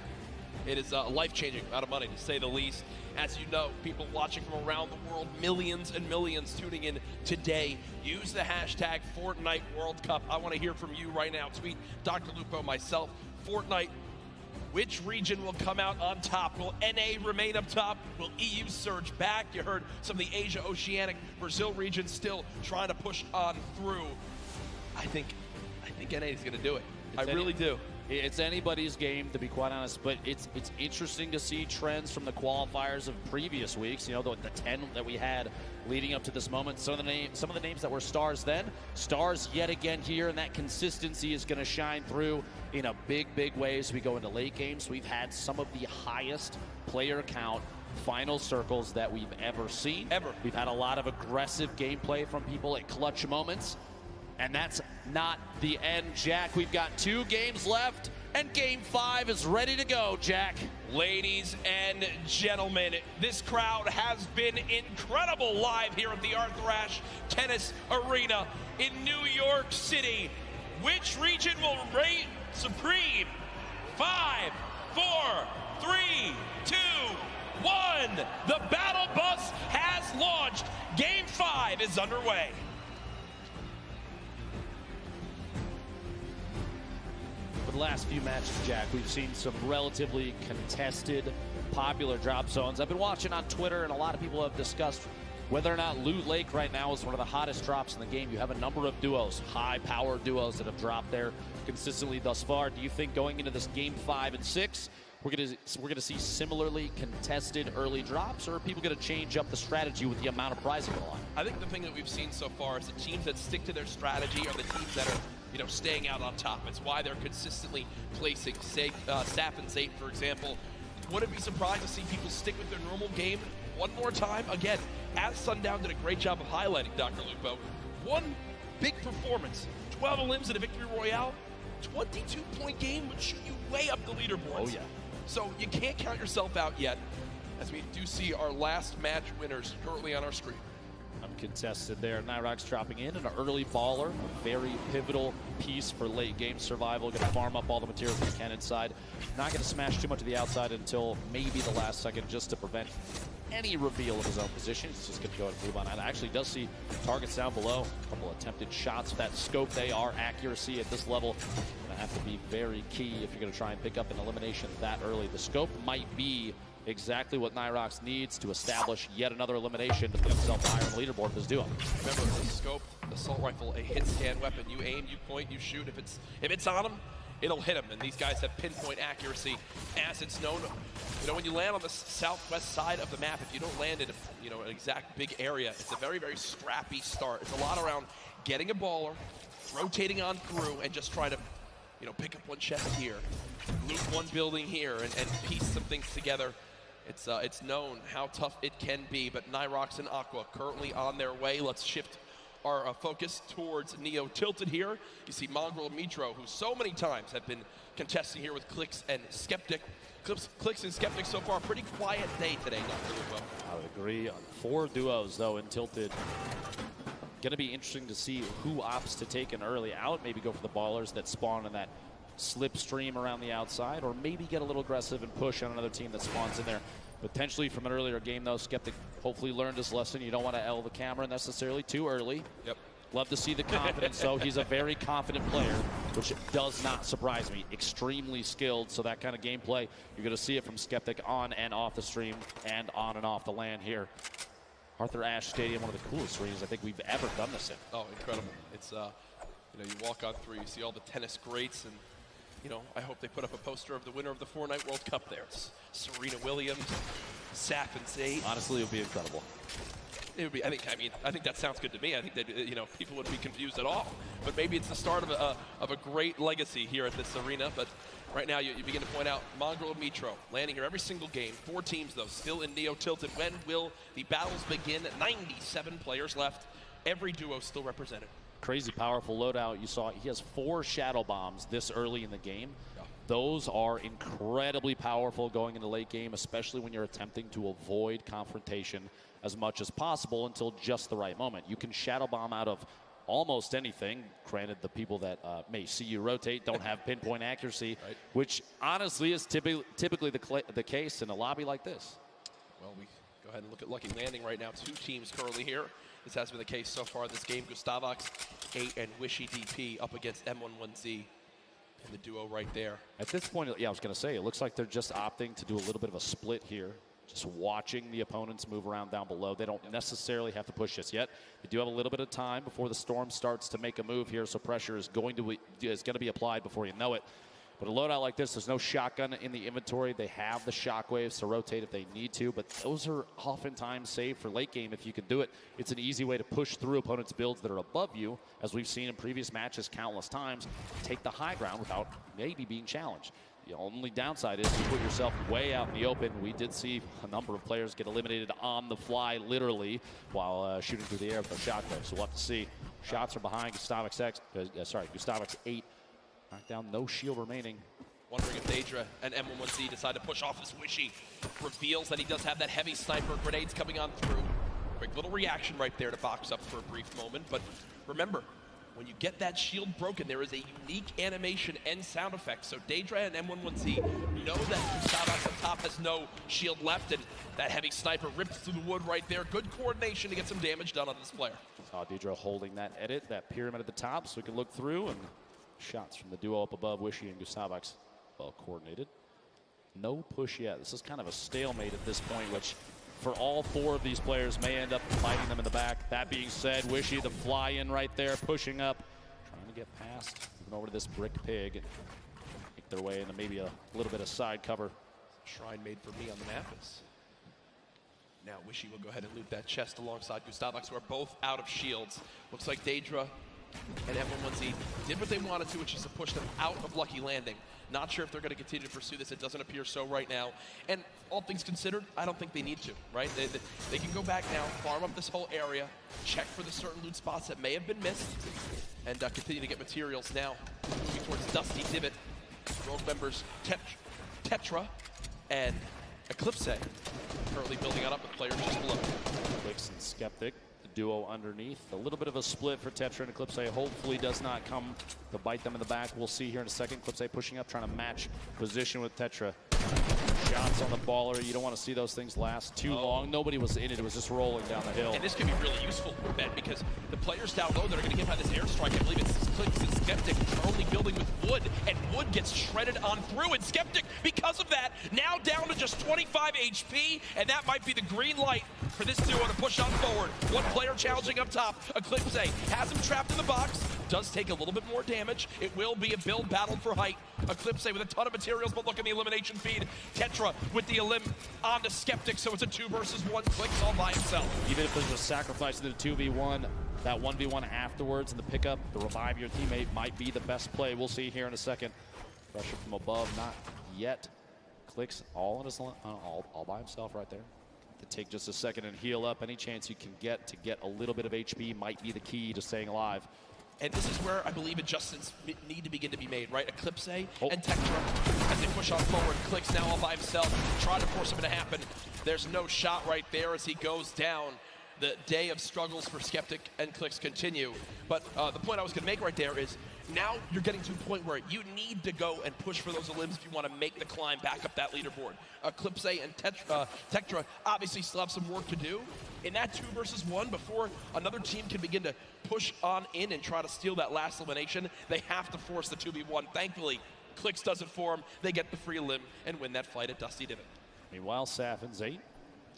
It is a life-changing amount of money, to say the least. As you know, people watching from around the world, millions and millions tuning in today. Use the hashtag Fortnite World Cup. I want to hear from you right now. Tweet Dr. Lupo, myself, Fortnite. Which region will come out on top? Will NA remain up top? Will EU surge back? You heard some of the Asia, Oceanic, Brazil region still trying to push on through. I think NA is going to do it. I really do. It's anybody's game, to be quite honest, but it's interesting to see trends from the qualifiers of previous weeks. You know, the 10 that we had leading up to this moment. Some of the names that were stars then, stars yet again here, and that consistency is going to shine through in a big way as we go into late games. We've had some of the highest player count final circles that we've ever seen. We've had a lot of aggressive gameplay from people at clutch moments. And that's not the end, Jack. We've got 2 games left, and Game 5 is ready to go, Jack. Ladies and gentlemen, this crowd has been incredible live here at the Arthur Ashe Tennis Arena in New York City. Which region will reign supreme? 5, 4, 3, 2, 1. The battle bus has launched. Game 5 is underway. The last few matches, Jack, we've seen some relatively contested, popular drop zones. I've been watching on Twitter, and a lot of people have discussed whether or not Loot Lake right now is one of the hottest drops in the game. You have a number of duos, high-powered duos that have dropped there consistently thus far. Do you think going into this Game 5 and 6, we're gonna see similarly contested early drops, or are people gonna change up the strategy with the amount of prizing on? I think the thing that we've seen so far is the teams that stick to their strategy are the teams that are, staying out on top. It's why they're consistently placing, say, Sap and Zate, for example. Wouldn't be surprised to see people stick with their normal game one more time. Again, as Sundown did a great job of highlighting, Dr. Lupo, one big performance, 12 elims in a victory royale, 22-point game would shoot you way up the leaderboards. Oh, yeah. So you can't count yourself out yet, as we do see our last match winners currently on our screen. Uncontested there. Nyrox dropping in an early baller, a very pivotal piece for late game survival. Going to farm up all the materials he can inside. Not going to smash too much of the outside until maybe the last second, just to prevent any reveal of his own position. He's just going to go and move on. And actually does see targets down below. A couple attempted shots. That scope, they are accuracy at this level. Going to have to be very key if you're going to try and pick up an elimination that early. The scope might be exactly what Nyrox needs to establish yet another elimination to put himself higher on the leaderboard of his duo. Remember, the scope, the assault rifle, a hit scan weapon. You aim, you point, you shoot. If it's on him, it'll hit him. And these guys have pinpoint accuracy, as it's known. When you land on the southwest side of the map, if you don't land in an exact big area, it's a very, very scrappy start. It's a lot around getting a baller, rotating on through, and just trying to pick up one chest here, loot one building here, and piece some things together. It's known how tough it can be, but Nyrox and Aqua currently on their way. Let's shift our focus towards Neo Tilted here. You see Mongrel and Mitro, who so many times have been contesting here with Clix and Skeptic. Clix and Skeptic so far, pretty quiet day today, Dr. Lupo. I would agree. 4 duos, though, in Tilted. Going to be interesting to see who opts to take an early out, maybe go for the ballers that spawn in that slipstream around the outside, or maybe get a little aggressive and push on another team that spawns in there. Potentially from an earlier game, though, Skeptic hopefully learned his lesson. You don't want to L the camera necessarily too early. Yep. Love to see the confidence, though. He's a very confident player, which does not surprise me. Extremely skilled, so that kind of gameplay, you're going to see it from Skeptic on and off the stream and on and off the land here. Arthur Ashe Stadium, one of the coolest arenas I think we've ever done this in. Oh, incredible. It's, you walk on through, you see all the tennis greats, and I hope they put up a poster of the winner of the Fortnite World Cup there. It's Serena Williams, Sap and Zate. Honestly, it would be incredible. It would be. I think that sounds good to me. I think that people wouldn't be confused at all. But maybe it's the start of a great legacy here at this arena. But right now, you begin to point out Mongrel and Mitro landing here every single game. 4 teams though, still in Neo Tilted. When will the battles begin? 97 players left. Every duo still represented. Crazy powerful loadout. You saw he has 4 shadow bombs this early in the game. Those are incredibly powerful going into late game, especially when you're attempting to avoid confrontation as much as possible until just the right moment. You can shadow bomb out of almost anything. Granted, the people that may see you rotate don't have pinpoint accuracy, which honestly is typically the case in a lobby like this. Well, we go ahead and look at Lucky Landing right now. 2 teams currently here. This has been the case so far this game. Gustavox 8 and Wishy DP up against M11Z. And the duo right there. At this point, yeah, I was going to say, it looks like they're just opting to do a little bit of a split here. Just watching the opponents move around down below. They don't necessarily have to push this yet. They do have a little bit of time before the Storm starts to make a move here, so pressure is going to be applied before you know it. But a loadout like this, there's no shotgun in the inventory. They have the shockwaves to rotate if they need to, but those are oftentimes saved for late game if you can do it. It's an easy way to push through opponents' builds that are above you, as we've seen in previous matches countless times. Take the high ground without maybe being challenged. The only downside is you put yourself way out in the open. We did see a number of players get eliminated on the fly, literally, while shooting through the air with a shotgun. So we'll have to see. Shots are behind Gustavox 8. Knockdown, no shield remaining. Wondering if Daedra and M11Z decide to push off this Wishy. Reveals that he does have that heavy sniper. Grenades coming on through. Quick little reaction right there to box up for a brief moment. But remember, when you get that shield broken, there is a unique animation and sound effect. So Daedra and M11Z know that Gustavox on top has no shield left, and that heavy sniper rips through the wood right there. Good coordination to get some damage done on this player. Saw Daedra holding that edit, that pyramid at the top, so we can look through, and shots from the duo up above, Wishy and Gustavox, well coordinated. No push yet. This is kind of a stalemate at this point, which for all 4 of these players may end up fighting them in the back. That being said, Wishy, the fly in right there, pushing up, trying to get past, moving over to this brick pig, and make their way into maybe a little bit of side cover. Shrine made for me on the map is. Now Wishy will go ahead and loot that chest alongside Gustavox, who are both out of shields. Looks like Daedra and M11Z did what they wanted to, which is to push them out of Lucky Landing. Not sure if they're going to continue to pursue this. It doesn't appear so right now. And all things considered, I don't think they need to, right? They can go back now, farm up this whole area, check for the certain loot spots that may have been missed, and continue to get materials now. Moving towards Dusty Divot. Rogue members Tetra and Eclipse currently building on up with players just below. Clix and Skeptic. Duo underneath. A little bit of a split for Tetra and Eclipse. Hopefully does not come to bite them in the back. We'll see here in a second. Eclipse pushing up, trying to match position with Tetra. Shots on the baller. You don't want to see those things last too long. Nobody was in it. It was just rolling down the hill. And this could be really useful, Ben, because the players down low that are going to get by this airstrike, I believe it's Clix and Skeptic, are only building with wood, and wood gets shredded on through. And Skeptic, because of that, now down to just 25 HP, and that might be the green light for this duo to push on forward. One player challenging up top. Eclipse has him trapped in the box. Does take a little bit more damage. It will be a build battle for height. Eclipse with a ton of materials, but look at the elimination feed. Tetra with the elim on the Skeptic, so it's a 2 versus 1. Clix all by himself. Even if there's a sacrifice to the 2v1, that 1v1 afterwards and the pickup, the revive your teammate might be the best play. We'll see here in a second. Pressure from above, not yet. Clix all by himself right there. To take just a second and heal up. Any chance you can get to get a little bit of HP might be the key to staying alive. And this is where I believe adjustments need to begin to be made, right? Eclipse and Tetra, as they push on forward. Clix now all by himself, trying to force him to happen. There's no shot right there as he goes down. The day of struggles for Skeptic and Clix continue. But the point I was going to make right there is now you're getting to a point where you need to go and push for those elims if you want to make the climb back up that leaderboard. Eclipse and Tetra obviously still have some work to do in that 2 versus 1 before another team can begin to push on in and try to steal that last elimination. They have to force the 2v1. Thankfully, Clix does it for them. They get the free elim and win that fight at Dusty Divot. Meanwhile, Saf and Zate,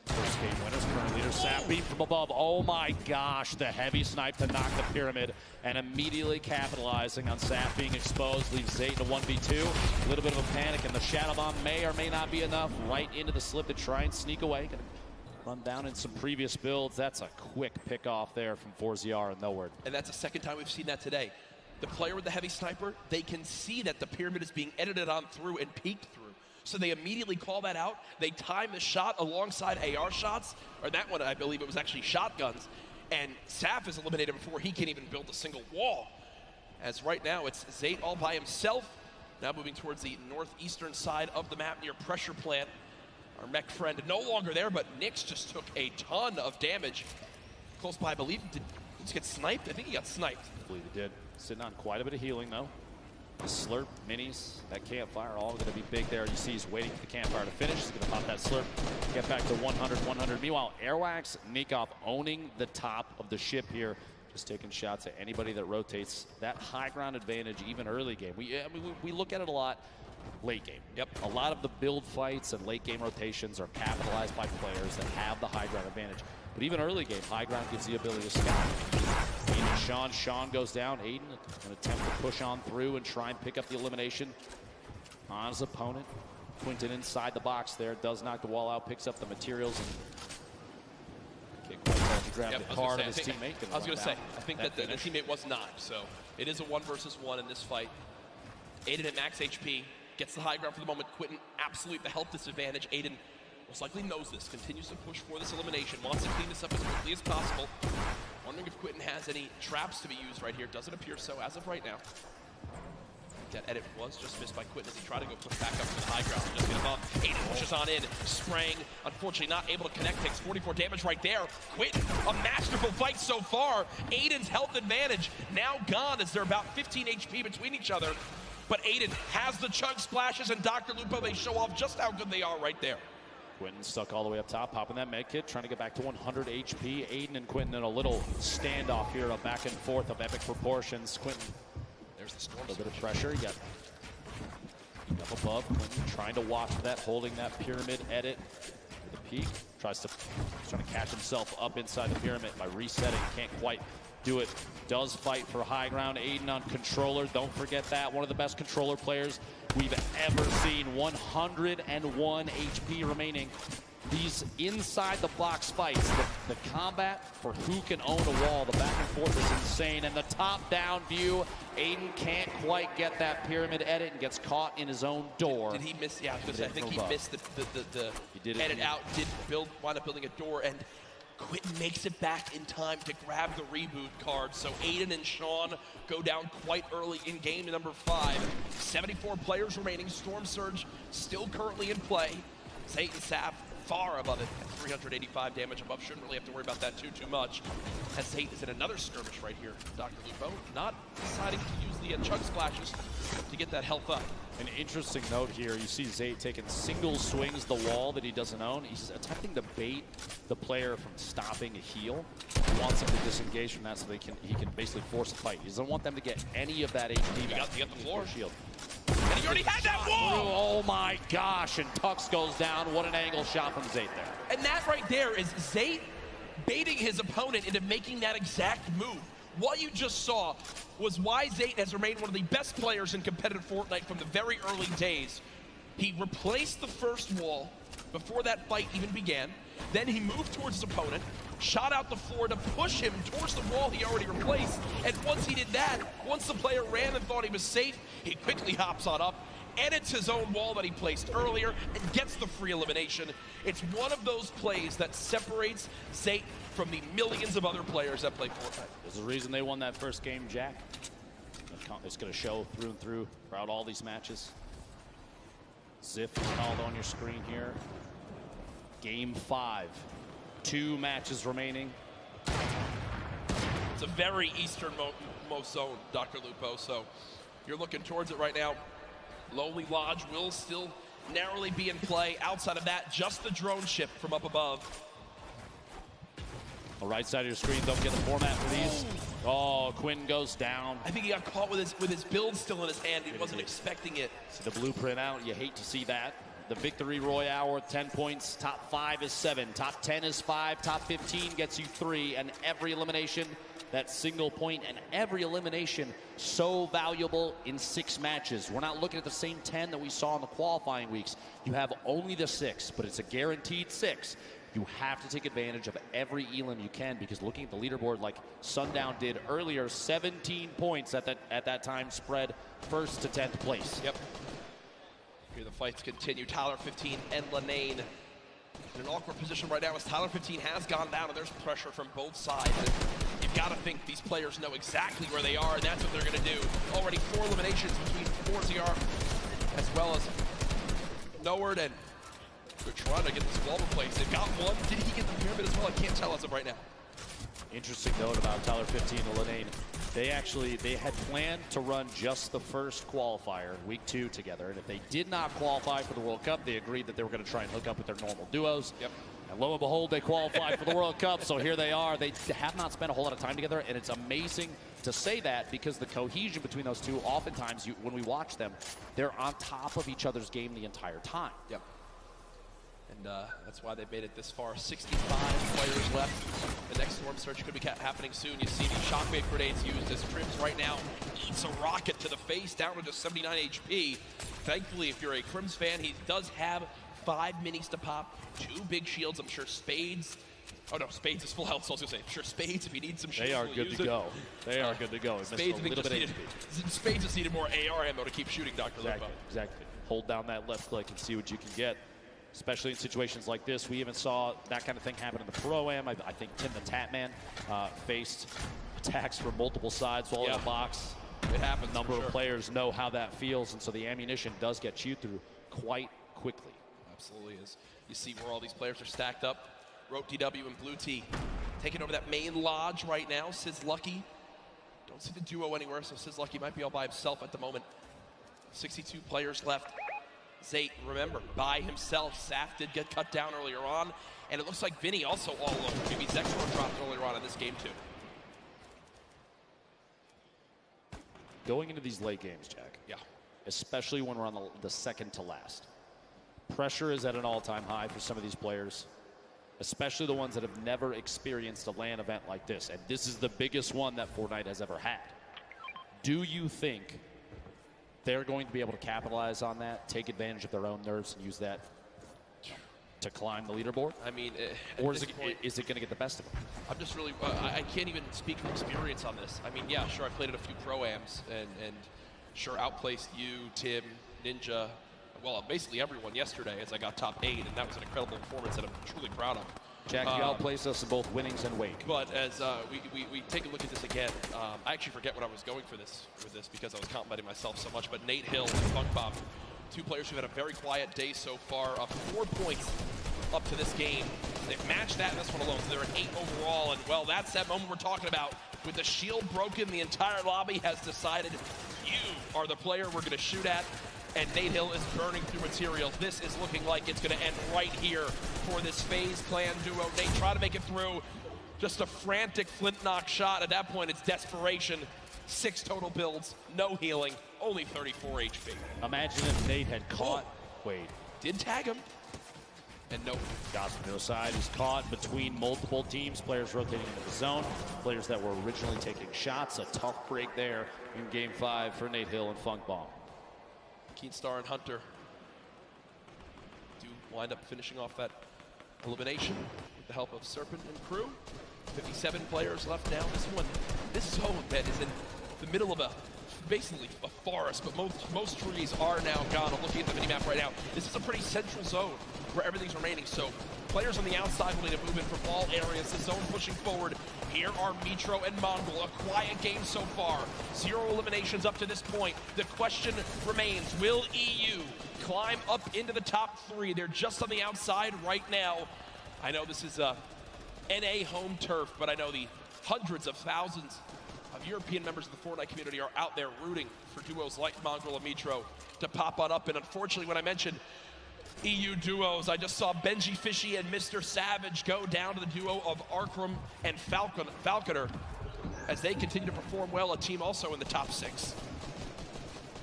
first game winners, current leader. Saf beat from above. Oh my gosh, the heavy snipe to knock the pyramid, and immediately capitalizing on Saf being exposed, leaves Zate in a 1v2. A little bit of a panic, and the shadow bomb may or may not be enough. Right into the slip to try and sneak away. Gonna run down in some previous builds. That's a quick pick off there from 4ZR and nowhere. And that's the second time we've seen that today. The player with the heavy sniper, they can see that the pyramid is being edited on through and peeked through. So they immediately call that out. They time the shot alongside AR shots, or that one, I believe it was actually shotguns. And Saf is eliminated before he can even build a single wall. As right now, it's Zate all by himself. Now moving towards the northeastern side of the map near pressure plant. Our mech friend no longer there, but Nyx just took a ton of damage. Close by, I believe. Did he just get sniped? I think he got sniped. I believe he did. Sitting on quite a bit of healing, though. The slurp, minis, that campfire, all going to be big there. You see he's waiting for the campfire to finish. He's going to pop that slurp, get back to 100. Meanwhile, Airwax, Nikov owning the top of the ship here. Just taking shots at anybody that rotates. That high ground advantage, even early game. We look at it a lot late game. Yep. A lot of the build fights and late game rotations are capitalized by players that have the high ground advantage. But even early game, high ground gives the ability to scout. Aiden, Sean goes down. Aiden, an attempt to push on through and try and pick up the elimination on his opponent. Quinton inside the box there, does knock the wall out, picks up the materials, and can't quite grab the card of his teammate. I was going to say, I think that the teammate was not. So it is a 1 versus 1 in this fight. Aiden at max HP, gets the high ground for the moment. Quinton, absolute the health disadvantage. Aiden most likely knows this, continues to push for this elimination, wants to clean this up as quickly as possible. Wondering if Quinton has any traps to be used right here. Doesn't appear so as of right now. That edit was just missed by Quinton as he tried to go push back up to the high ground. Just get above. Aiden pushes on in, spraying. Unfortunately not able to connect, takes 44 damage right there. Quinton, a masterful fight so far. Aiden's health advantage now gone as they're about 15 HP between each other. But Aiden has the chug splashes, and Dr. Lupo, they show off just how good they are right there. Quinton stuck all the way up top, popping that med kit, trying to get back to 100 HP. Aiden and Quinton in a little standoff here, a back and forth of epic proportions. Quinton, there's the storm. A little bit of pressure. You got up above. Quinton trying to watch for that, holding that pyramid edit with the peak. Trying to catch himself up inside the pyramid by resetting. Can't quite do it. Does fight for high ground. Aiden on controller. Don't forget that. One of the best controller players we've ever seen. 101 HP remaining. These inside the box fights, the combat for who can own a wall, the back and forth is insane. And the top down view, Aiden can't quite get that pyramid edit and gets caught in his own door. Did he miss? Yeah, I think he missed the edit out. Did wind up building a door, and Quinton makes it back in time to grab the reboot card. So Aiden and Sean go down quite early in game number 5. 74 players remaining. Storm Surge still currently in play. Zayt and Sap far above it at 385 damage above. Shouldn't really have to worry about that too much. As Zayt is in another skirmish right here. Dr. Lupo not deciding to use the chug splashes to get that health up. An interesting note here, you see Zayt taking single swings the wall that he doesn't own. He's attempting to bait the player from stopping a heal. He wants him to disengage from that so he can basically force a fight. He doesn't want them to get any of that HP He back. got the floor. Shield. And he already had that wall! Oh my gosh, and Tux goes down. What an angle shot from Zayt there. And that right there is Zayt baiting his opponent into making that exact move. What you just saw was why Zayt has remained one of the best players in competitive Fortnite from the very early days. He replaced the first wall before that fight even began. Then he moved towards his opponent, shot out the floor to push him towards the wall he already replaced. And once he did that, once the player ran and thought he was safe, he quickly hops on up, edits his own wall that he placed earlier, and gets the free elimination. It's one of those plays that separates Zayt from the millions of other players that play Fortnite. There's a reason they won that first game, Jack. It's going to show through and through throughout all these matches. Ziff called on your screen here. Game 5. 2 matches remaining. It's a very easternmost zone, Dr. Lupo, so you're looking towards it right now. Lonely Lodge will still narrowly be in play. Outside of that, just the drone ship from up above. The right side of your screen, don't get the format for these. Oh, Quinn goes down. I think he got caught with his build still in his hand. He wasn't expecting it. See the blueprint out. You hate to see that. The victory royale worth 10 points. Top 5 is 7. Top 10 is 5. Top 15 gets you 3. And every elimination, that single point, and every elimination so valuable in 6 matches. We're not looking at the same 10 that we saw in the qualifying weeks. You have only the 6, but it's a guaranteed 6. You have to take advantage of every elim you can, because looking at the leaderboard like Sundown did earlier, 17 points at that time spread 1st to 10th place. Yep. Here the fights continue. Tyler 15 and Lanane in an awkward position right now as Tyler 15 has gone down, and there's pressure from both sides. And you've got to think these players know exactly where they are, and that's what they're going to do. Already 4 eliminations between 4ZR as well as Noward, and they're trying to get this wall replaced. They've got one. Did he get the pyramid as well? I can't tell as of right now. Interesting note about Tyler 15 and Linane. They had planned to run just the first qualifier, week 2 together, and if they did not qualify for the World Cup, they agreed that they were going to try and hook up with their normal duos. Yep. And lo and behold, they qualified for the World Cup, so here they are. They have not spent a whole lot of time together, and it's amazing to say that because the cohesion between those two, oftentimes when we watch them, they're on top of each other's game the entire time. Yep. And that's why they made it this far. 65 players left. The next storm surge could be happening soon. You see the shockwave grenades used as Crims right now eats a rocket to the face, down to just 79 HP. Thankfully, if you're a Crims fan, he does have 5 minis to pop, 2 big shields. I'm sure Spades. Oh no, Spades is full health, so I was gonna say, I'm sure Spades, if he needs some shields, they are good to go. They are good to go. Spades just needed more AR ammo to keep shooting, Dr. Exactly. Lupo. Exactly. Hold down that left click and see what you can get. Especially in situations like this. We even saw that kind of thing happen in the Pro-Am. I think Tim the Tatman faced attacks from multiple sides while in the box. It happens. A number of players know how that feels, and so the ammunition does get chewed through quite quickly. Absolutely is. You see where all these players are stacked up. Rote DW and Blue T taking over that main lodge right now. Sis Lucky. Don't see the duo anywhere, so Sis Lucky might be all by himself at the moment. 62 players left. Zayt, remember, by himself. Saf did get cut down earlier on, and it looks like Vinny also all alone. Maybe Zexor dropped earlier on in this game too. Going into these late games, Jack. Yeah. Especially when we're on the second to last. Pressure is at an all-time high for some of these players, especially the ones that have never experienced a LAN event like this. And this is the biggest one that Fortnite has ever had. Do you think they're going to be able to capitalize on that, take advantage of their own nerves, and use that to climb the leaderboard? I mean, or is it going to get the best of them? I'm just really, I can't even speak from experience on this. I mean, yeah, sure, I played at a few Pro-Ams, and sure outplaced you, Tim, Ninja, well, basically everyone yesterday as I got top 8, and that was an incredible performance that I'm truly proud of. Jack, you outplaced us in both winnings and wake. But as we take a look at this again, I actually forget what I was going for this because I was complimenting myself so much. But Nate Hill and Funk Bomb, 2 players who had a very quiet day so far, up 4 points up to this game. They've matched that in this one alone, so they're at 8 overall. And well, that's that moment we're talking about. With the shield broken, the entire lobby has decided you are the player we're going to shoot at. And Nate Hill is burning through materials. This is looking like it's going to end right here for this FaZe Clan duo. Nate trying to make it through. Just a frantic flint knock shot. At that point, it's desperation. 6 total builds, no healing, only 34 HP. Imagine if Nate had caught Wade. Did tag him. And nope. Gossip no side is caught between multiple teams. Players rotating into the zone. Players that were originally taking shots. A tough break there in Game 5 for Nate Hill and Funk Bomb. Keenstar and Hunter do wind up finishing off that elimination with the help of Serpent and crew. 57 players left now. This zone, man, is in the middle of basically a forest, but most trees are now gone. I'm looking at the minimap right now. This is a pretty central zone where everything's remaining. So players on the outside will need to move in from all areas. The zone pushing forward. Here are Mitro and Mongol. A quiet game so far. 0 eliminations up to this point. The question remains, will EU climb up into the top 3? They're just on the outside right now. I know this is NA home turf, but I know the hundreds of thousands of European members of the Fortnite community are out there rooting for duos like Mongol and Mitro to pop on up. And unfortunately, when I mentioned EU duos, I just saw Benji Fishy and Mr. Savage go down to the duo of Arkram and Falconer as they continue to perform well, a team also in the top 6.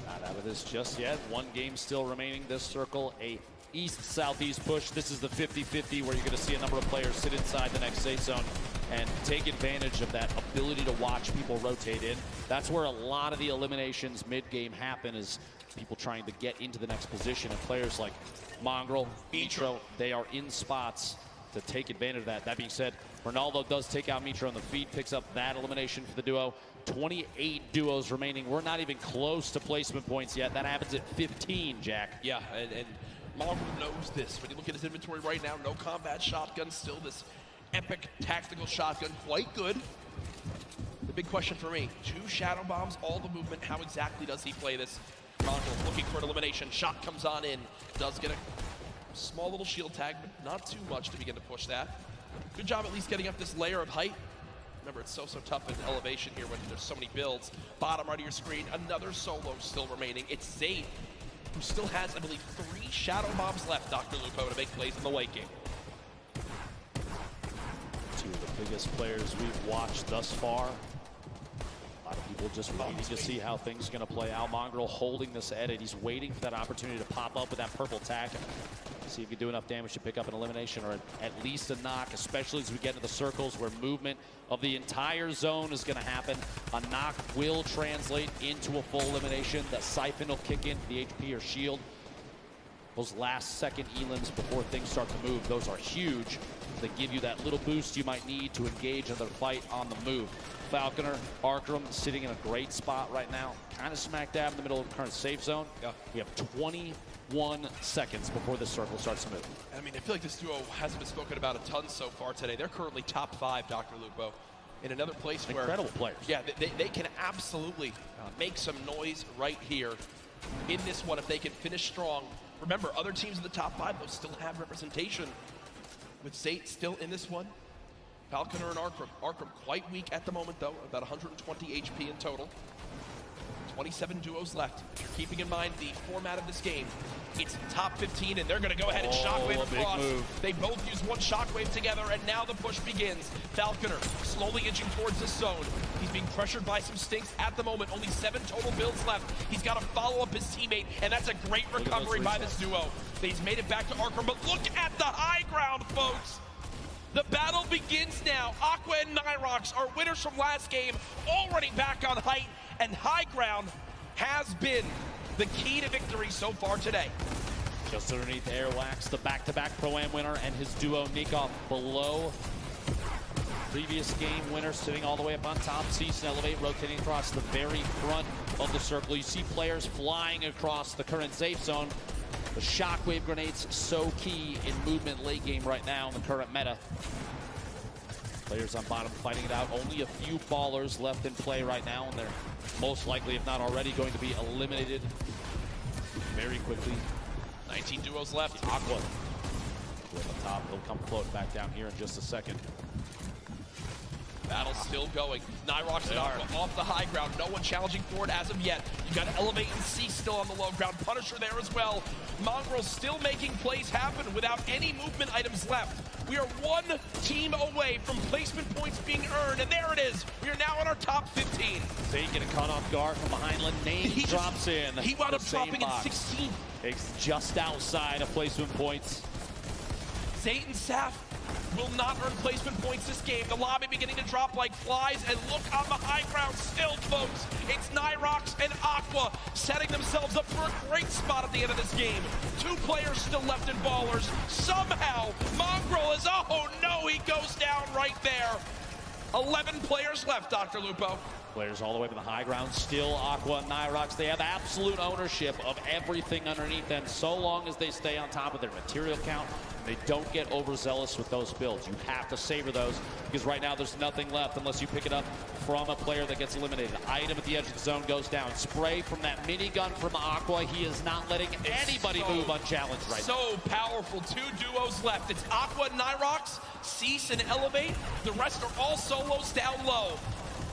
Not out of this just yet. 1 game still remaining. This circle, a east-southeast push. This is the 50-50 where you're going to see a number of players sit inside the next safe zone and take advantage of that ability to watch people rotate in. That's where a lot of the eliminations mid-game happen, is people trying to get into the next position, and players like Mongrel, Mitro, they are in spots to take advantage of that. That being said, Ronaldo does take out Mitro on the feed, picks up that elimination for the duo. 28 duos remaining. We're not even close to placement points yet. That happens at 15, Jack. Yeah, and Mongrel knows this. When you look at his inventory right now, no combat shotgun, still this epic tactical shotgun, quite good. The big question for me, 2 shadow bombs, all the movement, how exactly does he play this? Mongrel looking for an elimination. Shot comes on in. Does get a small little shield tag, but not too much to begin to push that. Good job at least getting up this layer of height. Remember, it's so tough in elevation here when there's so many builds. Bottom right of your screen, another solo still remaining. It's Zayt, who still has, I believe, 3 Shadow Bombs left, Dr. Lupo, to make plays in the late game. Two of the biggest players we've watched thus far. A lot of people just waiting to see how things are going to play out. Mongrel holding this edit. He's waiting for that opportunity to pop up with that purple tag. See if you can do enough damage to pick up an elimination or at least a knock, especially as we get into the circles where movement of the entire zone is going to happen. A knock will translate into a full elimination. The siphon will kick in for the HP or shield. Those last second elims before things start to move, those are huge. They give you that little boost you might need to engage in the fight on the move. Falconer, Arkram sitting in a great spot right now, kind of smack dab in the middle of the current safe zone. Yeah. We have 21 seconds before the circle starts to move. I mean, I feel like this duo hasn't been spoken about a ton so far today. They're currently top 5, Dr. Lupo, in another place where... Incredible players. Yeah, they can absolutely make some noise right here in this one if they can finish strong. Remember, other teams in the top 5, though, still have representation. With Zayt still in this one. Falconer and Arkram. Arkram quite weak at the moment, though. About 120 HP in total. 27 duos left. If you're keeping in mind the format of this game, it's top 15, and they're going to go ahead and shockwave across. They both use one shockwave together, and now the push begins. Falconer slowly inching towards this zone. He's being pressured by some stinks at the moment. Only 7 total builds left. He's got to follow up his teammate, and that's a great recovery by this duo. He's made it back to Arkram, but look at the high ground, folks. The battle begins now. Aqua and Nyrox are winners from last game, already back on height, and high ground has been the key to victory so far today. Just underneath Airwax, the back-to-back Pro-Am winner, and his duo Nikov below. Previous game winner sitting all the way up on top. Cease and Elevate rotating across the very front of the circle. You see players flying across the current safe zone. The shockwave grenades so key in movement late game right now in the current meta. Players on bottom fighting it out. Only a few ballers left in play right now, and they're most likely, if not already, going to be eliminated very quickly. 19 duos left. Aqua with the top. He'll come float back down here in just a second. Battle still going. Nyrox and Aqua off the high ground. No one challenging for it as of yet. You got Elevate and C still on the low ground. Punisher there as well. Mongrel still making plays happen without any movement items left. We are one team away from placement points being earned, and there it is. We are now in our top 15. Zayt getting caught off guard from behind. Linane drops in. He wound up dropping in 16. It's just outside of placement points. Zayt and Saf will not earn placement points this game. The lobby beginning to drop like flies, and look on the high ground still, folks. It's Nyrox and Aqua setting themselves up for a great spot at the end of this game. 2 players still left in ballers. Somehow, Mongrel is, oh no, he goes down right there. 11 players left, Dr. Lupo. Players all the way to the high ground, still Aqua and Nyrox. They have absolute ownership of everything underneath them so long as they stay on top of their material count. They don't get overzealous with those builds. You have to savor those because right now there's nothing left unless you pick it up from a player that gets eliminated. Item at the edge of the zone goes down. Spray from that minigun from Aqua. He is not letting anybody move unchallenged right now. So powerful. 2 duos left. It's Aqua and Nyrox, Cease and Elevate. The rest are all solos down low.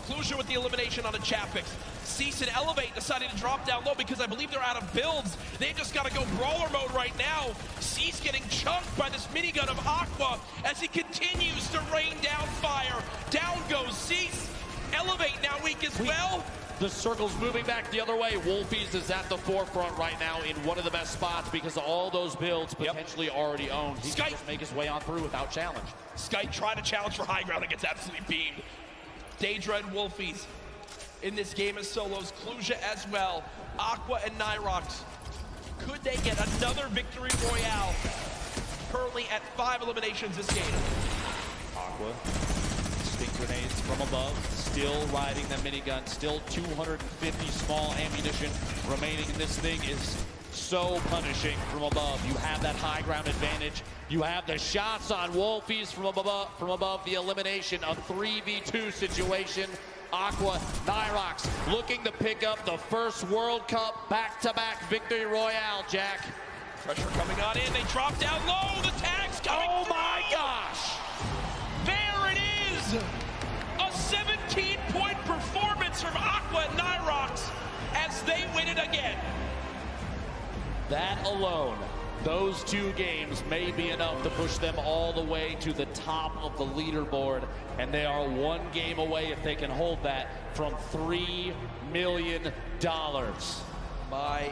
Clusia with the elimination on a Chapix. Cease and Elevate decided to drop down low because I believe they're out of builds. They've just got to go brawler mode right now. Cease getting chunked by this minigun of Aqua as he continues to rain down fire. Down goes Cease. Elevate now weak as well. The circle's moving back the other way. Wolfies is at the forefront right now in one of the best spots because of all those builds potentially already owned. He can just make his way on through without challenge. Skype trying to challenge for high ground and gets absolutely beamed. Daedra and Wolfies in this game as solos. Clusia as well. Aqua and Nyrox. Could they get another victory royale? Currently at 5 eliminations this game. Aqua, stink grenades from above, still riding the minigun, still 250 small ammunition remaining. This thing is so punishing from above. You have that high ground advantage. You have the shots on Wolfies from above the elimination, a 3v2 situation. Aqua, Nyrox looking to pick up the first World Cup back-to-back victory royale, Jack. Pressure coming on in. They drop down low. The tag's coming. Oh my gosh! There it is. A 17-point performance from Aqua and Nyrox as they win it again. That alone, those 2 games may be enough to push them all the way to the top of the leaderboard, and they are 1 game away, if they can hold that, from $3 million. My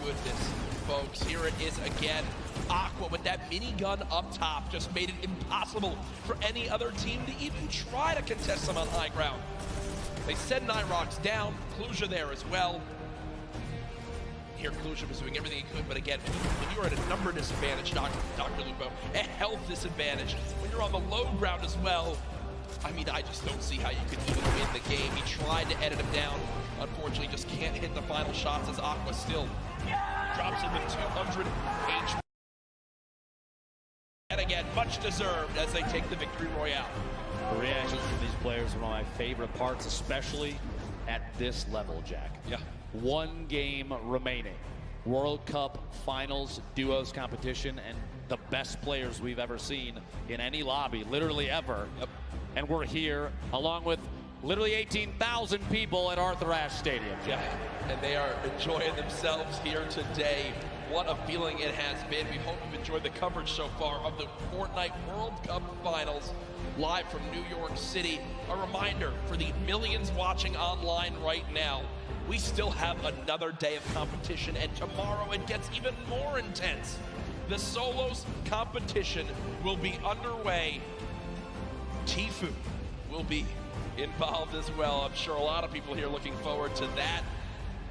goodness, folks, here it is again. Aqua with that minigun up top just made it impossible for any other team to even try to contest them on high ground. They send Nyrox down, Kluja there as well. Here, Kluja was doing everything he could, but again, when you're at a number disadvantage, Dr. Lupo, a health disadvantage, when you're on the low ground as well, I mean, I just don't see how you could even win the game. He tried to edit him down. Unfortunately, just can't hit the final shots as Aqua still drops him with 200 HP. And again, much deserved as they take the victory royale. The reactions from these players are one of my favorite parts, especially at this level, Jack. Yeah. 1 game remaining. World Cup Finals Duos competition, and the best players we've ever seen in any lobby, literally ever. Yep. And we're here along with literally 18,000 people at Arthur Ashe Stadium. Yeah, and they are enjoying themselves here today. What a feeling it has been. We hope you've enjoyed the coverage so far of the Fortnite World Cup Finals live from New York City. A reminder for the millions watching online right now, we still have another day of competition, and tomorrow it gets even more intense. The solos competition will be underway. Tfue will be involved as well. I'm sure a lot of people here looking forward to that,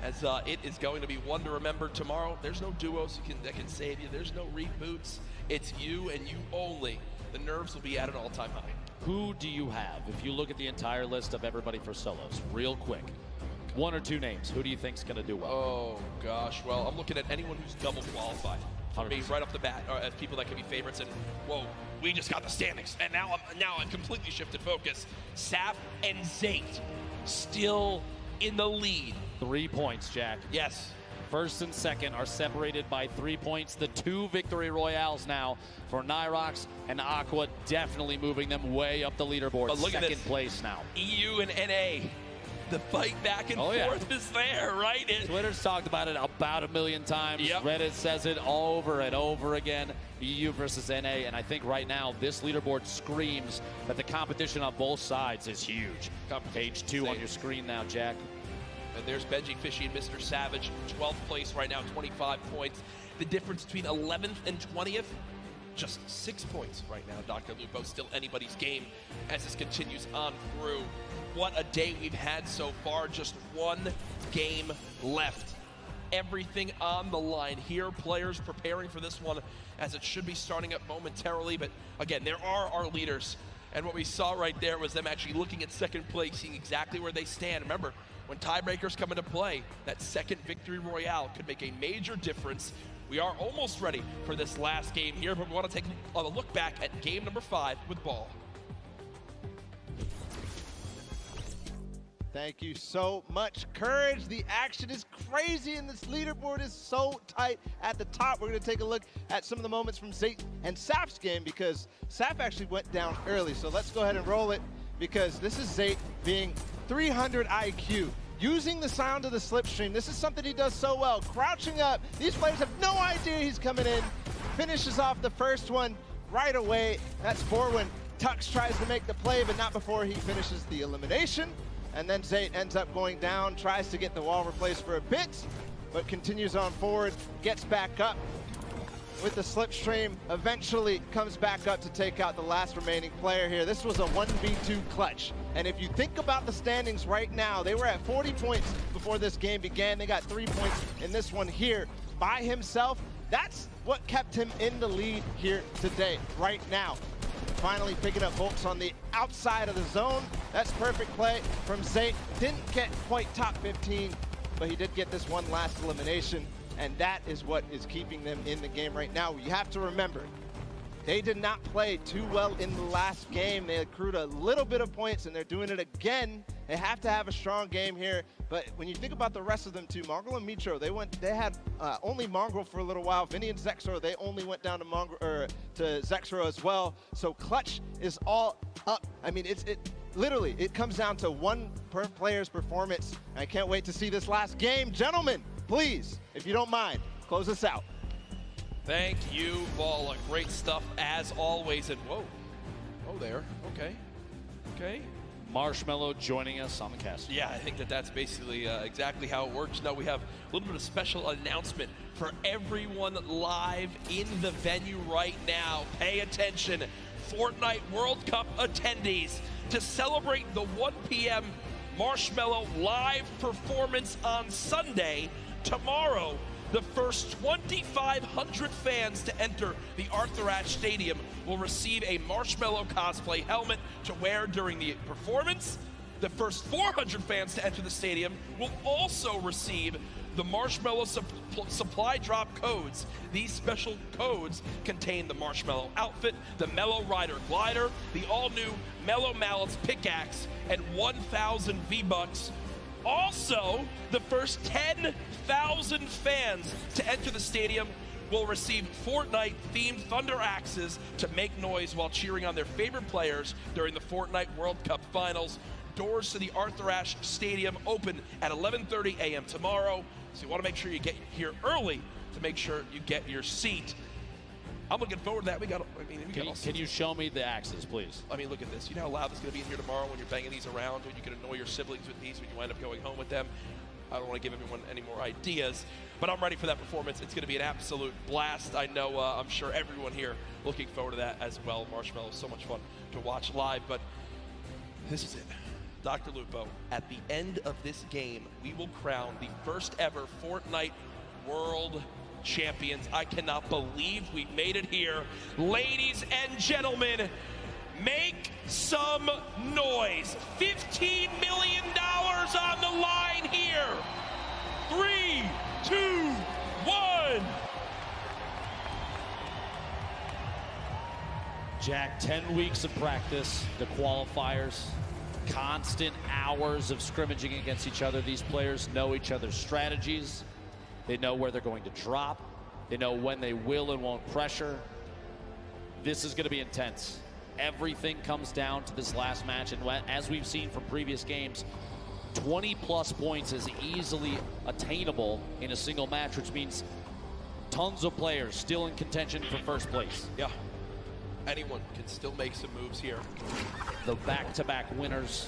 as it is going to be one to remember tomorrow. There's no duos that can save you. There's no reboots. It's you and you only. The nerves will be at an all-time high. Who do you have? If you look at the entire list of everybody for solos, real quick, 1 or 2 names. Who do you think's going to do well? Oh, gosh. Well, I'm looking at anyone who's double qualified. For me, 100%. right off the bat, as people that could be favorites. And, whoa, we just got the standings. And now I'm completely shifted focus. Saf and Zayt still in the lead. 3 points, Jack. Yes. First and second are separated by 3 points. The 2 victory royales now for Nyrox and Aqua, definitely moving them way up the leaderboard. But look second at this. place now. EU and NA. The fight back and forth is there, right? Twitter's talked about it about 1 million times. Yep. Reddit says it over and over again. EU versus NA, and I think right now this leaderboard screams that the competition on both sides is huge. Page 2 on your screen now, Jack. And there's Benji Fishy and Mr. Savage, 12th place right now, 25 points. The difference between 11th and 20th, just 6 points right now. Dr. Lupo, still anybody's game as this continues on through. What a day we've had so far, just 1 game left. Everything on the line here, players preparing for this one as it should be starting up momentarily, but again, there are our leaders. And what we saw right there was them actually looking at second place, seeing exactly where they stand. Remember, when tiebreakers come into play, that second victory royale could make a major difference. We are almost ready for this last game here, but we want to take a look back at game number 5 with Ball. Thank you so much, Courage. The action is crazy and this leaderboard is so tight at the top. We're going to take a look at some of the moments from Zayt and Saf's game because Saf actually went down early. So let's go ahead and roll it because this is Zayt being 300 IQ. Using the sound of the slipstream. This is something he does so well. Crouching up. These players have no idea he's coming in. Finishes off the first one right away. That's for when Tux tries to make the play, but not before he finishes the elimination. And then Zayt ends up going down, tries to get the wall replaced for a bit, but continues on forward, gets back up with the slipstream, eventually comes back up to take out the last remaining player here. This was a 1v2 clutch. And if you think about the standings right now, they were at 40 points before this game began. They got 3 points in this one here by himself. That's what kept him in the lead here today, right now. Finally picking up Volks on the outside of the zone. That's perfect play from Zayt. Didn't get quite top 15, but he did get this one last elimination, and that is what is keeping them in the game right now. You have to remember, They did not play too well in the last game. They accrued a little bit of points, and they're doing it again. They have to have a strong game here. But when you think about the rest of them too, Mongrel and Mitro, they had only Mongrel for a little while. Vinny and Zexro, they only went down to Zexro as well. So Clutch is all up. I mean, literally, it comes down to one player's performance. I can't wait to see this last game. Gentlemen, please, if you don't mind, close us out. Thank you, Balla. Great stuff as always. And whoa, oh there, okay. Marshmello joining us on the cast. Yeah, I think that's basically exactly how it works. Now we have a little bit of special announcement for everyone live in the venue right now. Pay attention, Fortnite World Cup attendees, to celebrate the 1 p.m. Marshmello live performance on Sunday, tomorrow, the first 2,500 fans to enter the Arthur Ashe Stadium will receive a Marshmello cosplay helmet to wear during the performance. The first 400 fans to enter the stadium will also receive the Marshmello supply drop codes. These special codes contain the Marshmello outfit, the Mellow Rider glider, the all-new Mellow Mallets pickaxe, and 1,000 V-Bucks. Also, the first 10,000 fans to enter the stadium will receive Fortnite-themed thunder axes to make noise while cheering on their favorite players during the Fortnite World Cup Finals. Doors to the Arthur Ashe Stadium open at 11:30 a.m. tomorrow, so you want to make sure you get here early to make sure you get your seat. I'm looking forward to that. Can you show me the axes, please? I mean, look at this. You know how loud it's going to be in here tomorrow when you're banging these around, when you can annoy your siblings with these when you wind up going home with them. I don't want to give everyone any more ideas, but I'm ready for that performance. It's going to be an absolute blast. I know, I'm sure everyone here looking forward to that as well. Marshmello is so much fun to watch live, but this is it. Dr. Lupo, at the end of this game, we will crown the first ever Fortnite World Champions. I cannot believe we made it here. Ladies and gentlemen, make some noise. $15 million on the line here. 3, 2, 1. Jack, 10 weeks of practice, the qualifiers, constant hours of scrimmaging against each other. These players know each other's strategies. They know where they're going to drop. They know when they will and won't pressure. This is going to be intense. Everything comes down to this last match, and as we've seen from previous games, 20-plus points is easily attainable in a single match, which means tons of players still in contention for first place. Yeah. Anyone can still make some moves here. The back-to-back winners,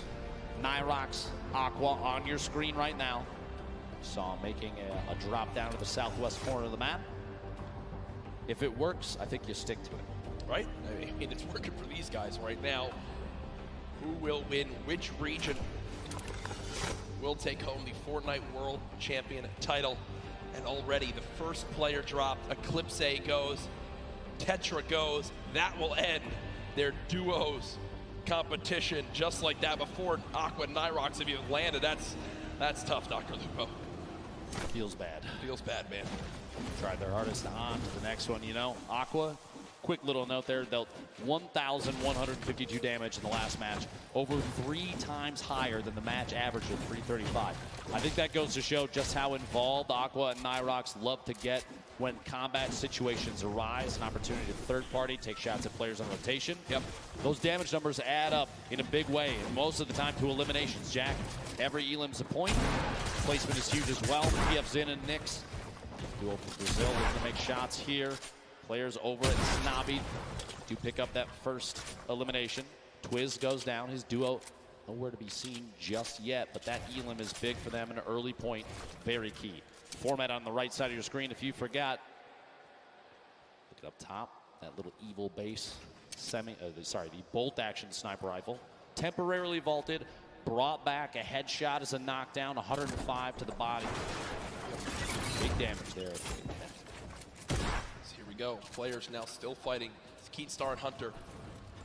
Nyrox, Aqua, on your screen right now. Saw him making a drop down to the southwest corner of the map. If it works, I think you stick to it. Right? I mean, it's working for these guys right now. Who will win which region will take home the Fortnite World Champion title? And already the first player dropped. Eclipse goes. Tetra goes. That will end their duos competition just like that. Before Aqua and Nyrox have even landed, that's tough, Dr. Lupo. Feels bad. Feels bad, man. Tried their hardest on to the next one. You know, Aqua, quick little note there, dealt 1,152 damage in the last match, over 3 times higher than the match average of 335. I think that goes to show just how involved Aqua and Nyrox love to get when combat situations arise, an opportunity to third party, take shots at players on rotation. Yep. Those damage numbers add up in a big way, and most of the time to eliminations. Jack, every elim's a point. Placement is huge as well. PF Zin and Nyx. Duo for Brazil, they're gonna make shots here. Players over at Snobby do pick up that first elimination. Twiz goes down, his duo nowhere to be seen just yet, but that elim is big for them, an early point, very key. Format on the right side of your screen, if you forgot, look it up top, that little evil base, the bolt action sniper rifle, temporarily vaulted, brought back a headshot as a knockdown, 105 to the body. Big damage there. So here we go, players now still fighting. It's Keatstar and Hunter.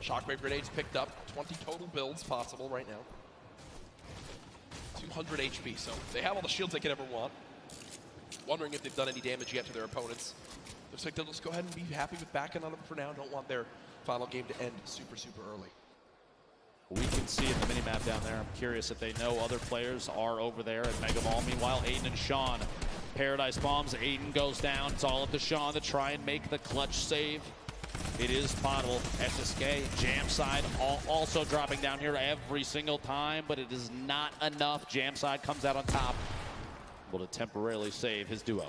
Shockwave grenades picked up, 20 total builds possible right now. 200 HP, so they have all the shields they could ever want. Wondering if they've done any damage yet to their opponents. Looks like they'll just go ahead and be happy with backing on them for now. Don't want their final game to end super, super early. We can see at the minimap down there. I'm curious if they know other players are over there at Mega Mall. Meanwhile, Aiden and Sean, Paradise bombs. Aiden goes down. It's all up to Sean to try and make the clutch save. It is possible. SSK, Jam side, also dropping down here every single time, but it is not enough. Jam side comes out on top, able to temporarily save his duo.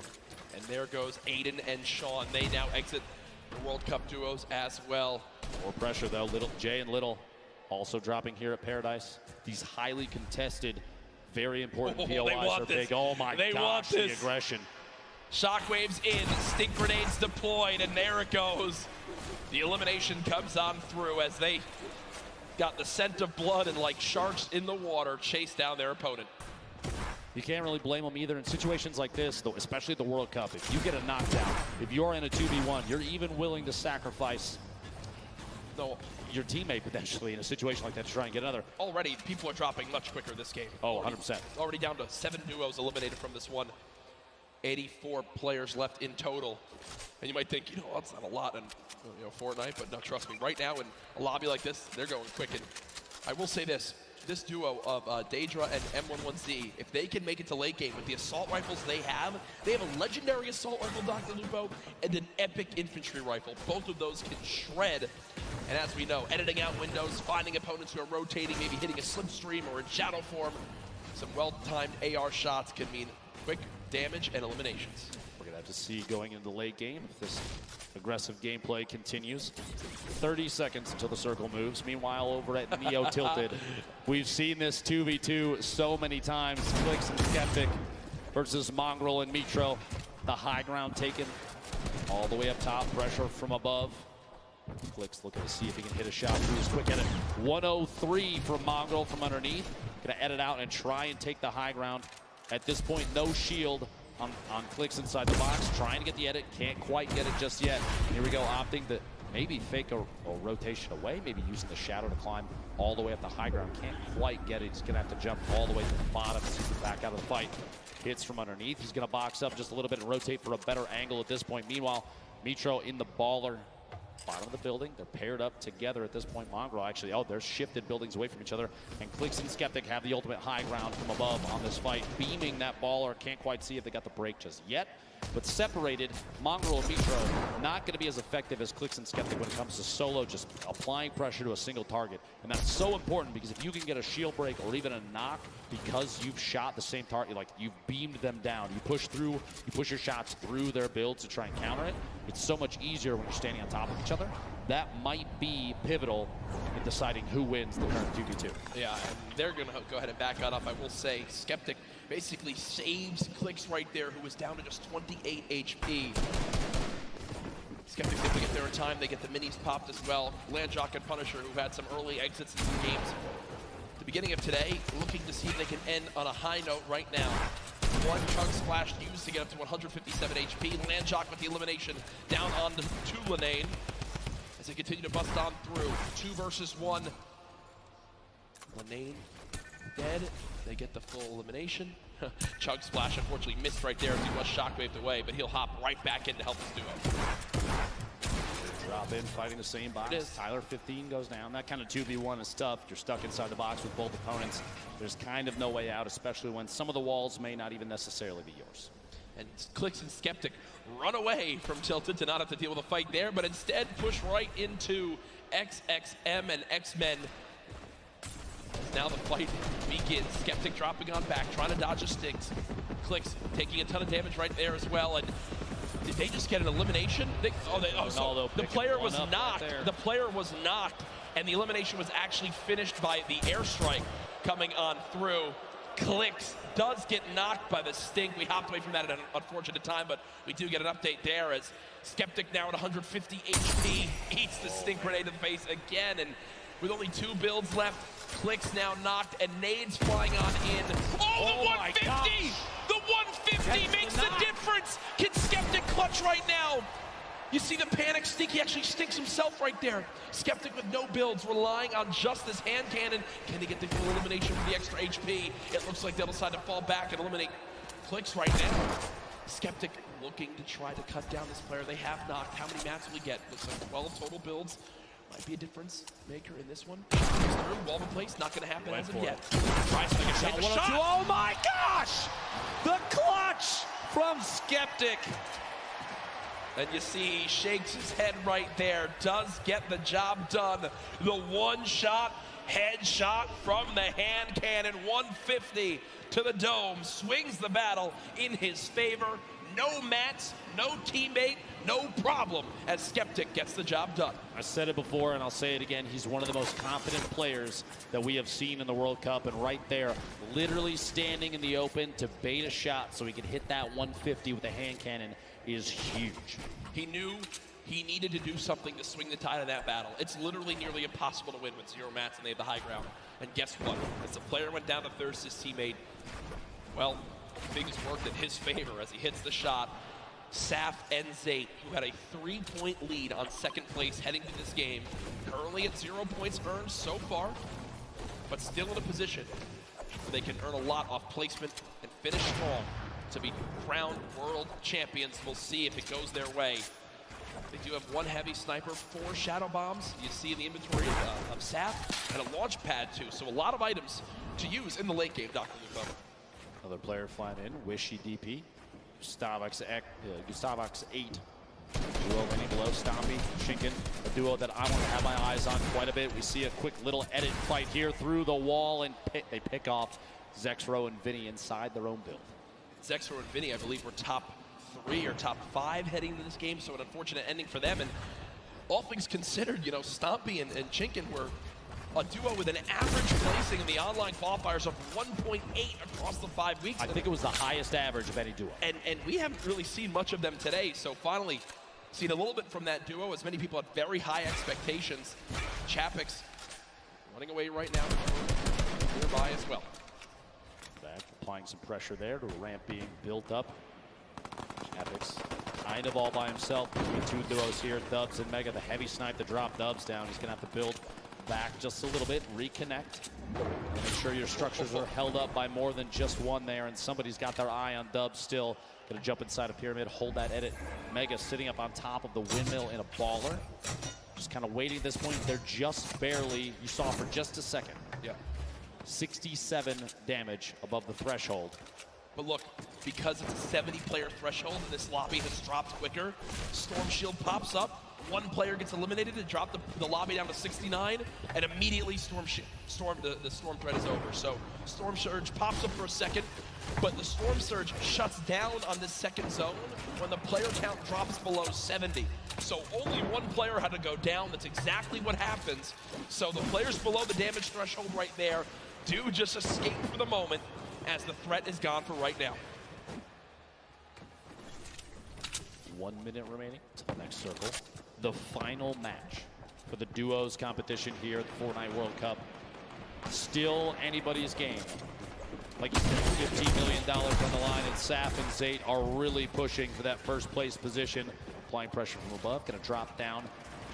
And there goes Aiden and Sean. They now exit the World Cup duos as well. More pressure though. Jay and Little also dropping here at Paradise. These highly contested, very important POIs are big. Oh my gosh, the aggression. Shockwaves in, stink grenades deployed, and there it goes. The elimination comes on through as they got the scent of blood and like sharks in the water chase down their opponent. You can't really blame them either in situations like this, though, especially the World Cup. If you get a knockdown, if you're in a 2v1, you're even willing to sacrifice your teammate potentially in a situation like that to try and get another. Already, people are dropping much quicker this game. Oh, 100%. Already down to 7 duos eliminated from this one. 84 players left in total. And you might think, you know, that's not a lot in Fortnite, but no, trust me, right now in a lobby like this, they're going quick. And I will say this duo of Daedra and M11Z, if they can make it to late game with the assault rifles they have a legendary assault rifle, Dr. Lupo, and an epic infantry rifle. Both of those can shred. And as we know, editing out windows, finding opponents who are rotating, maybe hitting a slipstream or a shadow form, some well-timed AR shots can mean quick damage and eliminations. We're gonna have to see going into the late game if this aggressive gameplay continues. 30 seconds until the circle moves. Meanwhile, over at Neo Tilted, we've seen this 2v2 so many times. Clicks and Skeptic versus Mongrel and Mitro. The high ground taken all the way up top. Pressure from above. Clicks looking to see if he can hit a shot through his quick edit. 103 from Mongrel from underneath. Gonna edit out and try and take the high ground. At this point, no shield on Clicks inside the box. Trying to get the edit, can't quite get it just yet. Here we go, opting to maybe fake a rotation away, maybe using the shadow to climb all the way up the high ground. Can't quite get it. He's gonna have to jump all the way to the bottom to get back out of the fight. Hits from underneath. He's gonna box up just a little bit and rotate for a better angle at this point. Meanwhile, Mitro in the baller. Bottom of the building, they're paired up together at this point. Mongrel actually, they're shifted buildings away from each other. And Clicks and Skeptic have the ultimate high ground from above on this fight. Beaming that baller, can't quite see if they got the break just yet. But separated, Mongrel and Mitro not gonna be as effective as Clicks and Skeptic when it comes to solo, just applying pressure to a single target. And that's so important because if you can get a shield break or even a knock because you've shot the same target, like you've beamed them down, you push your shots through their builds to try and counter it. It's so much easier when you're standing on top of each other. That might be pivotal in deciding who wins the current 2v2. Yeah, and they're going to go ahead and back on up. I will say Skeptic basically saves Clicks right there, who was down to just 28 HP. Skeptic's able to get there in time. They get the minis popped as well. Landjock and Punisher, who've had some early exits in some games. At the beginning of today, looking to see if they can end on a high note right now. One chunk splash used to get up to 157 HP. Landjock with the elimination down on to Lanane. As they continue to bust on through. 2 versus 1. Lanane dead. They get the full elimination. Chug Splash unfortunately missed right there as he was shockwaved away, but he'll hop right back in to help his duo. Drop in, fighting the same box. Tyler 15 goes down. That kind of 2v1 is tough. You're stuck inside the box with both opponents. There's kind of no way out, especially when some of the walls may not even necessarily be yours. And Clicks and Skeptic run away from Tilted to not have to deal with a fight there, but instead push right into XXM and X-Men. Now the fight begins. Skeptic dropping on back, trying to dodge the sticks. Clicks taking a ton of damage right there as well. And did they just get an elimination? So the player was knocked. The player was knocked, and the elimination was actually finished by the airstrike coming on through. Clicks does get knocked by the stink. We hopped away from that at an unfortunate time, but we do get an update there as Skeptic now at 150 HP eats the stink grenade to the face again, and with only 2 builds left, Clicks now knocked and nades flying on in. Oh, the 150! The 150 makes the difference! Can Skeptic clutch right now? You see the panic stink, he actually stinks himself right there. Skeptic with no builds, relying on just this hand cannon. Can he get the full elimination for the extra HP? It looks like they'll decide to fall back and eliminate Clicks right now. Skeptic looking to try to cut down this player. They have knocked. How many mats will he get? Looks like 12 total builds. Might be a difference maker in this one. Through, wall in place, not going to happen as of yet. Tries to make a shot. Oh my gosh! The clutch from Skeptic. And you see he shakes his head right there. Does get the job done. The one-shot headshot from the hand cannon. 150 to the dome. Swings the battle in his favor. No mats, no teammate, no problem as Skeptic gets the job done. I said it before and I'll say it again. He's one of the most confident players that we have seen in the World Cup. And right there, literally standing in the open to bait a shot so he could hit that 150 with a hand cannon is huge. He knew he needed to do something to swing the tide of that battle. It's literally nearly impossible to win with 0 mats and they have the high ground. And guess what? As the player went down to thirst, his teammate, well, things worked in his favor as he hits the shot. Saf and Zate, who had a 3-point lead on second place heading to this game, currently at 0 points earned so far, but still in a position where they can earn a lot off placement and finish strong to be crowned world champions. We'll see if it goes their way. They do have 1 heavy sniper, 4 shadow bombs. You see in the inventory of Saf, and a launch pad too. So a lot of items to use in the late game, Dr. Lupo. Another player flying in, Wishy DP. Gustavox 8. Duo many below, Stompy, Shinken, a duo that I want to have my eyes on quite a bit. We see a quick little edit fight here through the wall, and they pick off Zexro and Vinny inside their own build. Zexro and Vinny, I believe, were top 3 or top 5 heading into this game, so an unfortunate ending for them. And all things considered, you know, Stompy and Chinkin were a duo with an average placing in the online qualifiers of 1.8 across the 5 weeks. I think it was the highest average of any duo. And we haven't really seen much of them today, so finally seen a little bit from that duo, as many people had very high expectations. Chapix running away right now, nearby as well. Back, applying some pressure there to a ramp being built up. Chapix kind of all by himself between 2 duos here, Dubs and Mega. The heavy snipe to drop Dubs down. He's going to have to build back just a little bit, reconnect. Make sure your structures are held up by more than just one there, and somebody's got their eye on Dubs still. Gonna jump inside a pyramid, hold that edit. Mega sitting up on top of the windmill in a baller. Just kind of waiting at this point. They're just barely, you saw for just a second. Yeah. 67 damage above the threshold. But look, because it's a 70-player threshold and this lobby has dropped quicker, Storm Shield pops up, 1 player gets eliminated to drop the lobby down to 69, and immediately the Storm threat is over. So Storm Surge pops up for a second, but the Storm Surge shuts down on this second zone when the player count drops below 70. So only 1 player had to go down. That's exactly what happens. So the players below the damage threshold right there do just escape for the moment, as the threat is gone for right now. 1 minute remaining to the next circle. The final match for the duos competition here at the Fortnite World Cup. Still anybody's game. Like you said, $15 million on the line, and Saf and Zate are really pushing for that first place position. Applying pressure from above, gonna drop down.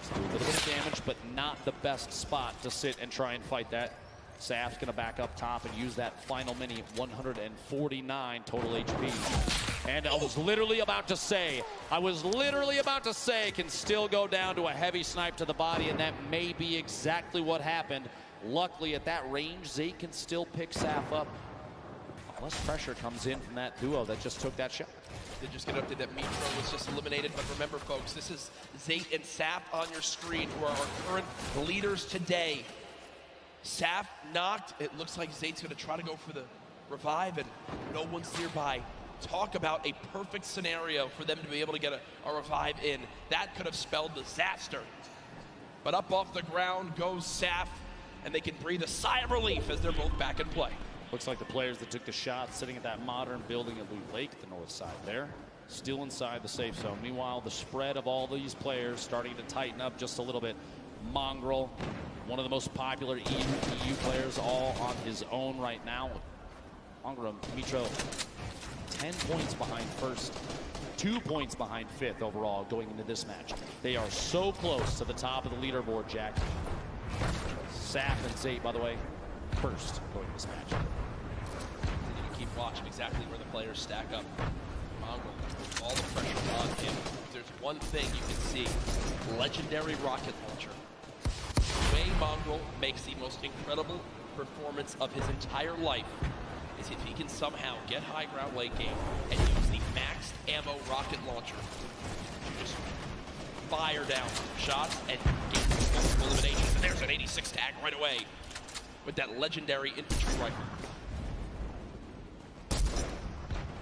Just do a little bit of damage, but not the best spot to sit and try and fight that. Saf's gonna back up top and use that final mini, 149 total HP. And I was literally about to say, can still go down to a heavy snipe to the body, and that may be exactly what happened. Luckily, at that range, Zate can still pick Saf up. Less pressure comes in from that duo that just took that shot. They just get updated that Mitro was just eliminated, but remember, folks, this is Zate and Saf on your screen, who are our current leaders today. Saf knocked. It looks like Zate's going to try to go for the revive, and no one's nearby. Talk about a perfect scenario for them to be able to get a revive in. That could have spelled disaster. But up off the ground goes Saf, and they can breathe a sigh of relief as they're both back in play. Looks like the players that took the shot sitting at that modern building at Blue Lake, the north side there, still inside the safe zone. Meanwhile, the spread of all these players starting to tighten up just a little bit. Mongrel, one of the most popular EU players, all on his own right now. Mongrel, Mitro, 10 points behind first, 2 points behind fifth overall going into this match. They are so close to the top of the leaderboard, Jack. Saf and Zate, by the way, first going to this match. Keep watching exactly where the players stack up. Mongrel, all the pressure on him. There's one thing you can see, legendary rocket launcher. The way Mongrel makes the most incredible performance of his entire life is if he can somehow get high ground late game and use the maxed ammo rocket launcher to just fire down shots and get multiple eliminations. And there's an 86 tag right away with that legendary infantry rifle.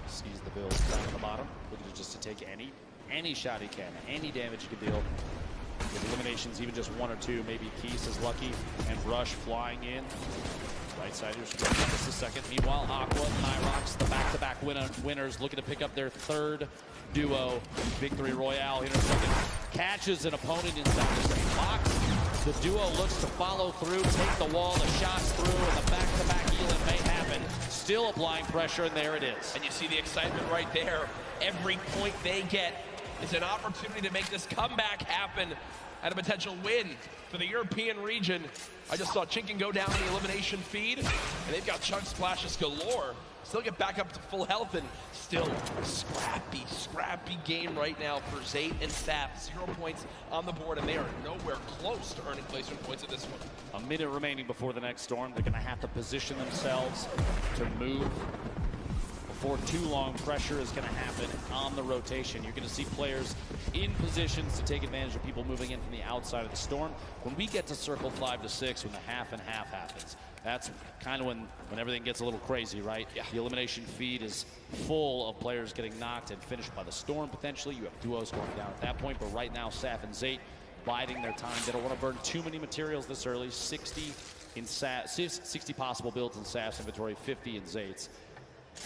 Sees the build down at the bottom, looking just to take any shot he can, any damage he can deal. With eliminations, even just 1 or 2, maybe Keys is lucky, and Rush flying in. Right side here, just a second. Meanwhile, Aqua and Nyrox, the back-to-back winners, looking to pick up their 3rd duo victory royale here in a second. Catches an opponent inside the same box. The duo looks to follow through, take the wall, the shots through, and the back-to-back Elin may happen. Still applying pressure, and there it is. And you see the excitement right there. Every point they get is an opportunity to make this comeback happen and a potential win for the European region. I just saw Chinken go down the elimination feed, and they've got chunk splashes galore. Still get back up to full health, and still scrappy game right now for Zayt and Saf. 0 points on the board, and they are nowhere close to earning placement points at this one. A minute remaining before the next storm. They're going to have to position themselves to move. Before too long, pressure is going to happen on the rotation. You're going to see players in positions to take advantage of people moving in from the outside of the storm. When we get to circle 5 to 6, when the half and half happens, that's kind of when everything gets a little crazy, right? Yeah. The elimination feed is full of players getting knocked and finished by the storm, potentially. You have duos going down at that point, but right now, Saf and Zayt biding their time. They don't want to burn too many materials this early. 60 possible builds in Saf's inventory, 50 in Zayt's.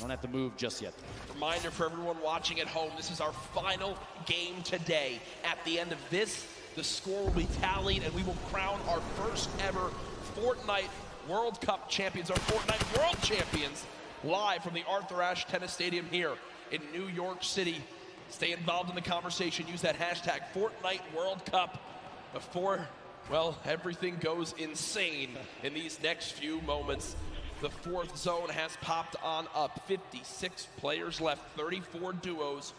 Don't have to move just yet. Reminder for everyone watching at home, this is our final game today. At the end of this, the score will be tallied, and we will crown our first ever Fortnite World Cup champions, our Fortnite World Champions, live from the Arthur Ashe Tennis Stadium here in New York City. Stay involved in the conversation. Use that hashtag Fortnite World Cup before, well, everything goes insane in these next few moments. The 4th zone has popped on up. 56 players left, 34 duos.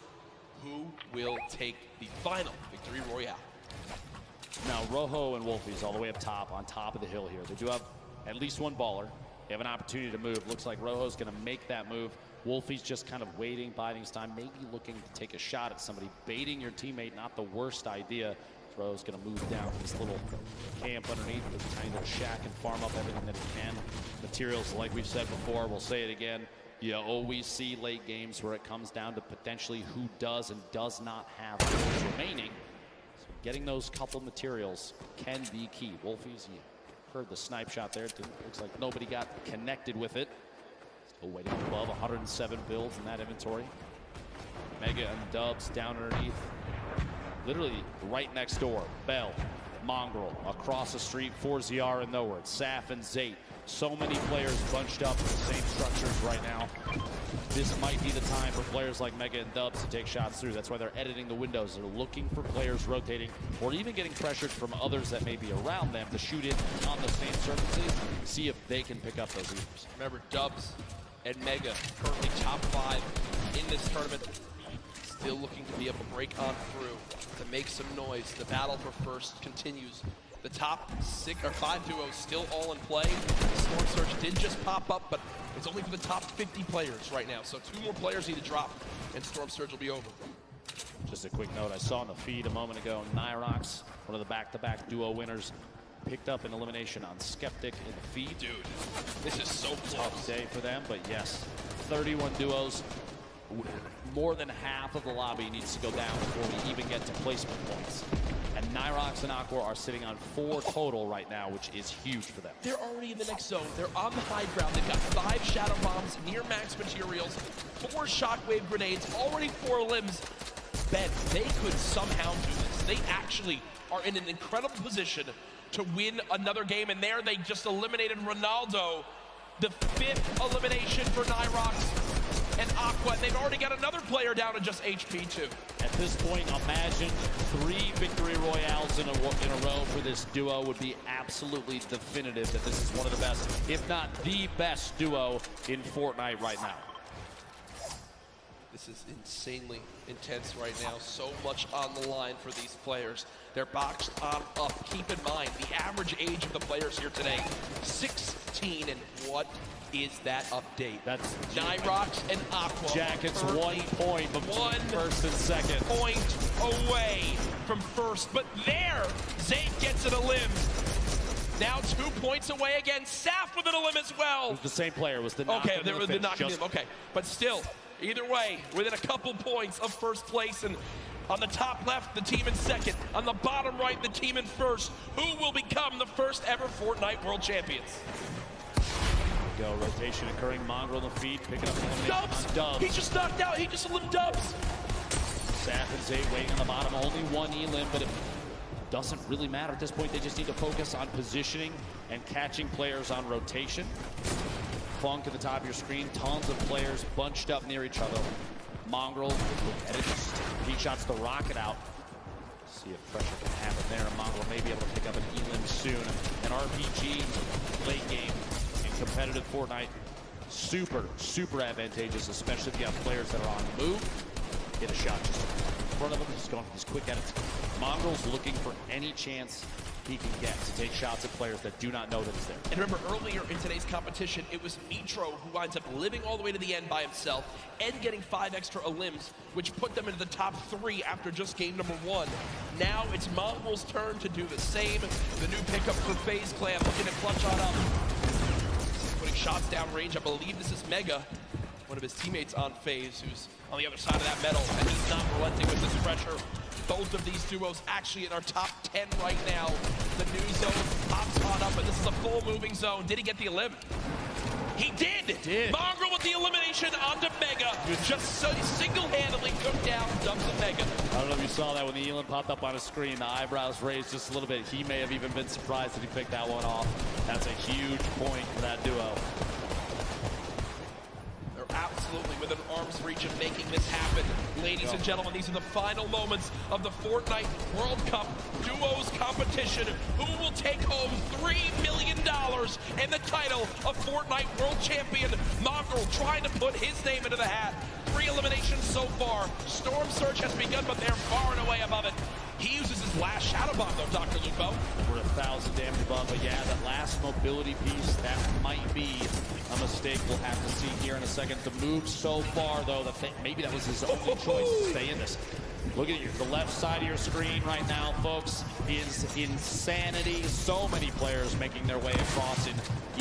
Who will take the final victory royale? Now, Rojo and Wolfie's all the way up top, on top of the hill here. They do have at least one baller. They have an opportunity to move. Looks like Rojo's going to make that move. Wolfie's just kind of waiting, biding his time, maybe looking to take a shot at somebody. Baiting your teammate, not the worst idea. Rojo's going to move down to this little camp underneath, this tiny little shack, and farm up everything that he can. Materials, like we've said before, we'll say it again. You always see late games where it comes down to potentially who does and does not have those remaining. So getting those couple materials can be key. Wolfie's, you heard the snipe shot there. Looks like nobody got connected with it. Still waiting above 107 builds in that inventory. Mega and Dubs down underneath. Literally right next door. Bell, Mongrel, across the street, 4ZR and nowhere. Saf and Zayt. So many players bunched up in the same structures right now. This might be the time for players like Mega and Dubs to take shots through. That's why they're editing the windows. They're looking for players rotating or even getting pressured from others that may be around them to shoot in on the same surfaces, see if they can pick up those leaders. Remember, Dubs and Mega currently top 5 in this tournament. Still looking to be able to break on through, to make some noise. The battle for first continues. The top 5 duos still all in play. Storm Surge did just pop up, but it's only for the top 50 players right now. So 2 more players need to drop, and Storm Surge will be over. Just a quick note, I saw in the feed a moment ago, Nyrox, one of the back-to-back duo winners, picked up an elimination on Skeptic in the feed. Dude, this is so close. Tough day for them, but yes, 31 duos. More than half of the lobby needs to go down before we even get to placement points. And Nyrox and Aqua are sitting on 4 total right now, which is huge for them. They're already in the next zone. They're on the high ground. They've got 5 shadow bombs, near max materials, 4 shockwave grenades, already 4 limbs. Ben, they could somehow do this. They actually are in an incredible position to win another game, and there they just eliminated Ronaldo. The 5th elimination for Nyrox and Aqua. They've already got another player down to just HP too. At this point, imagine 3 victory royales in a row for this duo would be absolutely definitive that this is one of the best, if not the best duo in Fortnite right now. This is insanely intense right now. So much on the line for these players. They're boxed on up. Keep in mind, the average age of the players here today, 16. And what is that update? That's Nyrox and Aqua. Jackets 1 point between first and second. Point away from first. But there, Zane gets an elim. Now 2 points away again. Saf with an elim as well. It was the same player. Was the knock okay, and there was the knock just... Okay, but still, either way, within a couple points of first place. And on the top left, the team in second. On the bottom right, the team in first. Who will become the first ever Fortnite World Champions? Go, rotation occurring. Mongrel on the feet, picking up Dubs! He just knocked out. He just elim Dubs. Saf and Zay waiting on the bottom. Only one elim, but it doesn't really matter at this point. They just need to focus on positioning and catching players on rotation. Funk at the top of your screen. Tons of players bunched up near each other. Mongrel, and it just he shots the rocket out. See if pressure can happen there. Mongrel may be able to pick up an elim soon. An RPG late game in competitive Fortnite, super advantageous, especially if you have players that are on the move. Get a shot just in front of him. He's quick at it. Mongrel's looking for any chance he can get to take shots at players that do not know that he's there. And remember, earlier in today's competition, it was Mitro who winds up living all the way to the end by himself and getting 5 extra elims, which put them into the top 3 after just game number 1. Now it's Mongrel's turn to do the same. The new pickup for FaZe Clan looking to clutch on up. Putting shots down range. I believe this is Mega, one of his teammates on FaZe, who's on the other side of that metal, and he's not relenting with this pressure. Both of these duos actually in our top 10 right now. The new zone pops on up, and this is a full moving zone. Did he get the elim? He did! Mongrel with the elimination onto Mega. Just single-handedly took down Dubs and Mega. I don't know if you saw that when the elim popped up on his screen. The eyebrows raised just a little bit. He may have even been surprised that he picked that one off. That's a huge point for that duo. Absolutely within arm's reach of making this happen. Ladies and gentlemen, these are the final moments of the Fortnite World Cup Duos competition. Who will take home $3 million and the title of Fortnite World Champion? Mongrel trying to put his name into the hat. 3 eliminations so far. Storm Surge has begun, but they're far and away above it. He uses his last Shadow Bomb, though, Dr. Lupo. Over 1,000 damage above, but yeah, that last mobility piece, that might be a mistake we'll have to see here in a second. The move so far, though, that maybe that was his only choice to stay in this. Look at you, the left side of your screen right now, folks, is insanity. So many players making their way across in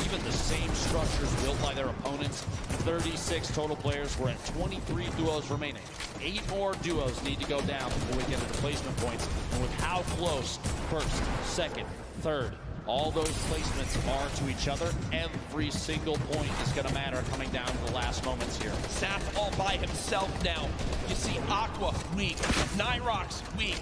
even the same structures built by their opponents. 36 total players. We're at 23 duos remaining. 8 more duos need to go down before we get to the placement points. And with how close first, second, third, all those placements are to each other, every single point is going to matter coming down to the last moments here. Saf all by himself now. You see Aqua weak, Nyrox weak.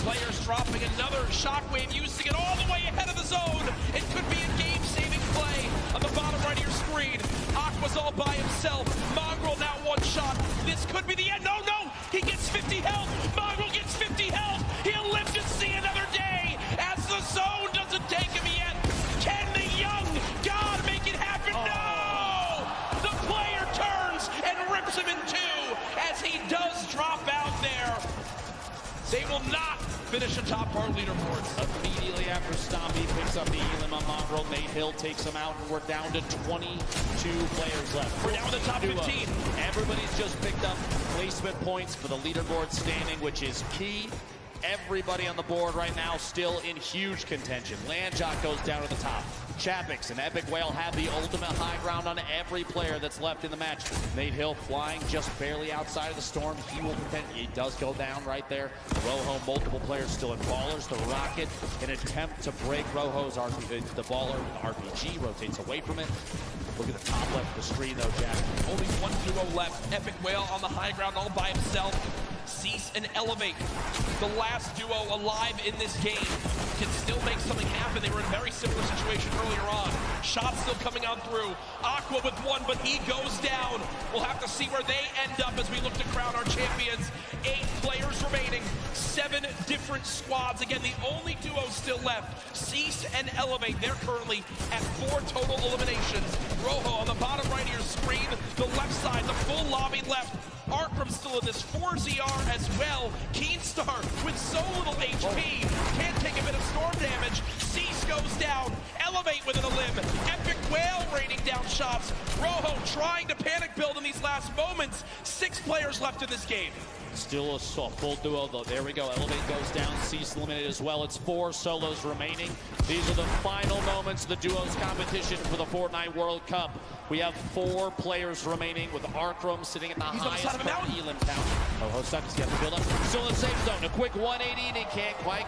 Players dropping another shockwave, using it all the way ahead of the zone. It could be a game-saving play on the bottom right of your screen. Aqua's all by himself. Mongrel now 1 shot. This could be the end. No, he gets 50 health. Mongrel gets 50 health. He'll live to see another day as the zone doesn't take him yet. Can the young god make it happen? No! The player turns and rips him in 2 as he does drop out there. They will not finish atop our leaderboards. Immediately after Stompy picks up the elim on Mongrel, Nate Hill takes him out, and we're down to 22 players left. We're down to the top 15. Everybody's just picked up placement points for the leaderboard standing, which is key. Everybody on the board right now still in huge contention. Landjock goes down to the top. Chapix and Epic Whale have the ultimate high ground on every player that's left in the match. Nate Hill flying just barely outside of the storm. He will contend. He does go down right there. Rojo, multiple players still in Ballers. The Rocket, an attempt to break Rojo's RPG. The Baller RPG rotates away from it. Look at the top left of the screen, though, Jack. Only 1 duo left. Epic Whale on the high ground all by himself. Cease and Elevate, the last duo alive in this game, can still make something happen. They were in a very similar situation earlier on. Shots still coming out through. Aqua with 1, but he goes down. We'll have to see where they end up as we look to crown our champions. 8 players remaining, 7 different squads. Again, the only duo still left, Cease and Elevate. They're currently at 4 total eliminations. Rojo on the bottom right of your screen, the left side, the full lobby left. Arkram's battle in this 4ZR as well. Keenstar with so little HP. Can't take a bit of storm damage. Cease goes down. Elevate with an limb. Epic Whale raining down shots. Rojo trying to panic build in these last moments. 6 players left in this game. Still a full duo though. There we go. Elevate goes down. Cease eliminated as well. It's 4 solos remaining. These are the final moments of the duos competition for the Fortnite World Cup. We have 4 players remaining with Arkrum sitting at the highest elim count. Rojo sucks. He has to build up. Still in the safe zone. A quick 180 and he can't quite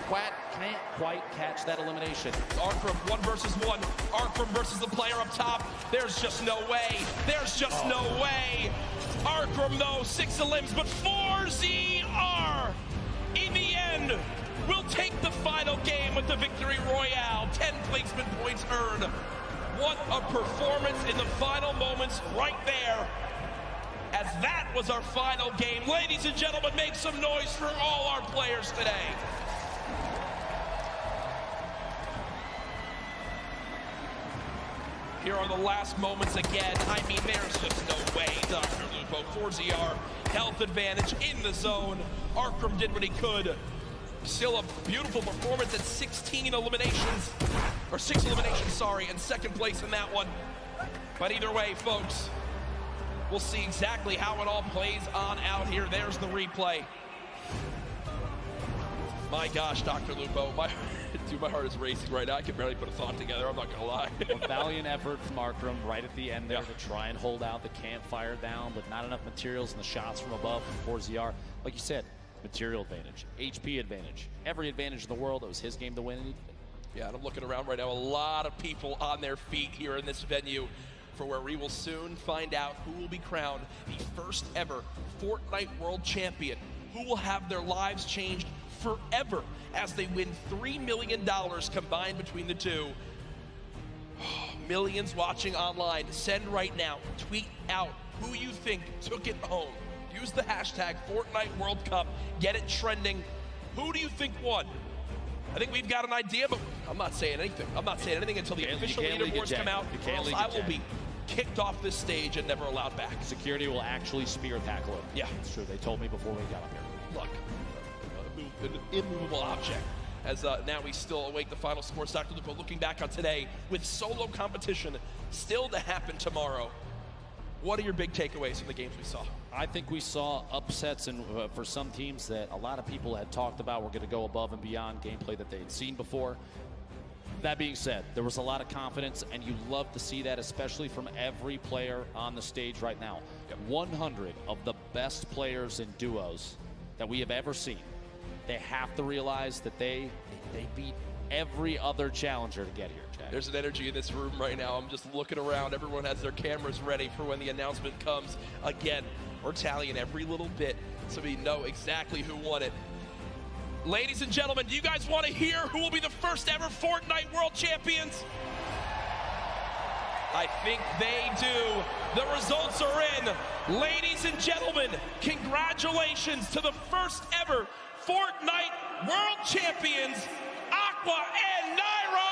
catch that elimination. Arkrum 1 versus 1. Arkrum versus the player up top. There's just no way. There's just no way. Arkrum though, 6 elims, but 4ZR in the end will take the final game with the victory royale. 10 placement points earned. What a performance in the final moments right there. As that was our final game. Ladies and gentlemen, make some noise for all our players today. Here are the last moments again. I mean, there's just no way. Dr. Lupo, 4ZR, health advantage in the zone. Arkrum did what he could. Still a beautiful performance at 16 eliminations, or 6 eliminations, sorry, and second place in that one. But either way, folks, we'll see exactly how it all plays on out here. There's the replay. My gosh, Dr. Lupo, my heart is racing right now. I can barely put a thought together, I'm not gonna lie. A valiant effort from Arkrum right at the end there to try and hold out the campfire down, but not enough materials and the shots from above from 4ZR. Like you said, material advantage, HP advantage, every advantage in the world. It was his game to win. Yeah, and I'm looking around right now, a lot of people on their feet here in this venue for where we will soon find out who will be crowned the first ever Fortnite World Champion, who will have their lives changed forever as they win $3 million combined between the two. Millions watching online. Send right now. Tweet out who you think took it home. Use the hashtag Fortnite World Cup. Get it trending. Who do you think won? I think we've got an idea, but I'm not saying anything. I'm not saying anything until the official leaderboards come out, or else I will be kicked off this stage and never allowed back. Security will actually spear tackle it. Yeah. It's true. They told me before we got up here. Look, an immovable object. As now we still await the final scores. Dr. Lupo looking back on today with solo competition still to happen tomorrow. What are your big takeaways from the games we saw? I think we saw upsets and for some teams that a lot of people had talked about were going to go above and beyond gameplay that they had seen before. That being said, there was a lot of confidence, and you love to see that, especially from every player on the stage right now. 100 of the best players in duos that we have ever seen. They have to realize that they beat every other challenger to get here, Jack. There's an energy in this room right now. I'm just looking around. Everyone has their cameras ready for when the announcement comes. Again, we're tallying every little bit so we know exactly who won it. Ladies and gentlemen, do you guys want to hear who will be the first ever Fortnite World Champions? I think they do. The results are in. Ladies and gentlemen, congratulations to the first ever Fortnite World Champions, Aqua and Nyrox!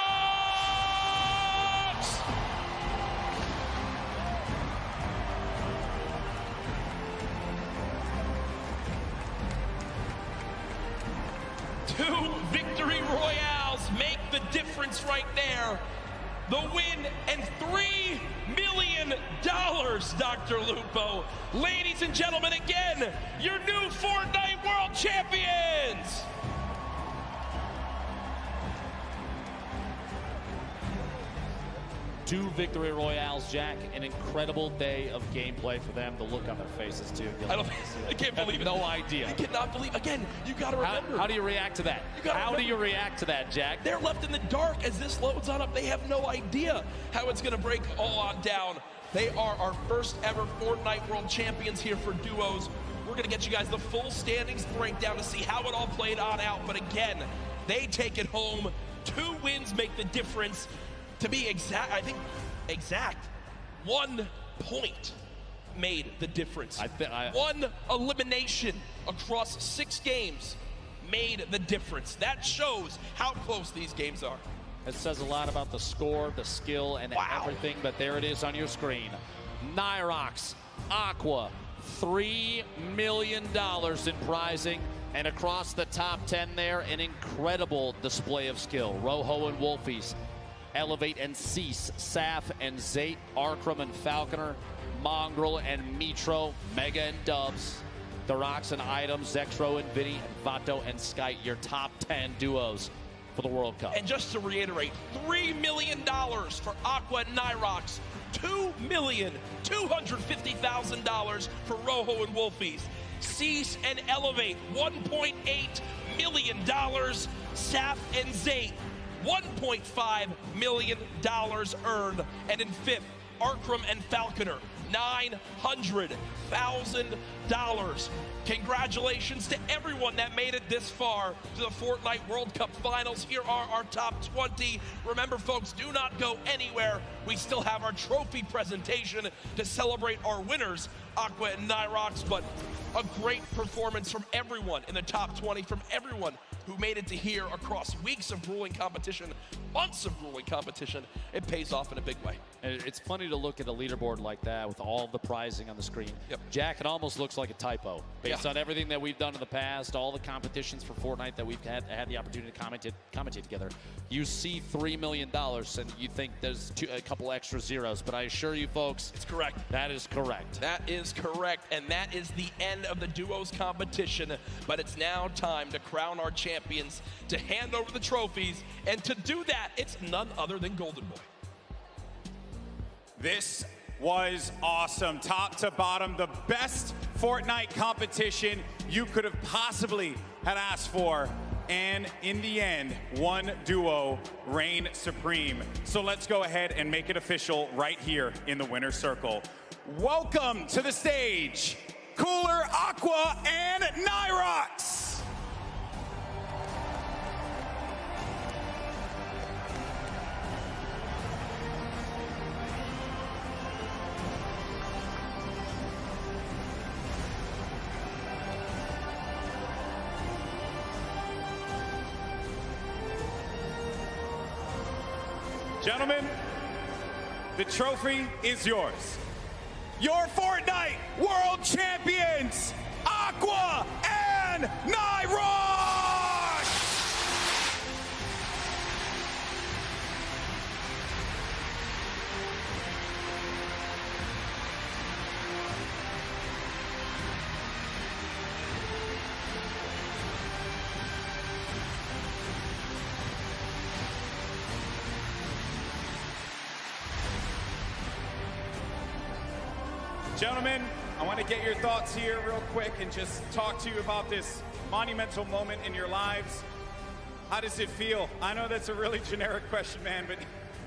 Two victory royales make the difference right there. The win and $3 million, Dr. Lupo. Ladies and gentlemen, again, your new Fortnite World Champions! Two victory royales, Jack. An incredible day of gameplay for them. The look on their faces, too. I can't believe it. No idea. I cannot believe. Again, you got to remember. How do you react to that? How do you react to that, Jack? They're left in the dark as this loads on up. They have no idea how it's going to break all on down. They are our first ever Fortnite World Champions here for duos. We're going to get you guys the full standings breakdown to see how it all played on out. But again, they take it home. 2 wins make the difference. To be exact, I think exact, 1 point made the difference. 1 elimination across 6 games made the difference. That shows how close these games are. It says a lot about the score, the skill, and everything, but there it is on your screen. Nyrox, Aqua, $3 million in prizing. And across the top 10 there, an incredible display of skill. Rojo and Wolfies, Elevate and Cease, Saf and Zate, Arkram and Falconer, Mongrel and Mitro, Mega and Dubs, The Rocks and Items, Zexro and Vinny, and Vato and Skyte, your top 10 duos for the World Cup. And just to reiterate, $3 million for Aqua and Nyrox, $2,250,000 for Rojo and Wolfies. Cease and Elevate, $1.8 million. Saf and Zate, $1.5 million earned. And in fifth, Arkram and Falconer, $900,000. Congratulations to everyone that made it this far to the Fortnite World Cup Finals. Here are our top 20. Remember, folks, do not go anywhere. We still have our trophy presentation to celebrate our winners, Aqua and Nyrox, but a great performance from everyone in the top 20, from everyone who made it to here across weeks of grueling competition, months of grueling competition. It pays off in a big way. And it's funny to look at a leaderboard like that with all the prizing on the screen. Yep. Jack, it almost looks like a typo based on everything that we've done in the past, all the competitions for Fortnite that we've had the opportunity to commentate together. You see $3 million and you think there's a couple extra zeros, but I assure you folks, it's correct. That is correct. That is correct, and that is the end of the duos competition, but it's now time to crown our champions, to hand over the trophies, and to do that, it's none other than Golden Boy. This was awesome, top to bottom, the best Fortnite competition you could have possibly had asked for. And in the end, one duo reigned supreme. So let's go ahead and make it official right here in the winner's circle. Welcome to the stage, Cooler, Aqua, and Nyrox. Gentlemen, the trophy is yours. Your Fortnite World Champions, Aqua and Nyrox! Gentlemen, I want to get your thoughts here real quick and just talk to you about this monumental moment in your lives. How does it feel? I know that's a really generic question, man, but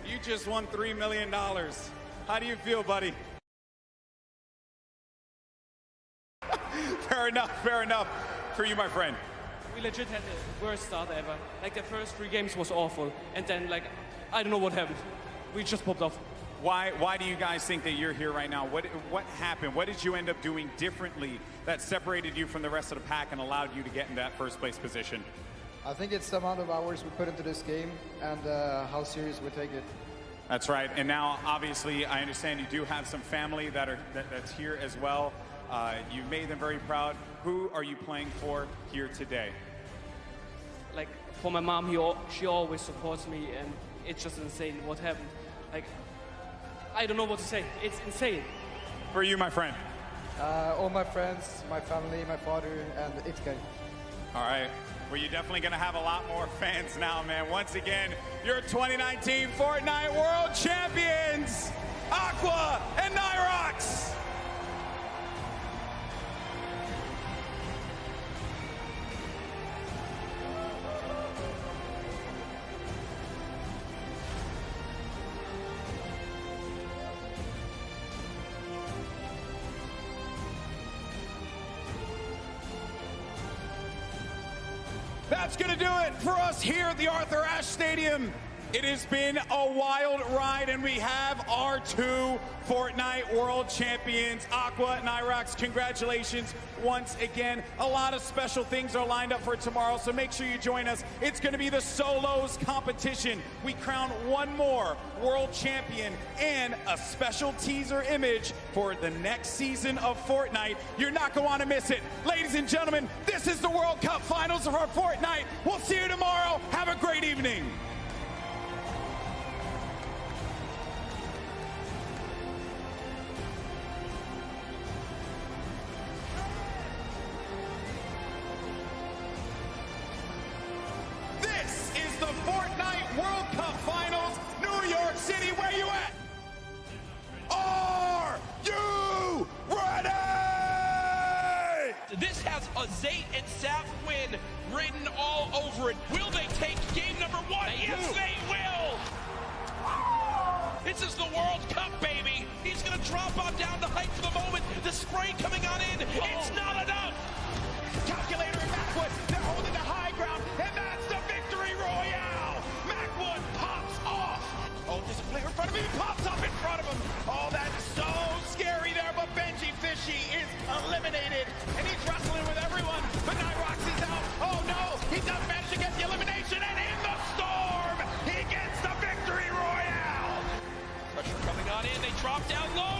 you just won $3 million. How do you feel, buddy? Fair enough. For you, my friend. We legit had the worst start ever. Like, the first 3 games was awful, and then, like, I don't know what happened. We just popped off. Why do you guys think that you're here right now? What happened? What did you end up doing differently that separated you from the rest of the pack and allowed you to get in that first place position? I think it's the amount of hours we put into this game and how serious we take it. That's right. And now, obviously, I understand you do have some family that's here as well. You've made them very proud. Who are you playing for here today? Like, for my mom, she always supports me, and it's just insane what happened. Like, I don't know what to say. It's insane. For you, my friend. All my friends, my family, my father, and XK. All right. Well, you're definitely going to have a lot more fans now, man. Once again, your 2019 Fortnite World Champions, Aqua and Nyrox. That's going to do it for us here at the Arthur Ashe Stadium It has been a wild ride, and we have our two Fortnite World Champions, Aqua and Irox. Congratulations once again. A lot of special things are lined up for tomorrow, so make sure you join us. It's going to be the solos competition. We crown one more World Champion and a special teaser image for the next season of Fortnite. You're not going to want to miss it. Ladies and gentlemen, this is the World Cup Finals for Fortnite. We'll see you tomorrow. Have a great evening. Fortnite World Cup Finals, New York City, where you at? Are you ready? This has a Zayt and Sap win written all over it. Will they take game number one? Yes, they will! This is the World Cup, baby. He's gonna drop on down the height for the moment. The spray coming on in, it's not enough. Calculator and Macwood, they're holding the high ground, and that's the victory royale. Macwood pops off. Oh, there's a player in front of him. He pops up in front of him. Oh, that's so scary there, but Benji Fishy is eliminated, and he's wrestling with everyone, but Nyrox is out. Oh, no, he does manage to get the elimination, and in the storm, he gets the victory royale. Pressure coming on in, they drop down low.